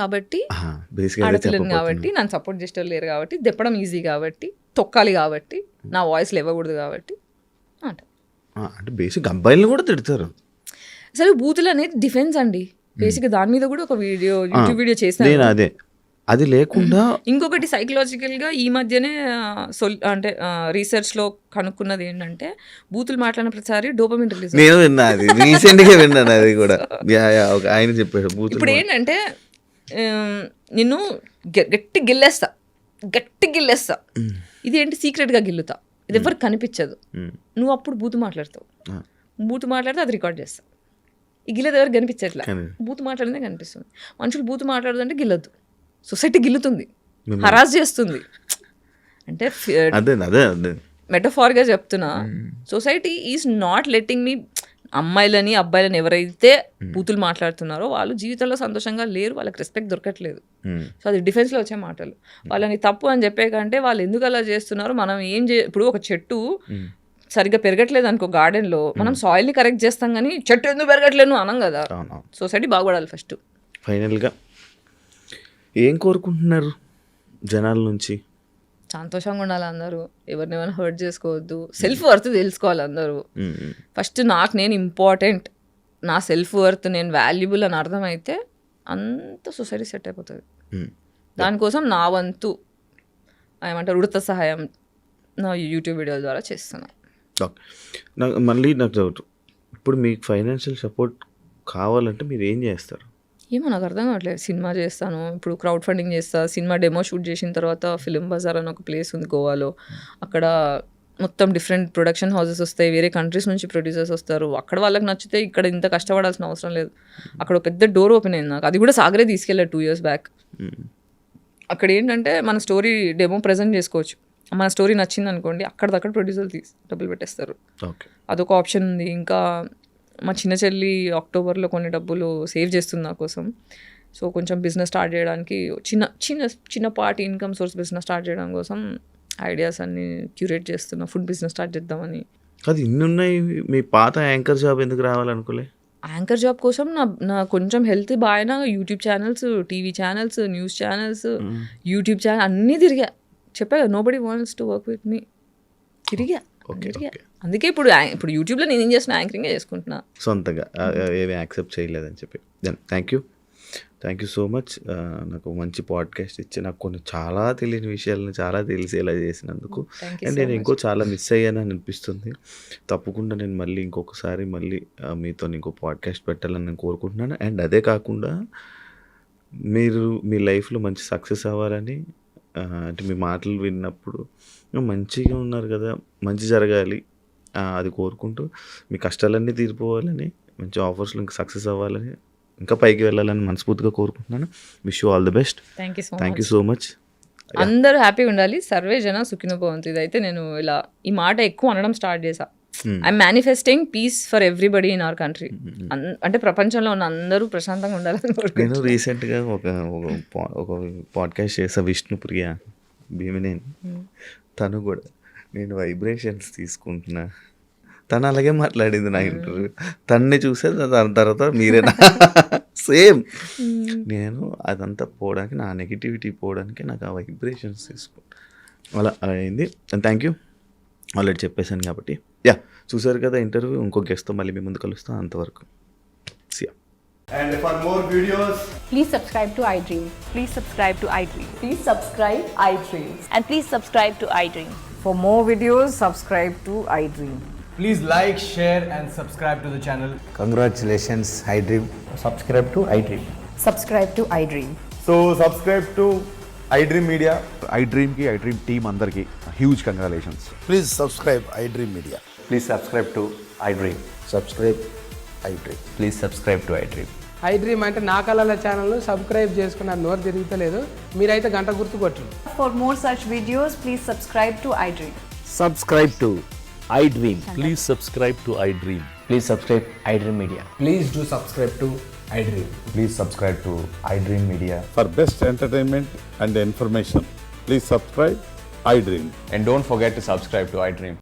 కాబట్టి నన్ను సపోర్ట్ చేసేవాళ్ళు లేరు కాబట్టి, దెప్పడం ఈజీ కాబట్టి, తొక్కాలి కాబట్టి, నా వాయిస్ లేవకూడదు కాబట్టి అంటే బేసిక్ అబ్బాయిలను కూడా తిడతారు. అసలు బూతులు అనేది డిఫెన్స్ అండి. బేసిక్ దాని మీద కూడా ఒక యూట్యూబ్ వీడియో చేశాను. అదే అది లేకుండా ఇంకొకటి సైకలాజికల్ గా ఈ మధ్యనే అంటే రీసెర్చ్ లో కనుక్కున్నది ఏంటంటే బూతులు మాట్లాడిన ప్రతిసారి డోపమిన్ రిలీజ్. నేను విన్నా, అది రీసెంట్ గా విన్నాను. అది కూడా ఆయన చెప్పాడు. ఇప్పుడు ఏంటంటే నిన్ను గట్టి గిల్లేస్తా. ఇది ఏంటి సీక్రెట్ గా గిల్లుతా, ఇది ఎవరికి కనిపించదు. నువ్వు అప్పుడు బూతు మాట్లాడితే అది రికార్డ్ చేస్తా. ఈ గిల్లదు ఎవరికి కనిపించట్లా, బూతు మాట్లాడితే కనిపిస్తుంది. మనుషులు బూతు మాట్లాడదంటే గిల్లద్దు, సొసైటీ గిల్లుతుంది, హరాస్ చేస్తుంది. అంటే మెటఫార్గా చెప్తున్నా, సొసైటీ ఈజ్ నాట్ లెట్టింగ్ మీ. అమ్మాయిలని అబ్బాయిలని ఎవరైతే బూతులు మాట్లాడుతున్నారో వాళ్ళు జీవితంలో సంతోషంగా లేరు, వాళ్ళకి రెస్పెక్ట్ దొరకట్లేదు. సో అది డిఫెన్స్లో వచ్చే మాటలు. వాళ్ళని తప్పు అని చెప్పే కంటే వాళ్ళు ఎందుకు అలా చేస్తున్నారో మనం ఇప్పుడు ఒక చెట్టు సరిగ్గా పెరగట్లేదు అనుకో గార్డెన్లో, మనం సాయిల్ని కరెక్ట్ చేస్తాం కానీ చెట్టు ఎందుకు పెరగట్లేదు అనం కదా. సొసైటీ బాగుపడాలి ఫస్ట్. ఫైనల్గా ఏం కోరుకుంటున్నారు జనాల నుంచి? సంతోషంగా ఉండాలి అందరూ, ఎవరిని ఏమైనా హర్ట్ చేసుకోవద్దు, సెల్ఫ్ వర్త్ తెలుసుకోవాలి అందరూ. ఫస్ట్ నాకు నేను ఇంపార్టెంట్, నా సెల్ఫ్ వర్త్ నేను వాల్యుబుల్ అని అర్థమైతే అంత సొసైటీ సెట్ అయిపోతుంది. దానికోసం నా వంతు ఏమంటారు ఉడత సహాయం నా యూట్యూబ్ వీడియోల ద్వారా చేస్తున్నాను. మళ్ళీ నాకు డౌట్, ఇప్పుడు మీకు ఫైనాన్షియల్ సపోర్ట్ కావాలంటే మీరు ఏం చేస్తారు? ఏమో నాకు అర్థం కావట్లేదు. సినిమా చేస్తాను, ఇప్పుడు క్రౌడ్ ఫండింగ్ చేస్తాను. సినిమా డెమో షూట్ చేసిన తర్వాత ఫిలిం బజార్ అని ఒక ప్లేస్ ఉంది గోవాలో, అక్కడ మొత్తం డిఫరెంట్ ప్రొడక్షన్ హౌసెస్ వస్తాయి, వేరే కంట్రీస్ నుంచి ప్రొడ్యూసర్స్ వస్తారు. అక్కడ వాళ్ళకి నచ్చితే ఇక్కడ ఇంత కష్టపడాల్సిన అవసరం లేదు. అక్కడ పెద్ద డోర్ ఓపెన్ అయింది నాకు, అది కూడా సాగరే తీసుకెళ్ళాడు 2 years బ్యాక్. అక్కడ ఏంటంటే మన స్టోరీ డెమో ప్రజెంట్ చేసుకోవచ్చు. మన స్టోరీ నచ్చింది అనుకోండి, అక్కడిదక్కడ ప్రొడ్యూసర్లు డబ్బులు పెట్టేస్తారు. అదొక ఆప్షన్ ఉంది. ఇంకా మా చిన్న చెల్లి అక్టోబర్లో కొన్ని డబ్బులు సేవ్ చేస్తుంది నా కోసం. సో కొంచెం బిజినెస్ స్టార్ట్ చేయడానికి చిన్నపాటి ఇన్కమ్ సోర్స్ బిజినెస్ స్టార్ట్ చేయడం కోసం ఐడియాస్ అన్ని క్యూరేట్ చేస్తున్నా. ఫుడ్ బిజినెస్ స్టార్ట్ చేద్దామని. అది ఇన్ని ఉన్నాయి. మీ పాత యాంకర్ జాబ్ ఎందుకు రావాలనుకోలే? యాంకర్ జాబ్ కోసం నా కొంచెం హెల్త్ బాగా YouTube channels, TV channels, news channels, YouTube channel అన్నీ తిరిగా. చెప్పా కదా, nobody wants to work with me. తిరిగా. అందుకే ఇప్పుడు యూట్యూబ్లో నేను ఏం చేస్తున్నా, యాంకరింగ్ చేసుకుంటున్నా సొంతగా, ఏమీ యాక్సెప్ట్ చేయలేదని చెప్పి. Thank you so much. నాకు మంచి పాడ్కాస్ట్ ఇచ్చి నాకు కొన్ని చాలా తెలియని విషయాలను చాలా తెలిసేలా చేసినందుకు. అండ్ నేను చాలా మిస్ అయ్యానని అనిపిస్తుంది. తప్పకుండా నేను ఇంకొకసారి మీతో ఇంకో పాడ్కాస్ట్ పెట్టాలని నేను కోరుకుంటున్నాను. అండ్ అదే కాకుండా మీరు మీ లైఫ్లో మంచి సక్సెస్ అవ్వాలని, అంటే మీ మాటలు విన్నప్పుడు మంచిగా ఉన్నారు కదా, మంచి జరగాలి అది కోరుకుంటూ, మీ కష్టాలన్నీ తీరిపోవాలని, మంచి ఆఫర్స్లో ఇంకా సక్సెస్ అవ్వాలని, ఇంకా పైకి వెళ్ళాలని మనస్ఫూర్తిగా కోరుకుంటున్నాను. Wish you all the best. Thank you so much. అందరూ హ్యాపీగా ఉండాలి. సర్వే జన సుఖినో భవంతు. ఇదైతే నేను ఈ మాట ఎక్కువ అనడం స్టార్ట్ చేశా. I'm manifesting peace for everybody in our country. అంటే ప్రపంచంలో ఉన్న అందరూ ప్రశాంతంగా ఉండాలని. నేను రీసెంట్గా ఒక పాడ్కాస్ట్ చేసా, విష్ణుప్రియ భీమినేని. తను కూడా నేను వైబ్రేషన్స్ తీసుకుంటున్నా, తను అలాగే మాట్లాడింది నా ఇంటర్వ్యూ. తన్నే చూసే దాని తర్వాత మీరేనా సేమ్. నేను అదంతా పోవడానికి, నా నెగిటివిటీ పోవడానికి నాకు ఆ వైబ్రేషన్స్ తీసుకుంటా, అలా అయింది. థ్యాంక్ యూ, ఆల్రెడీ చెప్పేశాను కాబట్టి. చూసారు కదా ఇంటర్వ్యూ. ఇంకో గెస్ట్తో మళ్ళీ మీ ముందు కలుస్తాం. అంతవరకు And for more videos, please subscribe to iDream. Please subscribe to iDream. Please subscribe iDream. And please subscribe to iDream. For more videos, subscribe to iDream. please like, share and subscribe to the channel. Congratulations, iDream. Subscribe to iDream. Subscribe to iDream. So subscribe to iDream Media. iDream team andarki huge congratulations. Please subscribe iDream Media. Please subscribe to iDream. Subscribe iDream. Please subscribe to iDream. I dream అంటే నా కళల ఛానల్ను సబ్స్క్రైబ్ చేసుకున్న నోరు తిరుగుతలేదు మీరైతే గంట గుర్తు కొట్టండి. For more such videos, please subscribe to iDream. Subscribe to iDream. Please subscribe to iDream. Please subscribe iDream Media. Please do subscribe to iDream. Please subscribe to iDream Media. For best entertainment and information, please subscribe iDream. And don't forget to subscribe to iDream.